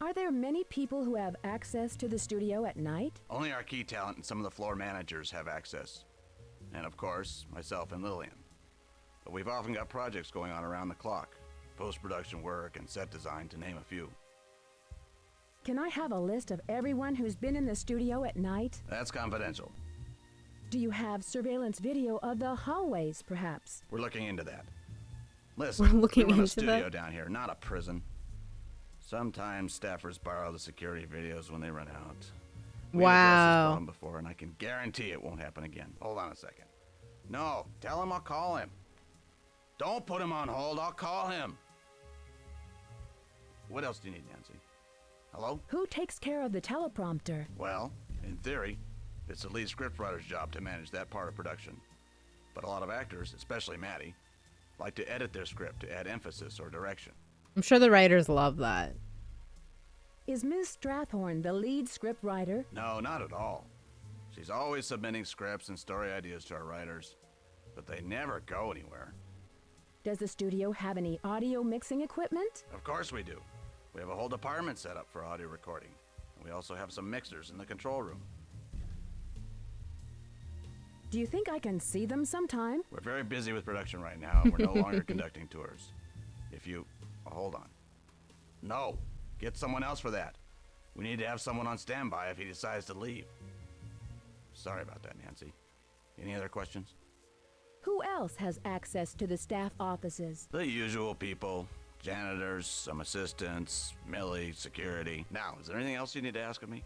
Are there many people who have access to the studio at night? Only our key talent and some of the floor managers have access. And of course, myself and Lillian. But we've often got projects going on around the clock. Post-production work and set design, to name a few. Can I have a list of everyone who's been in the studio at night? That's confidential. Do you have surveillance video of the hallways, perhaps? We're looking into that. Listen, We're looking we run a into studio that. down here, not a prison. Sometimes staffers borrow the security videos when they run out. We've addressed this problem before, and I can guarantee it won't happen again. Hold on a second. No, tell him I'll call him. Don't put him on hold. I'll call him. What else do you need, Nancy? Hello? Who takes care of the teleprompter? Well, in theory, it's the lead scriptwriter's job to manage that part of production. But a lot of actors, especially Maddie, like to edit their script to add emphasis or direction. I'm sure the writers love that. Is Ms. Strathhorn the lead scriptwriter? No, not at all. She's always submitting scripts and story ideas to our writers, but they never go anywhere. Does the studio have any audio mixing equipment? Of course we do. We have a whole department set up for audio recording. And we also have some mixers in the control room. Do you think I can see them sometime? We're very busy with production right now, and we're no longer conducting tours. If you... Oh, hold on. No! Get someone else for that. We need to have someone on standby if he decides to leave. Sorry about that, Nancy. Any other questions? Who else has access to the staff offices? The usual people. Janitors, some assistants, Millie, security. Now, is there anything else you need to ask of me?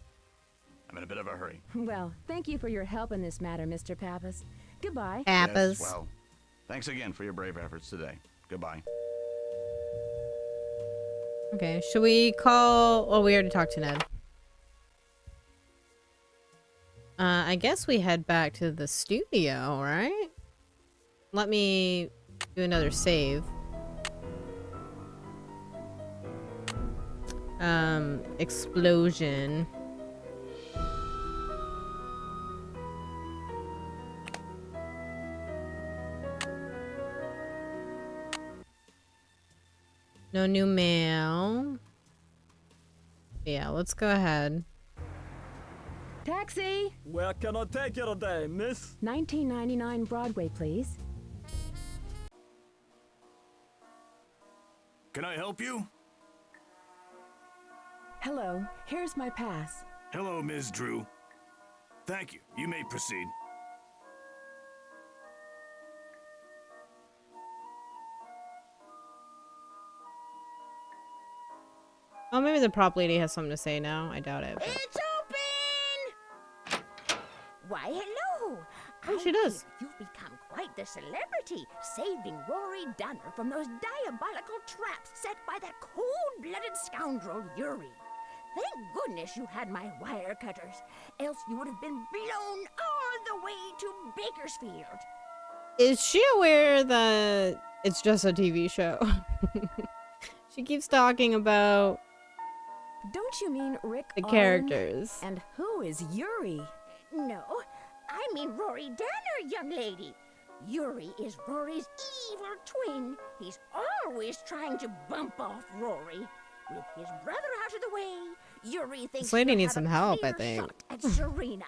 I'm in a bit of a hurry. Well, thank you for your help in this matter, Mr. Pappas. Goodbye. Yes, well, thanks again for your brave efforts today. Goodbye. Okay, should we call... Oh, we already talked to Ned. I guess we head back to the studio, right? Let me do another save. Explosion. No new mail. Yeah, let's go ahead. Taxi! Where can I take you today, miss? 1999 Broadway, please. Can I help you? Hello, here's my pass. Hello, Ms. Drew. Thank you. You may proceed. Oh, maybe the prop lady has something to say now. I doubt it. But... It's open! Why, hello! Oh, she does. You've become quite the celebrity, saving Rory Dunner from those diabolical traps set by that cold-blooded scoundrel, Yuri. Thank goodness you had my wire cutters, else you would have been blown all the way to Bakersfield. Is she aware that it's just a TV show? She keeps talking about Don't you mean Rick the Arlen? characters. And who is Yuri? No, I mean Rory Danner, young lady. Yuri is Rory's evil twin. He's always trying to bump off Rory. With his brother out of the way, Yuri thinks This lady he'll needs have some a help, I clear think. shot at Serena.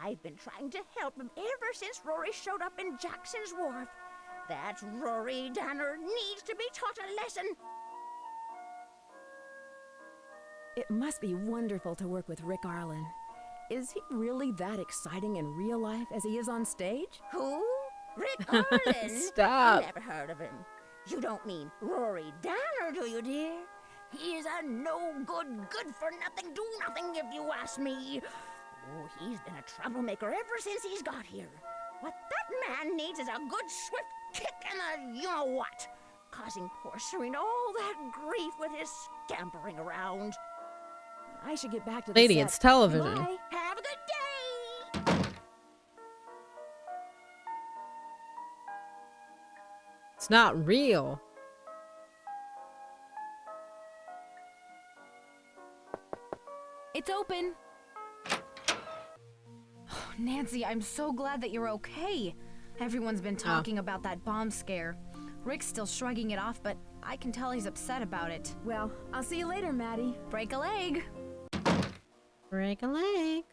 I've been trying to help him ever since Rory showed up in Jackson's Wharf. That Rory Danner needs to be taught a lesson. It must be wonderful to work with Rick Arlen. Is he really that exciting in real life as he is on stage? Who? Rick Arlen? Stop. Never heard of him. You don't mean Rory Danner, do you, dear? He is a no-good, good-for-nothing, do-nothing, if you ask me. Oh, he's been a troublemaker ever since he's got here. What that man needs is a good, swift kick and a you-know-what, causing poor Serena all that grief with his scampering around. I should get back to the Lady, set. it's television. Bye. Have a good day! It's not real. It's open. Nancy, I'm so glad that you're okay. Everyone's been talking about that bomb scare. Rick's still shrugging it off, but I can tell he's upset about it. Well, I'll see you later, Maddie. Break a leg. Break a leg.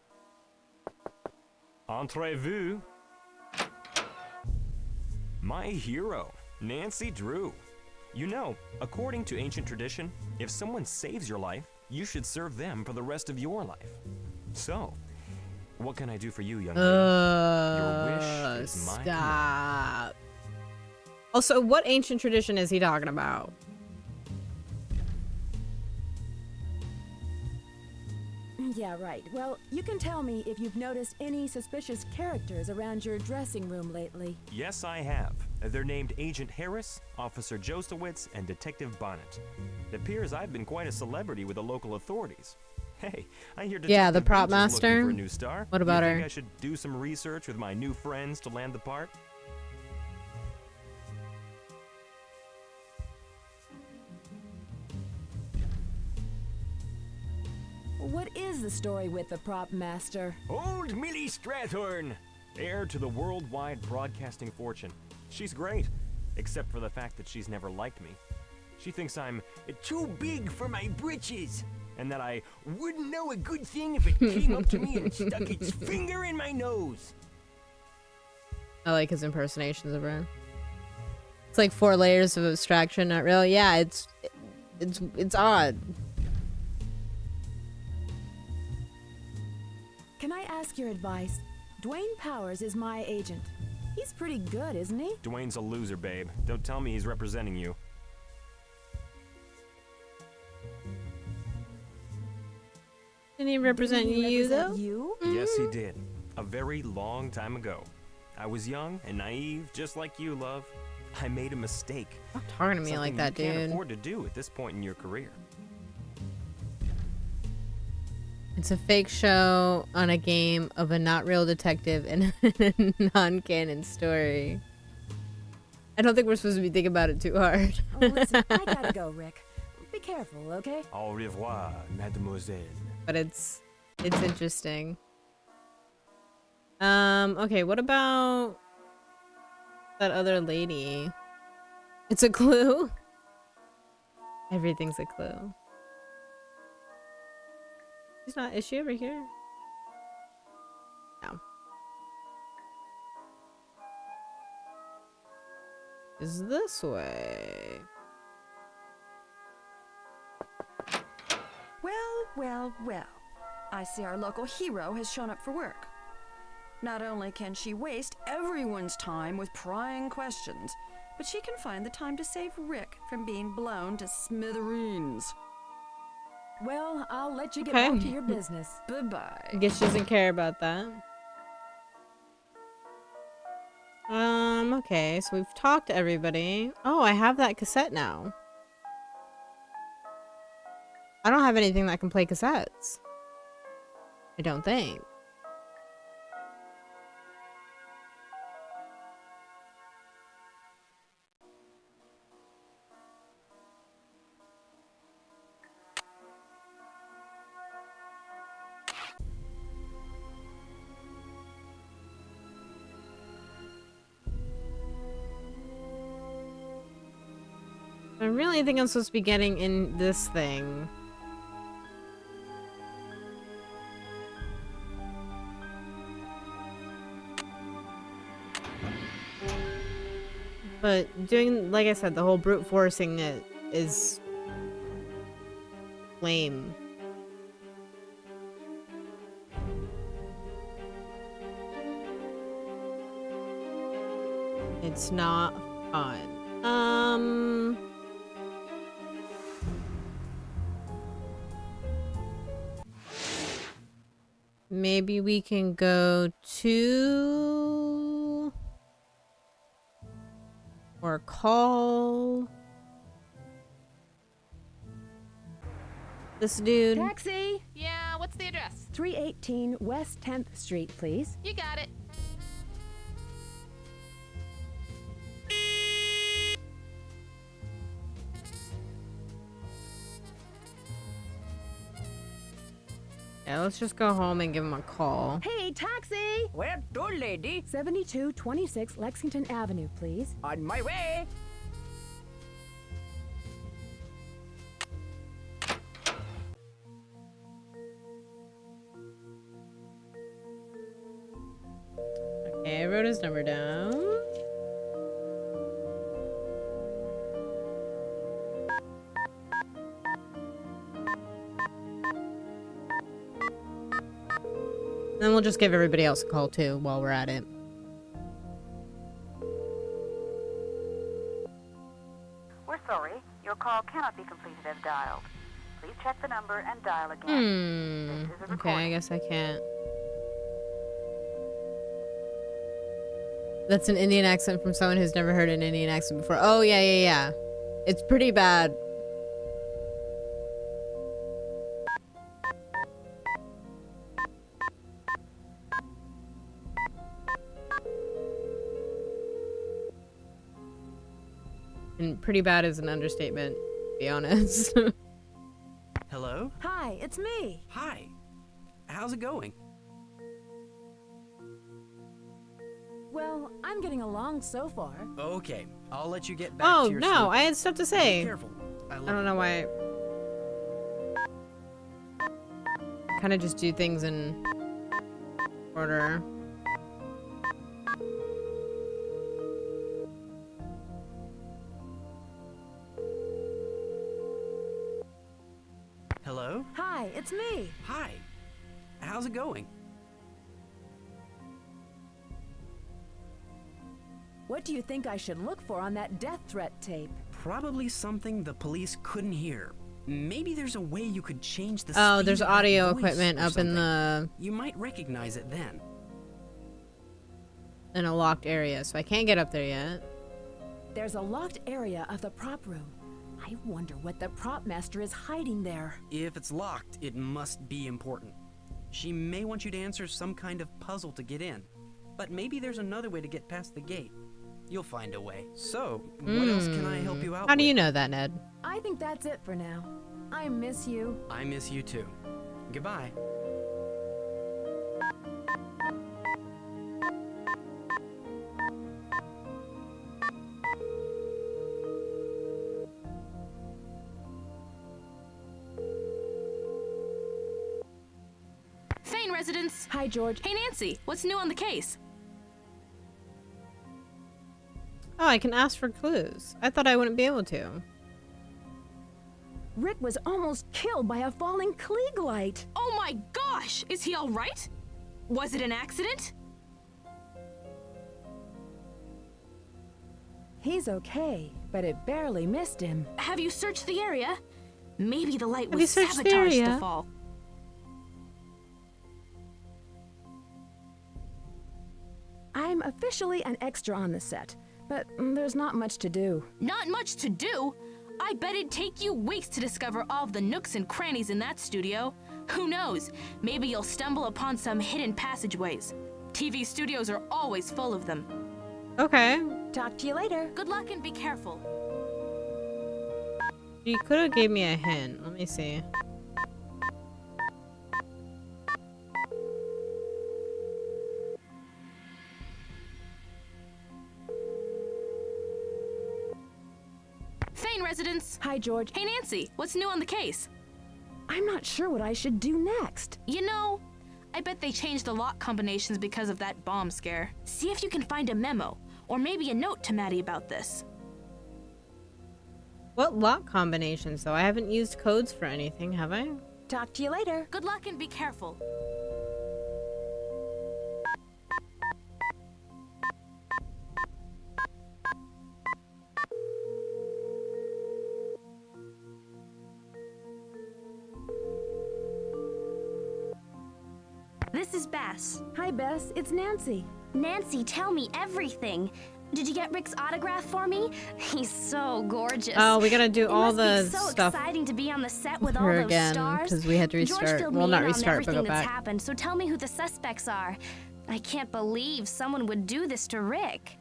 Entrez-vous. My hero, Nancy Drew. You know, according to ancient tradition, if someone saves your life, you should serve them for the rest of your life. So, what can I do for you, young lady? Your wish is my Stop. Also, what ancient tradition is he talking about? Yeah, right. Well, you can tell me if you've noticed any suspicious characters around your dressing room lately. Yes, I have. They're named Agent Harris, Officer Jostowitz, and Detective Bonnet. It appears I've been quite a celebrity with the local authorities. Hey, I hear Detective Yeah, the prop Booch is looking master. for a new star. What about you think her? I should do some research with my new friends to land the part? What is the story with the prop master? Old Millie Strathorn, heir to the worldwide broadcasting fortune. She's great, except for the fact that she's never liked me. She thinks I'm too big for my britches, and that I wouldn't know a good thing if it came up to me and stuck its finger in my nose. I like his impersonations of her. It's like 4 layers of abstraction, not real. Yeah, it's odd. Can I ask your advice? Dwayne Powers is my agent. He's pretty good, isn't he? Dwayne's a loser, babe. Don't tell me he's representing you. Didn't he represent you, though? You? Yes, he did. A very long time ago. I was young and naive, just like you, love. I made a mistake. Stop talking to me like that, you can't dude. afford to do at this point in your career. It's a fake show on a game of a not real detective and a non-canon story. I don't think we're supposed to be thinking about it too hard. Oh, listen, I gotta go, Rick. Be careful, okay? Au revoir, mademoiselle. But it's interesting. Okay, what about that other lady? It's a clue? Everything's a clue. She's not, is she over here? No. Is this way? Well, well, well. I see our local hero has shown up for work. Not only can she waste everyone's time with prying questions, but she can find the time to save Rick from being blown to smithereens. Well, I'll let you get Okay. back to your business. Bye-bye. I guess she doesn't care about that. Okay, so we've talked to everybody. Oh, I have that cassette now. I don't have anything that can play cassettes. I don't think. I really think I'm supposed to be getting in this thing. But doing, like I said, the whole brute forcing it is lame. It's not fun. Maybe we can go to or call this dude. Taxi! Yeah, what's the address? 318 West 10th Street, please. You got it. Yeah, let's just go home and give him a call. Hey, taxi! Where to, lady? 7226 Lexington Avenue, please. On my way. Okay, I wrote his number down. Then we'll just give everybody else a call too while we're at it. Sorry, your call cannot be completed as dialed. Please check the number and dial again. This is a Okay, I guess I can't. That's an Indian accent from someone who's never heard an Indian accent before. Oh, yeah. It's pretty bad. And pretty bad is an understatement, to be honest. Hello? Hi, it's me. Hi. How's it going? Well, I'm getting along so far. Okay, I'll let you get back to your no, sleep. I had stuff to say. Be careful. I don't know why. I kind of just do things in order. Hello? Hi, it's me. Hi. How's it going? What do you think I should look for on that death threat tape? Probably something the police couldn't hear. Maybe there's a way you could change the Oh, speed there's of that audio voice equipment or up in something. You might recognize it then. in a locked area, so I can't get up there yet. There's a locked area of the prop room. I wonder what the prop master is hiding there. If it's locked, it must be important. She may want you to answer some kind of puzzle to get in. But maybe there's another way to get past the gate. You'll find a way. So, what else can I help you out with? How do you know that, Ned? I think that's it for now. I miss you. I miss you too. Goodbye. Thane residence. Hi, George. Hey, Nancy. What's new on the case? Oh, I can ask for clues. I thought I wouldn't be able to. Rick was almost killed by a falling Klieg light. Oh my gosh! Is he all right? Was it an accident? He's okay, but it barely missed him. Have you searched the area? Maybe the light Have you was searched the sabotaged area? to fall. I'm officially an extra on the set, but there's not much to do. Not much to do? I bet it'd take you weeks to discover all of the nooks and crannies in that studio. Who knows? Maybe you'll stumble upon some hidden passageways. TV studios are always full of them. Okay. Talk to you later. Good luck and be careful. You could have gave me a hint. Let me see. Thane residence. Hi, George. Hey, Nancy. What's new on the case? I'm not sure what I should do next. You know, I bet they changed the lock combinations because of that bomb scare. See if you can find a memo, or maybe a note to Maddie about this. What lock combinations, though? I haven't used codes for anything, have I? Talk to you later. Good luck and be careful. This is Bess. Hi, Bess. It's Nancy. Nancy, tell me everything. Did you get Rick's autograph for me? He's so gorgeous. Oh, we gotta do all the It must be so stuff exciting to be on the set with all her those again, stars. 'cause we had to restart. George filled Well, me not in on restart, but everything go that's back. happened, so tell me who the suspects are. I can't believe someone would do this to Rick.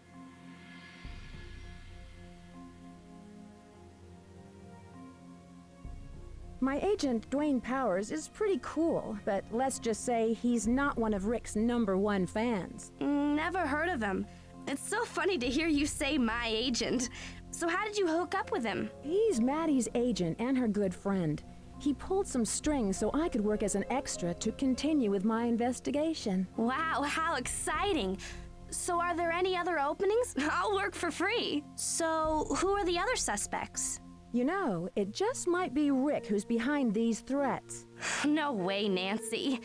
My agent, Dwayne Powers, is pretty cool, but let's just say he's not one of Rick's #1 fans. Never heard of him. It's so funny to hear you say my agent. So how did you hook up with him? He's Maddie's agent and her good friend. He pulled some strings so I could work as an extra to continue with my investigation. Wow, how exciting. So are there any other openings? I'll work for free. So who are the other suspects? You know, it just might be Rick who's behind these threats. No way, Nancy.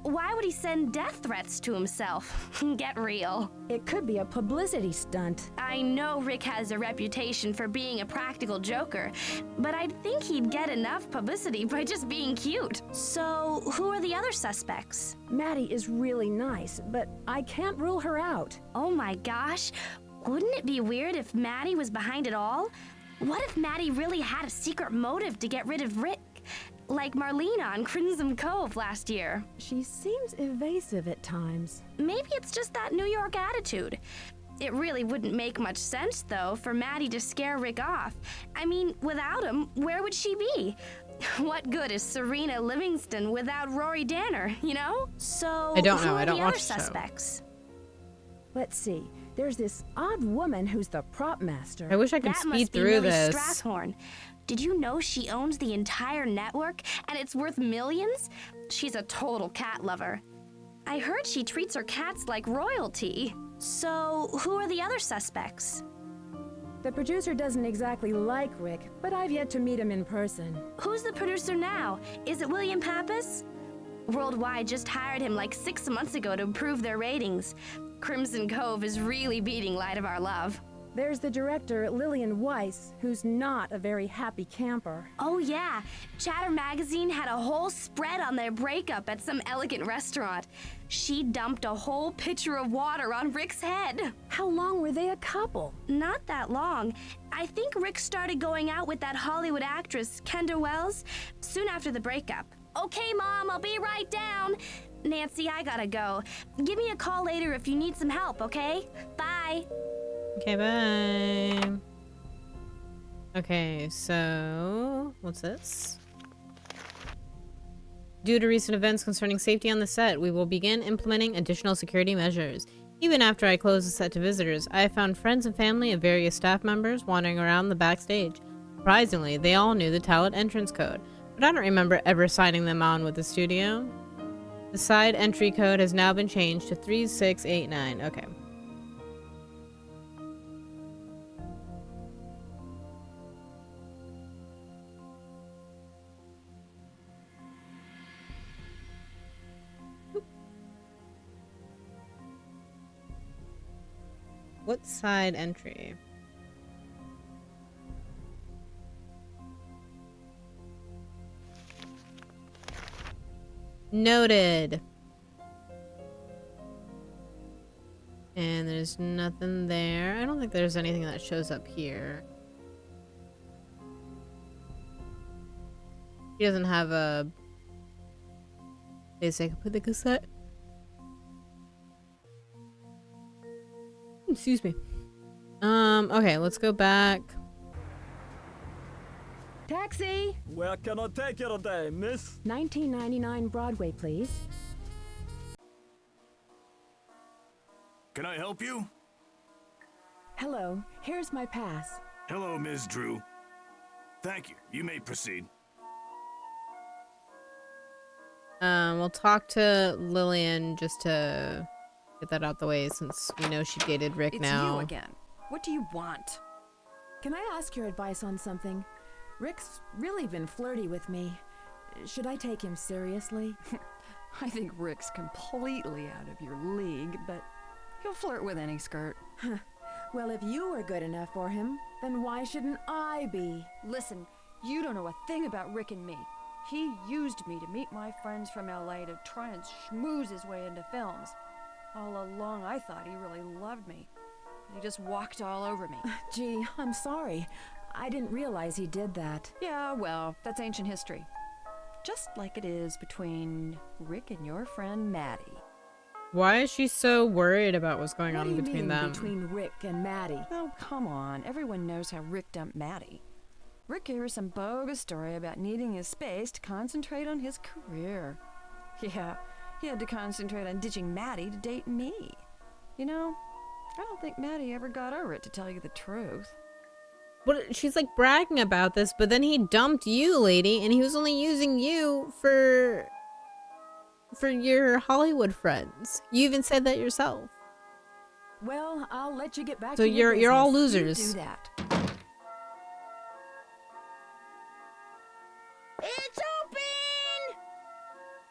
Why would he send death threats to himself? Get real. It could be a publicity stunt. I know Rick has a reputation for being a practical joker, but I'd think he'd get enough publicity by just being cute. So, who are the other suspects? Maddie is really nice, but I can't rule her out. Oh my gosh, wouldn't it be weird if Maddie was behind it all? What if Maddie really had a secret motive to get rid of Rick? Like Marlena on Crimson Cove last year. She seems evasive at times. Maybe it's just that New York attitude. It really wouldn't make much sense, though, for Maddie to scare Rick off. I mean, without him, where would she be? What good is Serena Livingston without Rory Danner, you know? So, I don't who know. are I don't the watch other the show. suspects? Let's see. There's this odd woman who's the prop master. I wish I could That speed must be through Millie this. Strathhorn. Did you know she owns the entire network and it's worth millions? She's a total cat lover. I heard she treats her cats like royalty. So, who are the other suspects? The producer doesn't exactly like Rick, but I've yet to meet him in person. Who's the producer now? Is it William Pappas? Worldwide just hired him like 6 months ago to improve their ratings. Crimson Cove is really beating Light of Our Love. There's the director, Lillian Weiss, who's not a very happy camper. Oh yeah, Chatter Magazine had a whole spread on their breakup at some elegant restaurant. She dumped a whole pitcher of water on Rick's head. How long were they a couple? Not that long. I think Rick started going out with that Hollywood actress, Kendra Wells, soon after the breakup. Okay, Mom, I'll be right down. Nancy, I gotta go. Give me a call later if you need some help, okay? Bye. Okay, bye. Okay, so what's this? Due to recent events concerning safety on the set, we will begin implementing additional security measures. Even after I close the set to visitors, I have found friends and family of various staff members wandering around the backstage. Surprisingly, they all knew the talent entrance code, but I don't remember ever signing them on with the studio. The side entry code has now been changed to 3689. Okay. What side entry? Noted. And there's nothing there. I don't think there's anything that shows up here. He doesn't have a place I can put the cassette. Excuse me. Okay, let's go back. Taxi! Where can I take you today, miss? 1999 Broadway, please. Can I help you? Hello, here's my pass. Hello, Ms. Drew. Thank you. You may proceed. We'll talk to Lillian just to get that out the way since we know she dated Rick It's now. you again. What do you want? Can I ask your advice on something? Rick's really been flirty with me. Should I take him seriously? I think Rick's completely out of your league, but he'll flirt with any skirt. Well, if you were good enough for him, then why shouldn't I be? Listen, you don't know a thing about Rick and me. He used me to meet my friends from LA to try and schmooze his way into films. All along, I thought he really loved me. He just walked all over me. Gee, I'm sorry. I didn't realize he did that. Yeah, well, that's ancient history. Just like it is between Rick and your friend Maddie. Why is she so worried about what's going on between them? Between Rick and Maddie? Oh, come on. Everyone knows how Rick dumped Maddie. Rick gave her some bogus story about needing his space to concentrate on his career. Yeah, he had to concentrate on ditching Maddie to date me. You know, I don't think Maddie ever got over it, to tell you the truth. But she's like bragging about this, but then he dumped you, lady, and he was only using you for your Hollywood friends. You even said that yourself. Well, I'll let you get back So to your you're all business. losers. You do that. It's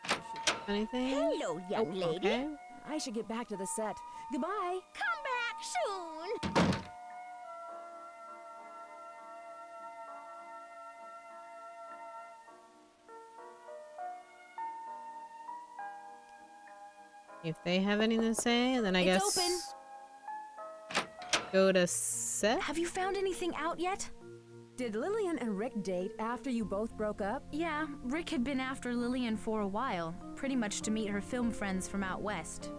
open! Anything? Hello, young lady. Okay. I should get back to the set. Goodbye. Come back soon. If they have anything to say, then I It's guess open. go to set. Have you found anything out yet? Did Lillian and Rick date after you both broke up? Yeah, Rick had been after Lillian for a while, pretty much to meet her film friends from out west.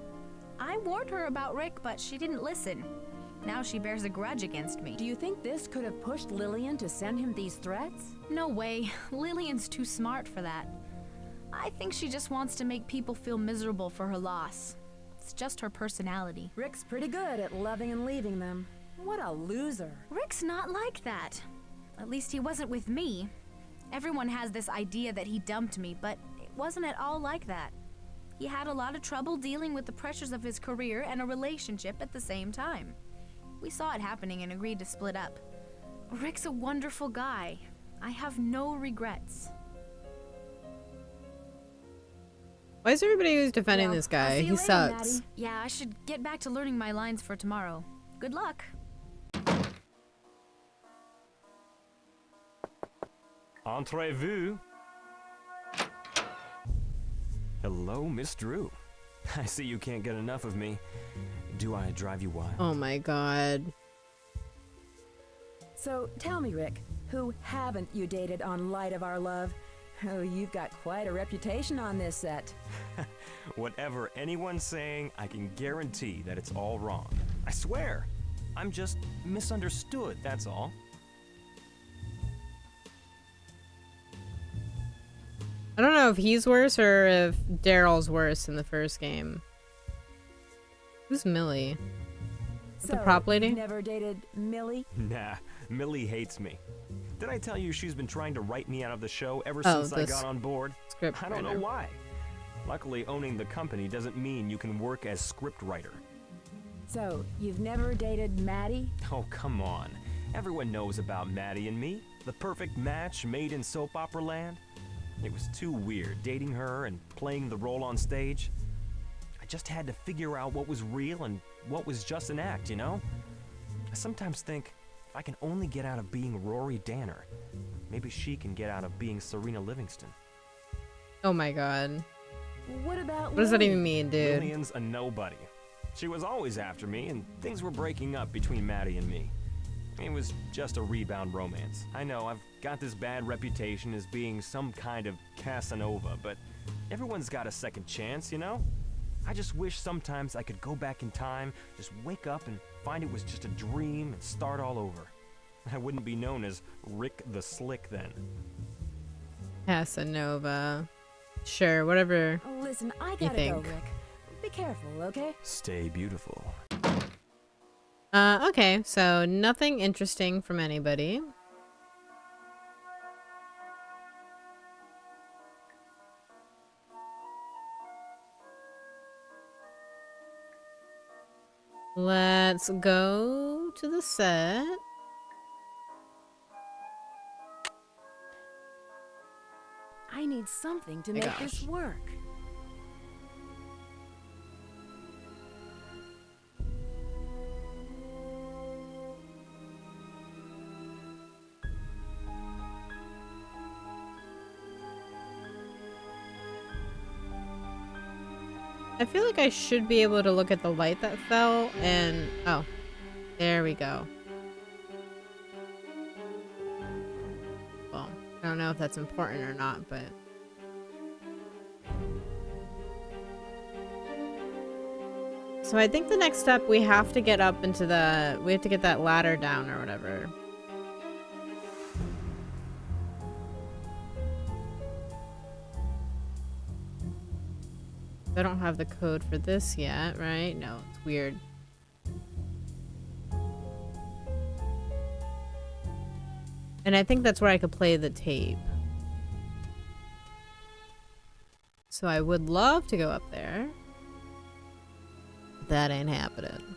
I warned her about Rick, but she didn't listen. Now she bears a grudge against me. Do you think this could have pushed Lillian to send him these threats? No way. Lillian's too smart for that. I think she just wants to make people feel miserable for her loss. It's just her personality. Rick's pretty good at loving and leaving them. What a loser. Rick's not like that. At least he wasn't with me. Everyone has this idea that he dumped me, but it wasn't at all like that. He had a lot of trouble dealing with the pressures of his career and a relationship at the same time. We saw it happening and agreed to split up. Rick's a wonderful guy. I have no regrets. Why is everybody who's defending Well, this I'll guy? see you He later, sucks. Maddie. Yeah, I should get back to learning my lines for tomorrow. Good luck. Entrez-vous. Hello, Miss Drew. I see you can't get enough of me. Do I drive you wild? Oh my god. So tell me, Rick, who haven't you dated on Light of Our Love? Oh, you've got quite a reputation on this set. Whatever anyone's saying, I can guarantee that it's all wrong. I swear. I'm just misunderstood, that's all. I don't know if he's worse or if Daryl's worse in the first game. Who's Millie? So, The prop lady? you've never dated Millie? Nah, Millie hates me. Did I tell you she's been trying to write me out of the show ever Oh, since I the got on board? script I don't know writer. why. Luckily, owning the company doesn't mean you can work as script writer. So, you've never dated Maddie? Oh, come on. Everyone knows about Maddie and me. The perfect match made in soap opera land. It was too weird dating her and playing the role on stage. I just had to figure out what was real and what was just an act, you know? I sometimes think if I can only get out of being Rory Danner, maybe she can get out of being Serena Livingston. Oh my god. What about What does that Lily? even mean, dude? Lillian's a nobody. She was always after me, and things were breaking up between Maddie and me. It was just a rebound romance. I know, I've got this bad reputation as being some kind of Casanova, but everyone's got a second chance, you know? I just wish sometimes I could go back in time, just wake up and find it was just a dream and start all over. I wouldn't be known as Rick the Slick then. Casanova. Sure, whatever. Oh, listen, I you gotta think. go, Rick. Be careful, okay? Stay beautiful. Okay, so nothing interesting from anybody. Let's go to the set. I need something to My make this gosh. work. I feel like I should be able to look at the light that fell and... Oh, there we go. Well, I don't know if that's important or not, but... So I think the next step, we have to get up into the... We have to get that ladder down or whatever. I don't have the code for this yet, right? No, it's weird. And I think that's where I could play the tape. So I would love to go up there. That ain't happening.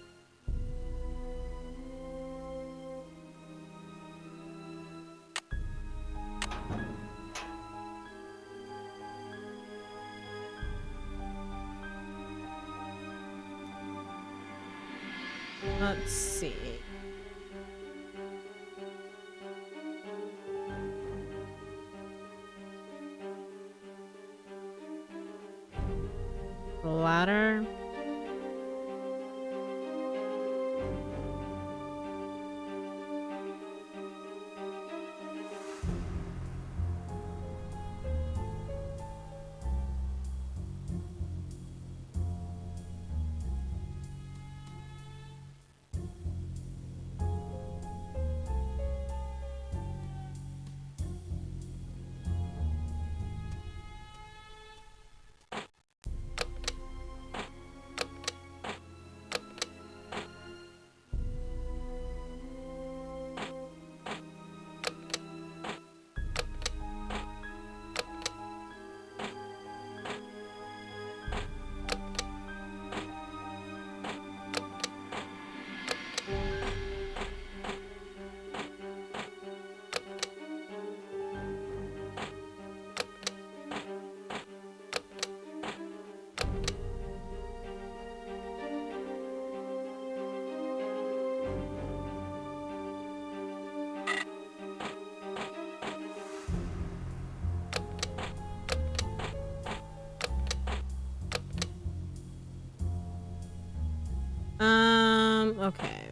Let's see. Ladder. Okay.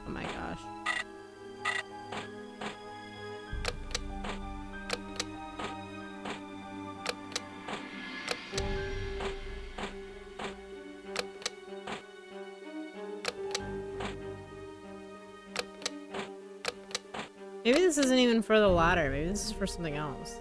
Oh my gosh. Maybe this isn't even for the ladder. Maybe this is for something else.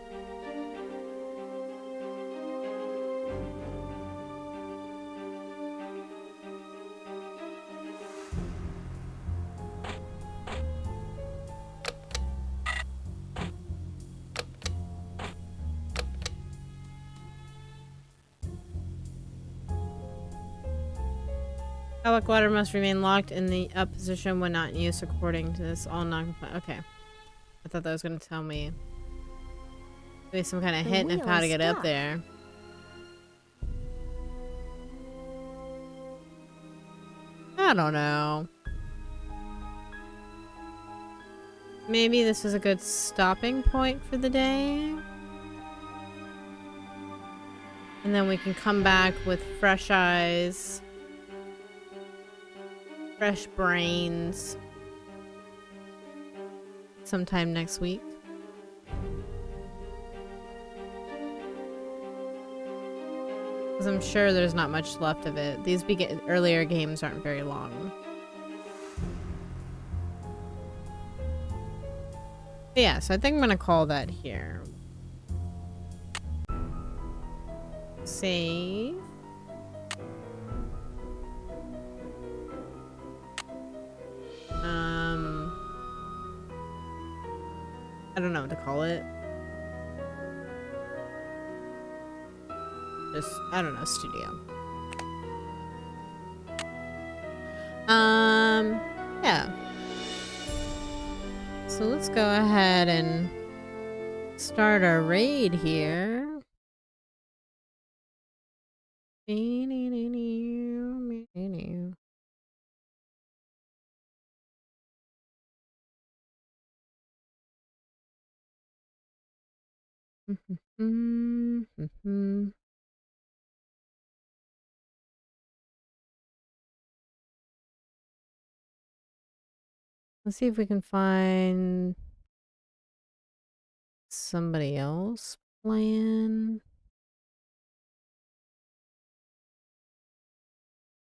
Public ladder must remain locked in the up position when not in use according to this all non-compliant. Okay. I thought that was going to tell me maybe some kind of hint of how to get up there. I don't know. Maybe this is a good stopping point for the day. And then we can come back with fresh eyes. Fresh brains. Sometime next week. Because I'm sure there's not much left of it. These earlier games aren't very long. But yeah, so I think I'm gonna call that here. Save. I don't know what to call it. Just, I don't know, studio. Yeah. So let's go ahead and start our raid here. Let's see if we can find somebody else playing.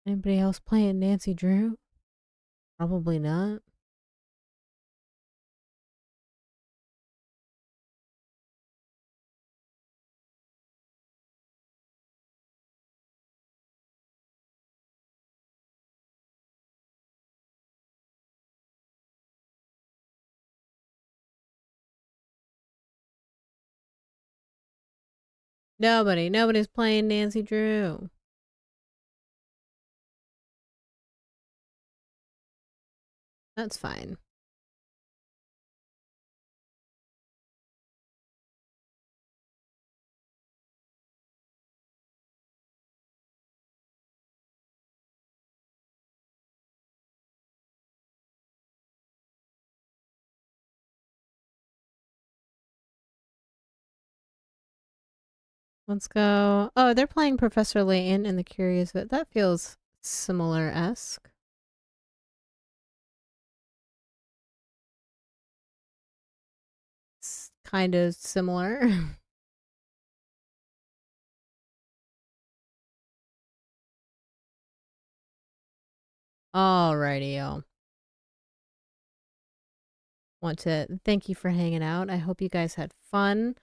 Anybody else playing Nancy Drew? Probably not. Nobody's playing Nancy Drew. That's fine. Let's go. Oh, they're playing Professor Layton and the Curious Bit. That feels similar-esque. It's kind of similar. Alrighty, y'all. Want to thank you for hanging out. I hope you guys had fun.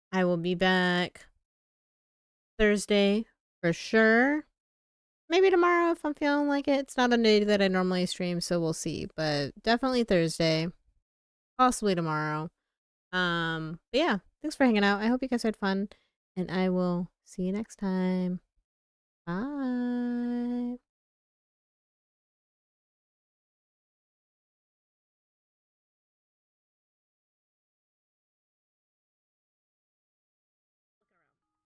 I will be back Thursday for sure. Maybe tomorrow if I'm feeling like it. It's not a day that I normally stream, so we'll see. But definitely Thursday. Possibly tomorrow. But yeah, thanks for hanging out. I hope you guys had fun. And I will see you next time. Bye.